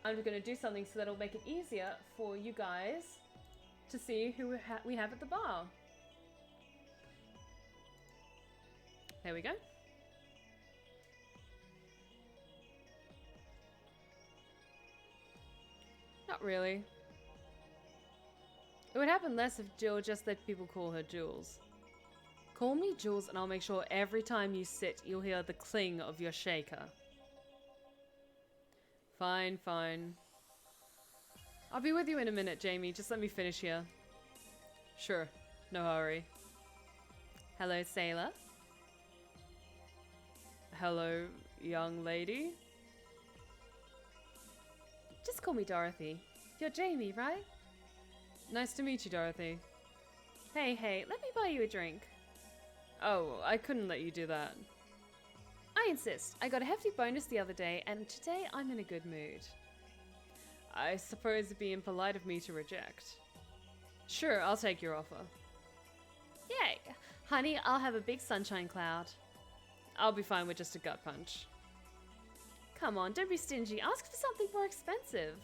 I'm going to do something so that it'll make it easier for you guys to see who we have at the bar. There we go. Not really. It would happen less if Jill just let people call her Jules. Call me Jules and I'll make sure every time you sit, you'll hear the cling of your shaker. Fine, fine. I'll be with you in a minute, Jamie. Just let me finish here. Sure. No hurry. Hello, sailor. Hello, young lady. Just call me Dorothy. You're Jamie, right? Nice to meet you, Dorothy. Hey, let me buy you a drink. Oh, I couldn't let you do that. I insist. I got a hefty bonus the other day, and today I'm in a good mood. I suppose it'd be impolite of me to reject. Sure, I'll take your offer. Yay! Honey, I'll have a big sunshine cloud. I'll be fine with just a gut punch. Come on, don't be stingy. Ask for something more expensive.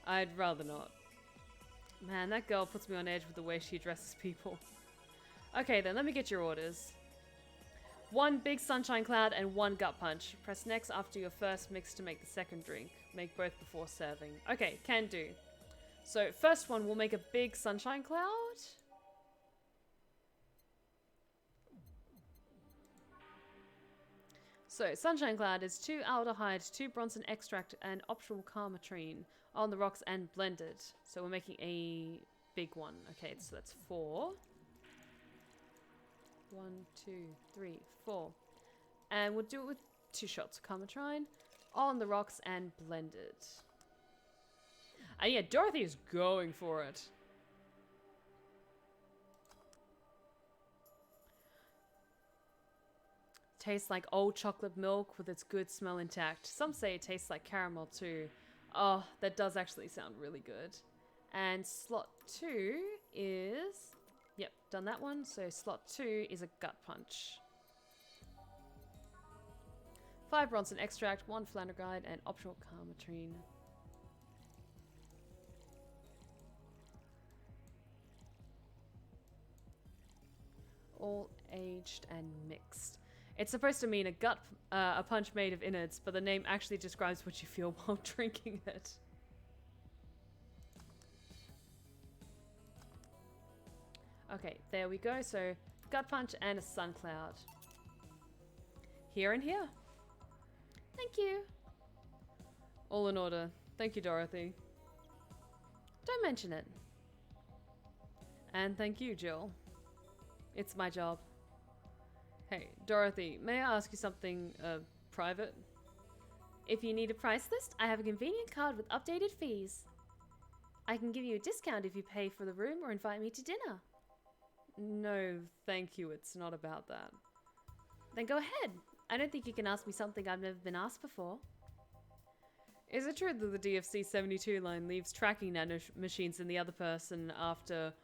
I'd rather not. Man, that girl puts me on edge with the way she addresses people. Okay then, let me get your orders. 1 big sunshine cloud and 1 gut punch. Press next after your first mix to make the second drink. Make both before serving. Okay, can do. So first one, we'll make a big sunshine cloud. So sunshine cloud is 2 aldehyde, 2 bronson extract, and optional carmatrine on the rocks and blended. So we're making a big one. Okay, so that's 4. 1, 2, 3, 4. And we'll do it with 2 shots of carmatrine on the rocks and blended. And yeah, Dorothy is going for it. Tastes like old chocolate milk with its good smell intact. Some say it tastes like caramel too. Oh, that does actually sound really good. And slot 2 is... Yep, done that one. So slot 2 is a gut punch. 5 Bronson extract, 1 Flanderguide, and optional Carmatrine. All aged and mixed. It's supposed to mean a punch made of innards, but the name actually describes what you feel while drinking it. Okay, there we go. So, gut punch and a sun cloud. Here and here. Thank you. All in order. Thank you, Dorothy. Don't mention it. And thank you, Jill. It's my job. Hey, Dorothy, may I ask you something, private? If you need a price list, I have a convenient card with updated fees. I can give you a discount if you pay for the room or invite me to dinner. No, thank you. It's not about that. Then go ahead. I don't think you can ask me something I've never been asked before. Is it true that the DFC-72 line leaves tracking nanomachines in the other person after...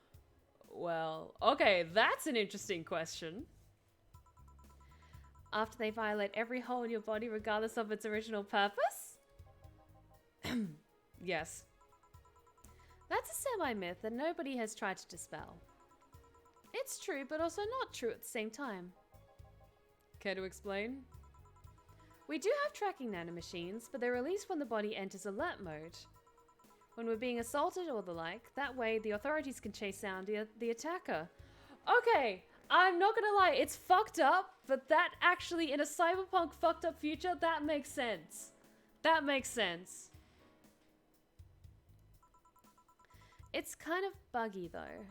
Well, okay, that's an interesting question. After they violate every hole in your body regardless of its original purpose? Yes. That's a semi-myth that nobody has tried to dispel. It's true, but also not true at the same time. Care to explain? We do have tracking nanomachines, but they're released when the body enters alert mode. When we're being assaulted or the like, that way the authorities can chase down the attacker. Okay, I'm not gonna lie, it's fucked up, but that actually, in a cyberpunk fucked up future, that makes sense. That makes sense. It's kind of buggy though.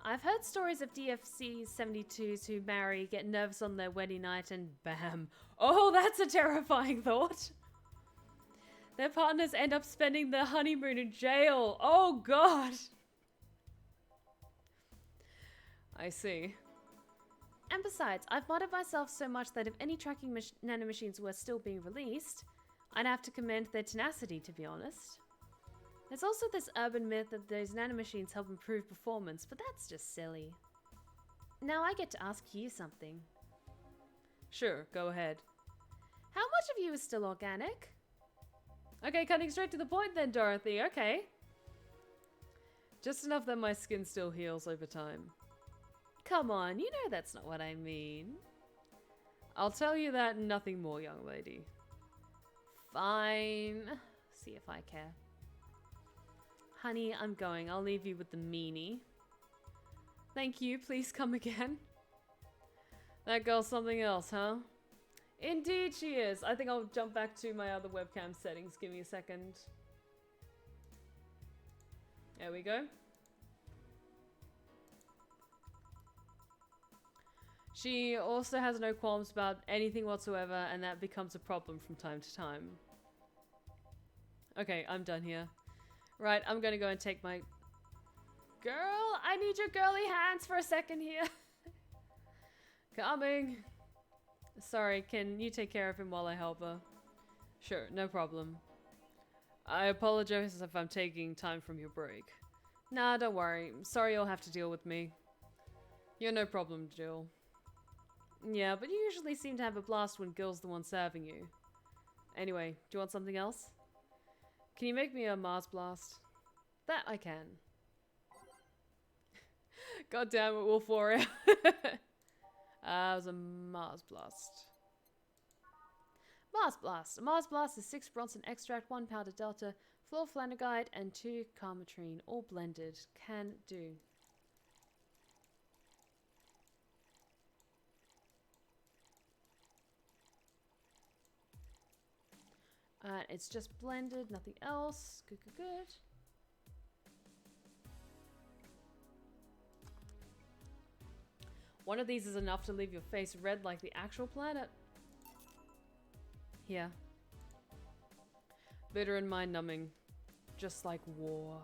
I've heard stories of DFC-72s who marry, get nervous on their wedding night, and bam. Oh, that's a terrifying thought. Their partners end up spending their honeymoon in jail. Oh, God. I see. And besides, I've modded myself so much that if any tracking nanomachines were still being released, I'd have to commend their tenacity, to be honest. There's also this urban myth that those nanomachines help improve performance, but that's just silly. Now I get to ask you something. Sure, go ahead. How much of you is still organic? Okay, cutting straight to the point then, Dorothy. Okay. Just enough that my skin still heals over time. Come on, you know that's not what I mean. I'll tell you that and nothing more, young lady. Fine. See if I care. Honey, I'm going. I'll leave you with the meanie. Thank you. Please come again. That girl's something else, huh? Indeed she is. I think I'll jump back to my other webcam settings. Give me a second. There we go. She also has no qualms about anything whatsoever, and that becomes a problem from time to time. Okay, I'm done here. Right, I'm gonna go and take my... Girl, I need your girly hands for a second here. Coming. Sorry, can you take care of him while I help her? Sure, no problem. I apologize if I'm taking time from your break. Nah, don't worry. Sorry you'll have to deal with me. You're no problem, Jill. Yeah, but you usually seem to have a blast when Gil's the one serving you. Anyway, do you want something else? Can you make me a Mars blast? That I can. God damn it, Wolf Warrior. It was a Mars blast. Mars blast. A Mars blast is 6 Bronson extract, 1 powder delta, 4 Flanderguide, and 2 Carmatrine, all blended. Can do. It's just blended, nothing else. Good, good, good. One of these is enough to leave your face red like the actual planet. Here. Bitter and mind-numbing. Just like war.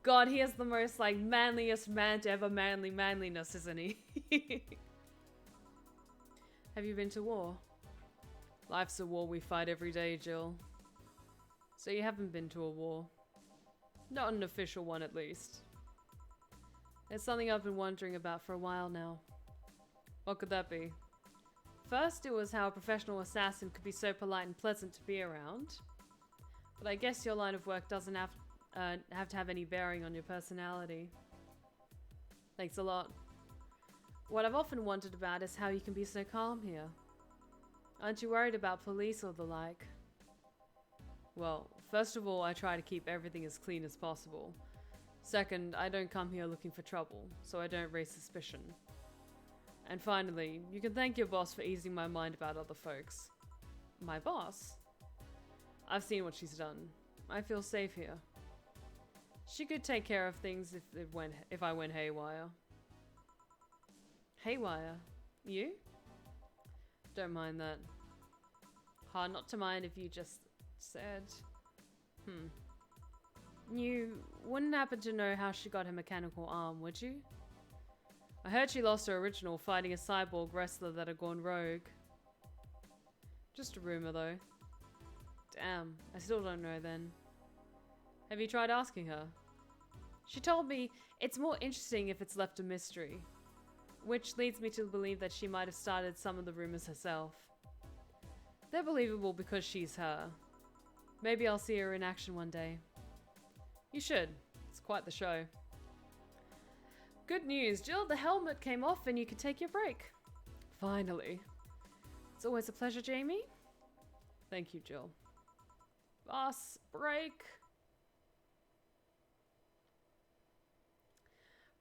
God, he has the most, like, manliest man to ever manliness, isn't he? Have you been to war? Life's a war we fight every day, Jill. So you haven't been to a war? Not an official one, at least. It's something I've been wondering about for a while now. What could that be? First, it was how a professional assassin could be so polite and pleasant to be around. But I guess your line of work doesn't have to have any bearing on your personality. Thanks a lot. What I've often wondered about is how you can be so calm here. Aren't you worried about police or the like? Well, first of all, I try to keep everything as clean as possible. Second, I don't come here looking for trouble, so I don't raise suspicion. And finally, you can thank your boss for easing my mind about other folks. My boss? I've seen what she's done. I feel safe here. She could take care of things if I went haywire. Haywire? You? Don't mind that. Hard not to mind if you just said. You wouldn't happen to know how she got her mechanical arm, would you? I heard she lost her original fighting a cyborg wrestler that had gone rogue. Just a rumor though. Damn, I still don't know then. Have you tried asking her? She told me it's more interesting if it's left a mystery. Which leads me to believe that she might have started some of the rumors herself. They're believable because she's her. Maybe I'll see her in action one day. You should. It's quite the show. Good news, Jill. The helmet came off and you can take your break. Finally. It's always a pleasure, Jamie. Thank you, Jill. Boss, break.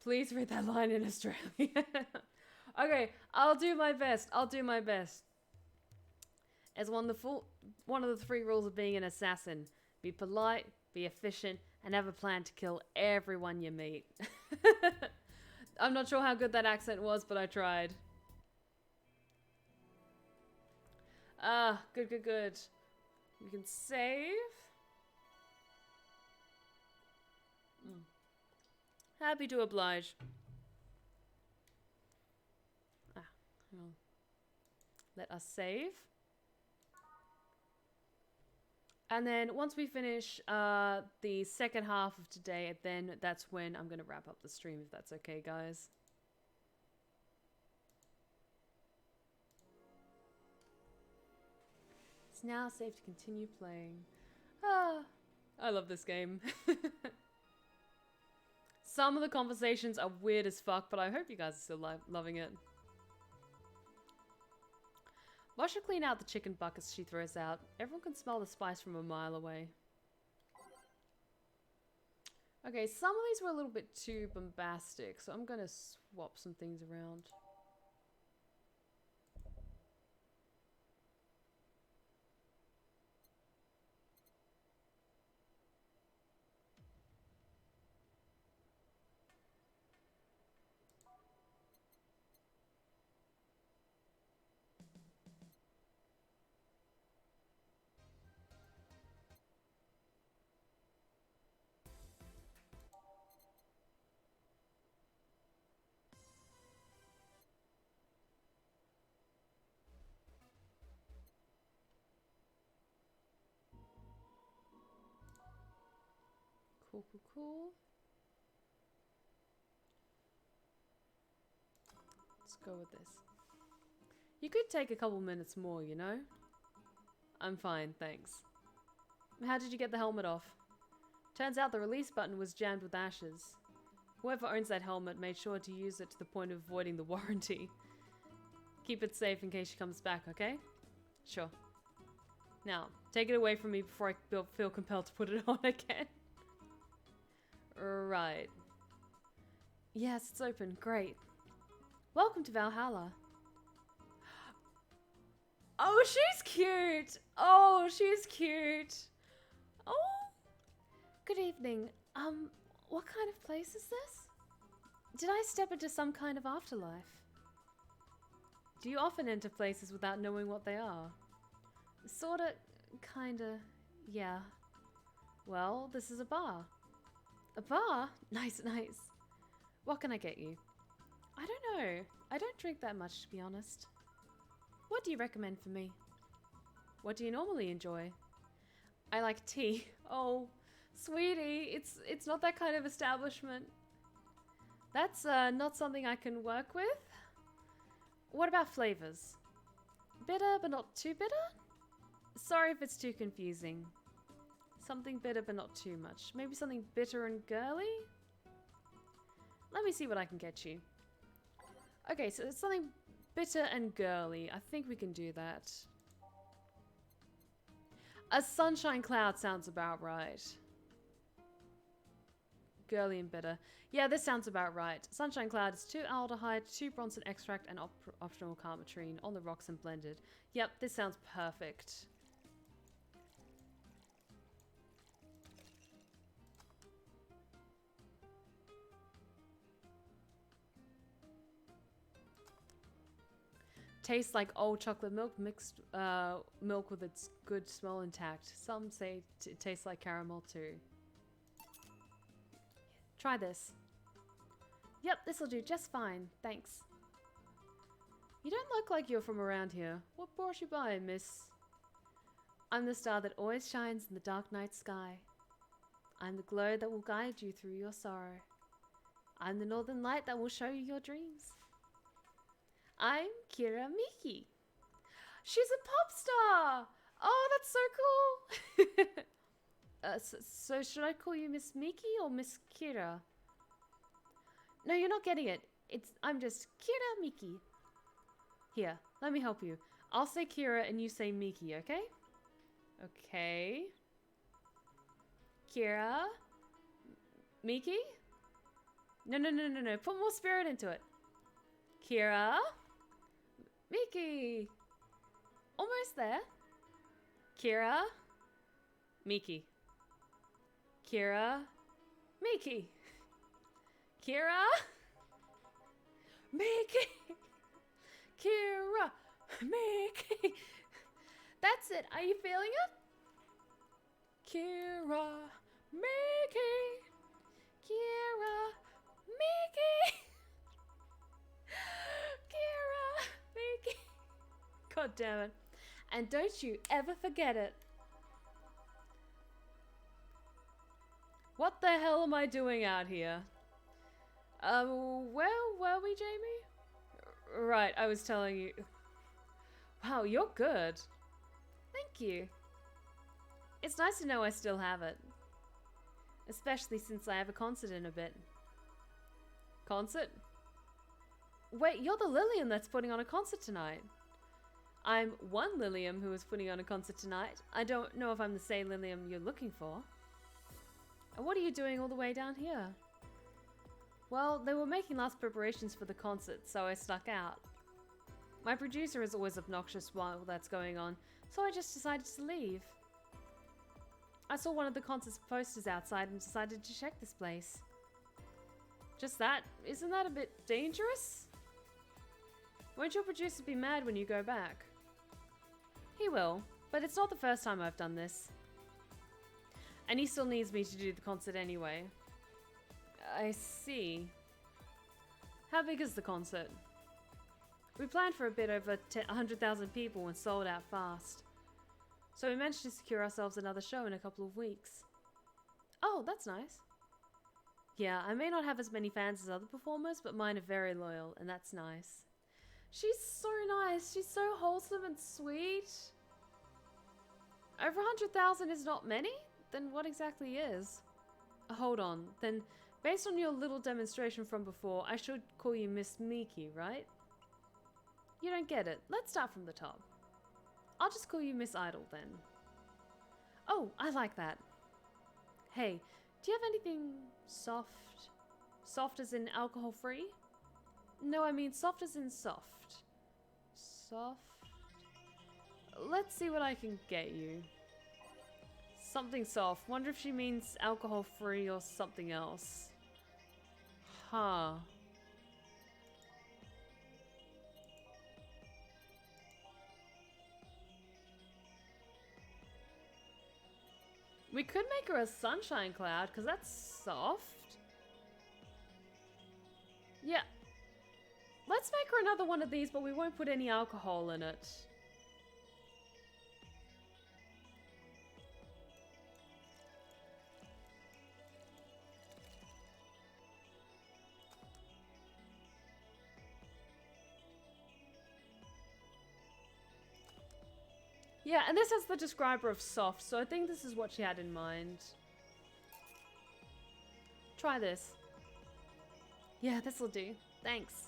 Please read that line in Australian. Okay, I'll do my best. I'll do my best. As one of the 3 rules of being an assassin: be polite, be efficient, and have a plan to kill everyone you meet. I'm not sure how good that accent was, but I tried. Good, good, good. We can save. Happy to oblige. Let us save. And then once we finish the second half of today, then that's when I'm going to wrap up the stream, if that's okay, guys. It's now safe to continue playing. I love this game. Some of the conversations are weird as fuck, but I hope you guys are still loving it. Watch her clean out the chicken buckets she throws out. Everyone can smell the spice from a mile away. Okay, some of these were a little bit too bombastic, so I'm gonna swap some things around. Cool, cool, cool. Let's go with this. You could take a couple minutes more, you know? I'm fine, thanks. How did you get the helmet off? Turns out the release button was jammed with ashes. Whoever owns that helmet made sure to use it to the point of voiding the warranty. Keep it safe in case she comes back, okay? Sure. Now, take it away from me before I feel compelled to put it on again. Right. Yes, it's open. Great. Welcome to Valhalla. Oh, she's cute. Oh, she's cute. Oh. Good evening. What kind of place is this? Did I step into some kind of afterlife? Do you often enter places without knowing what they are? Sorta, kinda, yeah. Well, this is a bar. A bar? Nice, nice. What can I get you? I don't know. I don't drink that much, to be honest. What do you recommend for me? What do you normally enjoy? I like tea. Oh, sweetie, it's not that kind of establishment. That's not something I can work with. What about flavors? Bitter but not too bitter? Sorry if it's too confusing. Something bitter but not too much. Maybe something bitter and girly? Let me see what I can get you. Okay, so it's something bitter and girly. I think we can do that. A sunshine cloud sounds about right. Girly and bitter. Yeah, this sounds about right. Sunshine cloud is 2 aldehyde, 2 bronson extract, and optional carmetrine on the rocks and blended. Yep, this sounds perfect. Tastes like old chocolate milk mixed milk with its good smell intact. Some say it tastes like caramel too. Try this. Yep, this'll do just fine. Thanks. You don't look like you're from around here. What brought you by, miss? I'm the star that always shines in the dark night sky. I'm the glow that will guide you through your sorrow. I'm the northern light that will show you your dreams. I'm Kira Miki. She's a pop star! Oh, that's so cool! So should I call you Miss Miki or Miss Kira? No, you're not getting it. I'm just Kira Miki. Here, let me help you. I'll say Kira and you say Miki, okay? Okay. Kira. Miki? No. Put more spirit into it. Kira. Miki. Almost there. Kira. Miki. Kira. Miki. Kira. Miki. Kira. Miki. That's it. Are you feeling it? Kira. Miki. Kira. Miki. Kira. Miki. God damn it. And don't you ever forget it. What the hell am I doing out here? Where were we, Jamie? Right, I was telling you. Wow, you're good. Thank you. It's nice to know I still have it. Especially since I have a concert in a bit. Concert? Wait, you're the Lilium that's putting on a concert tonight. I'm one Lilium who is putting on a concert tonight. I don't know if I'm the same Lilium you're looking for. And what are you doing all the way down here? Well, they were making last preparations for the concert, so I snuck out. My producer is always obnoxious while that's going on, so I just decided to leave. I saw one of the concert's posters outside and decided to check this place. Just that? Isn't that a bit dangerous? Won't your producer be mad when you go back? He will, but it's not the first time I've done this. And he still needs me to do the concert anyway. I see. How big is the concert? We planned for a bit over 100,000 people and sold out fast. So we managed to secure ourselves another show in a couple of weeks. Oh, that's nice. Yeah, I may not have as many fans as other performers, but mine are very loyal, and that's nice. She's so nice. She's so wholesome and sweet. Over 100,000 is not many? Then what exactly is? Hold on. Then, based on your little demonstration from before, I should call you Miss Miki, right? You don't get it. Let's start from the top. I'll just call you Miss Idol then. Oh, I like that. Hey, do you have anything soft? Soft as in alcohol-free? No, I mean soft as in soft. Soft? Let's see what I can get you. Something soft. Wonder if she means alcohol-free or something else. Huh. We could make her a sunshine cloud, because that's soft. Yeah. Let's make her another one of these, but we won't put any alcohol in it. Yeah, and this has the describer of soft, so I think this is what she had in mind. Try this. Yeah, this'll do. Thanks.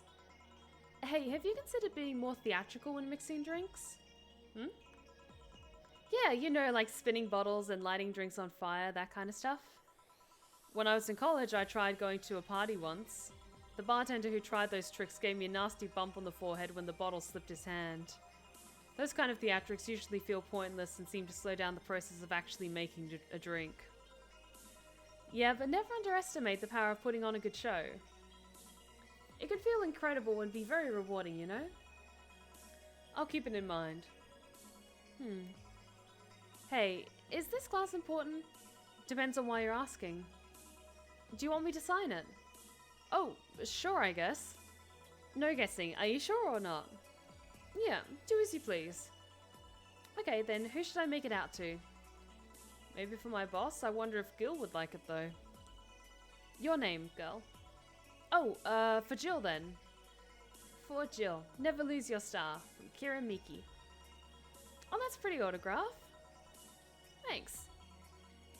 Hey, have you considered being more theatrical when mixing drinks? Hmm? Yeah, you know, like spinning bottles and lighting drinks on fire, that kind of stuff. When I was in college, I tried going to a party once. The bartender who tried those tricks gave me a nasty bump on the forehead when the bottle slipped his hand. Those kind of theatrics usually feel pointless and seem to slow down the process of actually making a drink. Yeah, but never underestimate the power of putting on a good show. It can feel incredible and be very rewarding, you know? I'll keep it in mind. Hey, is this class important? Depends on why you're asking. Do you want me to sign it? Oh, sure, I guess. No guessing. Are you sure or not? Yeah, do as you please. Okay, then who should I make it out to? Maybe for my boss? I wonder if Gil would like it though. Your name, girl. Oh, for Jill then. For Jill. Never lose your star. From Kira Miki. Oh, that's a pretty autograph. Thanks.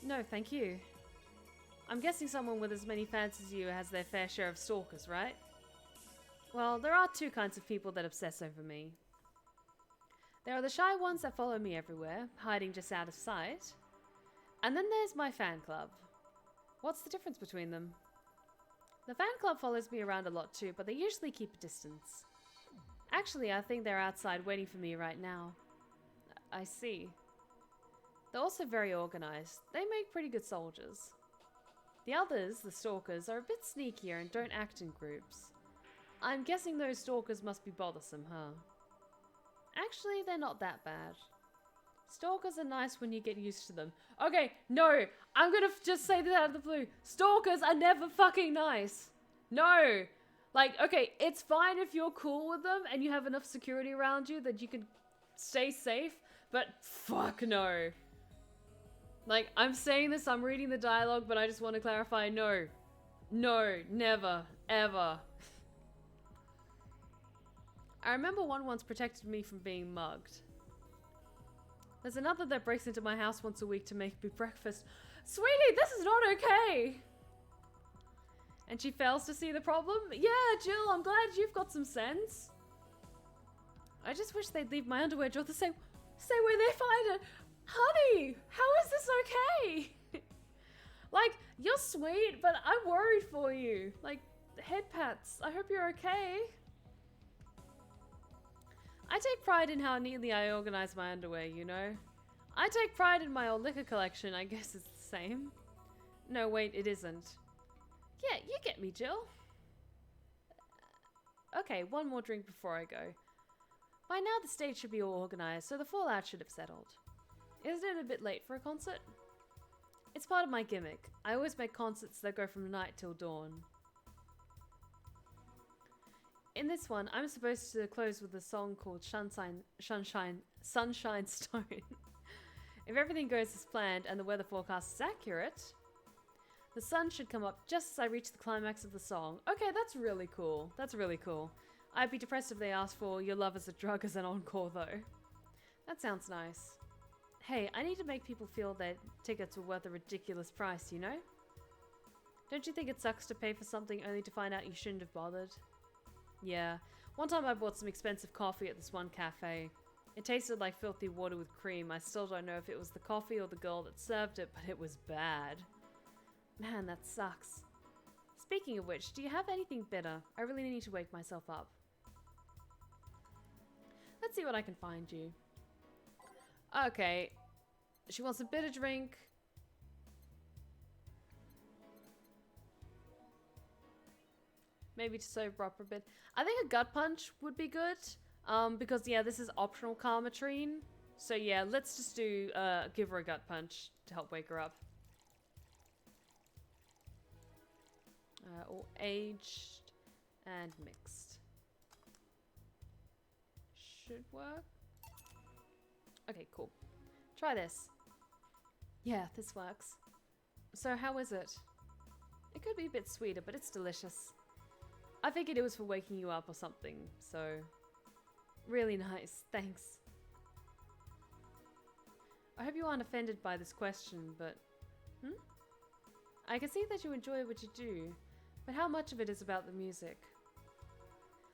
No, thank you. I'm guessing someone with as many fans as you has their fair share of stalkers, right? Well, there are two kinds of people that obsess over me. There are the shy ones that follow me everywhere, hiding just out of sight. And then there's my fan club. What's the difference between them? The fan club follows me around a lot too, but they usually keep a distance. Actually, I think they're outside waiting for me right now. I see. They're also very organized. They make pretty good soldiers. The others, the stalkers, are a bit sneakier and don't act in groups. I'm guessing those stalkers must be bothersome, huh? Actually, they're not that bad. Stalkers are nice when you get used to them. Okay, no! I'm gonna just say this out of the blue. Stalkers are never fucking nice. No! Like, okay, it's fine if you're cool with them and you have enough security around you that you can stay safe, but fuck no. Like, I'm saying this, I'm reading the dialogue, but I just want to clarify, no. No, never, ever. I remember one once protected me from being mugged. There's another that breaks into my house once a week to make me breakfast. Sweetie, this is not okay! And she fails to see the problem? Yeah, Jill, I'm glad you've got some sense. I just wish they'd leave my underwear drawer the same way they find it. Honey, how is this okay? Like, you're sweet, but I'm worried for you. Like, head pats. I hope you're okay. I take pride in how neatly I organize my underwear, you know? I take pride in my old liquor collection, I guess it's the same. No, wait, it isn't. Yeah, you get me, Jill. Okay, one more drink before I go. By now the stage should be all organized, so the fallout should have settled. Isn't it a bit late for a concert? It's part of my gimmick. I always make concerts that go from night till dawn. In this one, I'm supposed to close with a song called Sunshine Stone. If everything goes as planned and the weather forecast is accurate, the sun should come up just as I reach the climax of the song. Okay, that's really cool. That's really cool. I'd be depressed if they asked for Your Love as a Drug as an encore, though. That sounds nice. Hey, I need to make people feel that tickets were worth a ridiculous price, you know? Don't you think it sucks to pay for something only to find out you shouldn't have bothered? Yeah. One time I bought some expensive coffee at this one cafe. It tasted like filthy water with cream. I still don't know if it was the coffee or the girl that served it, but it was bad. Man, that sucks. Speaking of which, do you have anything bitter? I really need to wake myself up. Let's see what I can find you. Okay. She wants a bitter drink. Maybe to sober up a bit. I think a gut punch would be good. Because, yeah, this is optional karmatrine. So, yeah, let's just do, give her a gut punch to help wake her up. All aged and mixed. should work. Okay, cool. Try this. Yeah, this works. So how is it? It could be a bit sweeter, but it's delicious. I figured it was for waking you up or something, so... Really nice, thanks. I hope you aren't offended by this question, but... I can see that you enjoy what you do, but how much of it is about the music?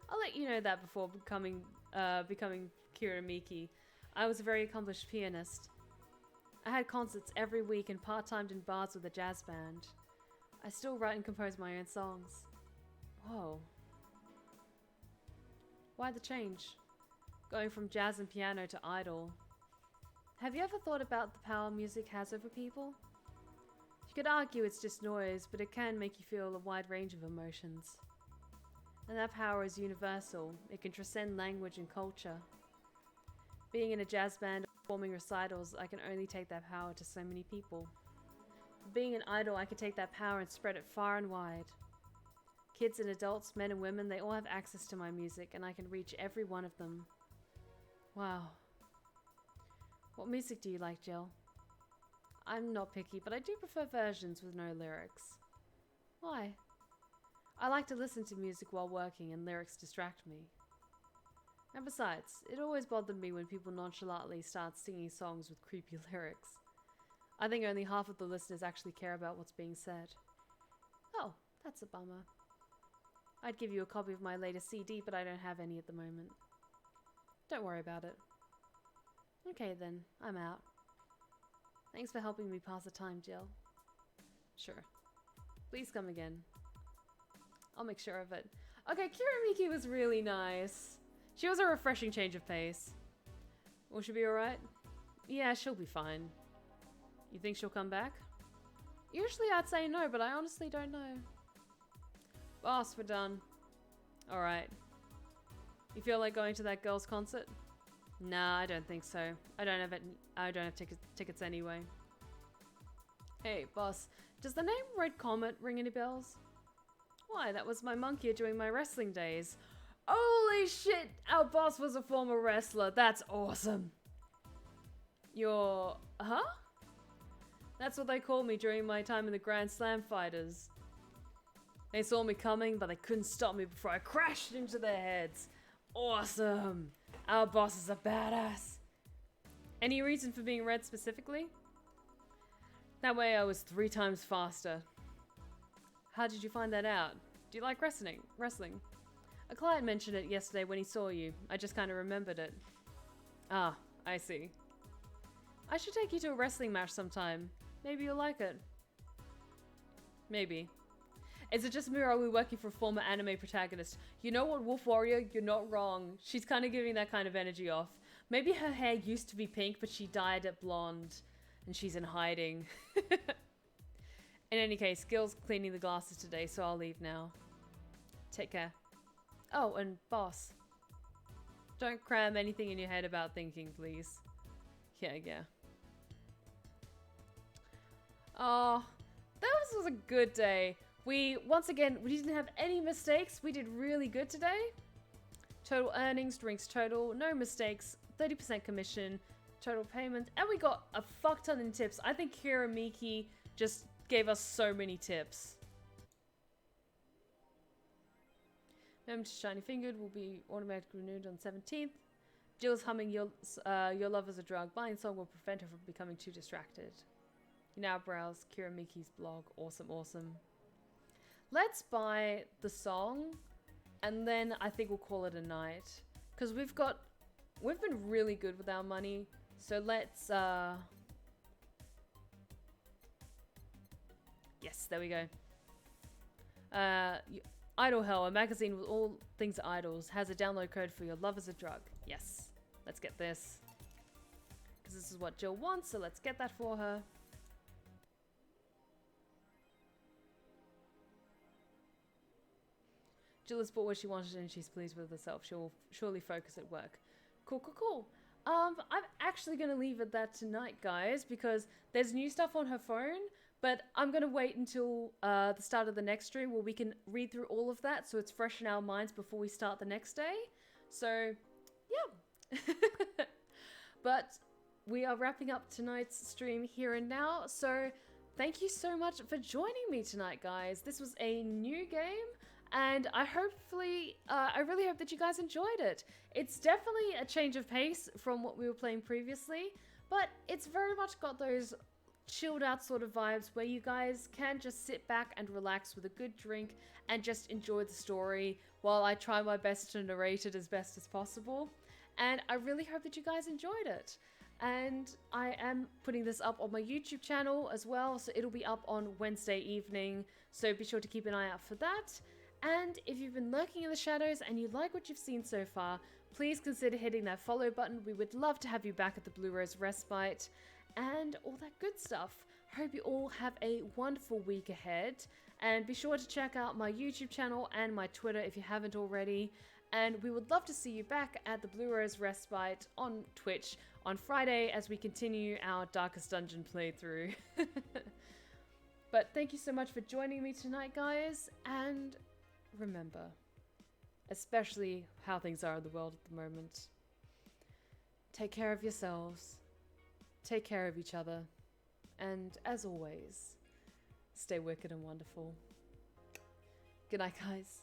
I'll let you know that before becoming Kiramiki. I was a very accomplished pianist. I had concerts every week and part-timed in bars with a jazz band. I still write and compose my own songs. Whoa. Why the change? Going from jazz and piano to idol. Have you ever thought about the power music has over people? You could argue it's just noise, but it can make you feel a wide range of emotions. And that power is universal. It can transcend language and culture. Being in a jazz band or performing recitals, I can only take that power to so many people. Being an idol, I can take that power and spread it far and wide. Kids and adults, men and women, they all have access to my music, and I can reach every one of them. Wow. What music do you like, Jill? I'm not picky, but I do prefer versions with no lyrics. Why? I like to listen to music while working, and lyrics distract me. And besides, it always bothered me when people nonchalantly start singing songs with creepy lyrics. I think only half of the listeners actually care about what's being said. Oh, that's a bummer. I'd give you a copy of my latest CD, but I don't have any at the moment. Don't worry about it. Okay then, I'm out. Thanks for helping me pass the time, Jill. Sure. Please come again. I'll make sure of it. Okay, Kiramiki was really nice. She was a refreshing change of pace. Will she be alright? Yeah, she'll be fine. You think she'll come back? Usually I'd say no, but I honestly don't know. Boss, we're done. Alright. You feel like going to that girl's concert? Nah, I don't think so. I don't have tickets anyway. Hey, boss. Does the name Red Comet ring any bells? Why, that was my monkey during my wrestling days. Holy shit! Our boss was a former wrestler. That's awesome. You're... Huh? That's what they called me during my time in the Grand Slam Fighters. They saw me coming, but they couldn't stop me before I crashed into their heads. Awesome! Our boss is a badass. Any reason for being red specifically? That way I was 3 times faster. How did you find that out? Do you like wrestling? A client mentioned it yesterday when he saw you. I just kind of remembered it. Ah, I see. I should take you to a wrestling match sometime. Maybe you'll like it. Maybe. Is it just me or are we working for a former anime protagonist? You know what, Wolf Warrior? You're not wrong. She's kind of giving that kind of energy off. Maybe her hair used to be pink, but she dyed it blonde. And she's in hiding. In any case, Gil's cleaning the glasses today, so I'll leave now. Take care. Oh, and boss. Don't cram anything in your head about thinking, please. Yeah. Oh, that was a good day. Once again, we didn't have any mistakes. We did really good today. Total earnings, drinks total, no mistakes, 30% commission, total payment, and we got a fuck ton in tips. I think Kiramiki just gave us so many tips. Moment to Shiny Fingered will be automatically renewed on 17th. Jill's humming your love is a drug. Buying song will prevent her from becoming too distracted. You now browse Kiramiki's blog. Awesome. Let's buy the song, and then I think we'll call it a night. Because we've been really good with our money. So let's, yes, there we go. Idol Hell, a magazine with all things idols, has a download code for your love is a drug. Yes, let's get this. Because this is what Jill wants, so let's get that for her. Jill has bought what she wanted and she's pleased with herself. She'll surely focus at work. Cool. I'm actually going to leave it that tonight, guys, because there's new stuff on her phone, but I'm going to wait until the start of the next stream where we can read through all of that so it's fresh in our minds before we start the next day. So, yeah, But we are wrapping up tonight's stream here and now, so thank you so much for joining me tonight, guys. This was a new game, and I really hope that you guys enjoyed it. It's definitely a change of pace from what we were playing previously, but it's very much got those chilled out sort of vibes where you guys can just sit back and relax with a good drink and just enjoy the story while I try my best to narrate it as best as possible. And I really hope that you guys enjoyed it. And I am putting this up on my YouTube channel as well, so it'll be up on Wednesday evening, so be sure to keep an eye out for that. And if you've been lurking in the shadows and you like what you've seen so far, please consider hitting that follow button. We would love to have you back at the Blue Rose Respite and all that good stuff. Hope you all have a wonderful week ahead, and be sure to check out my YouTube channel and my Twitter if you haven't already. And we would love to see you back at the Blue Rose Respite on Twitch on Friday as we continue our Darkest Dungeon playthrough. But thank you so much for joining me tonight, guys, and remember, especially how things are in the world at the moment, take care of yourselves, take care of each other, and as always, stay wicked and wonderful. Good night, guys.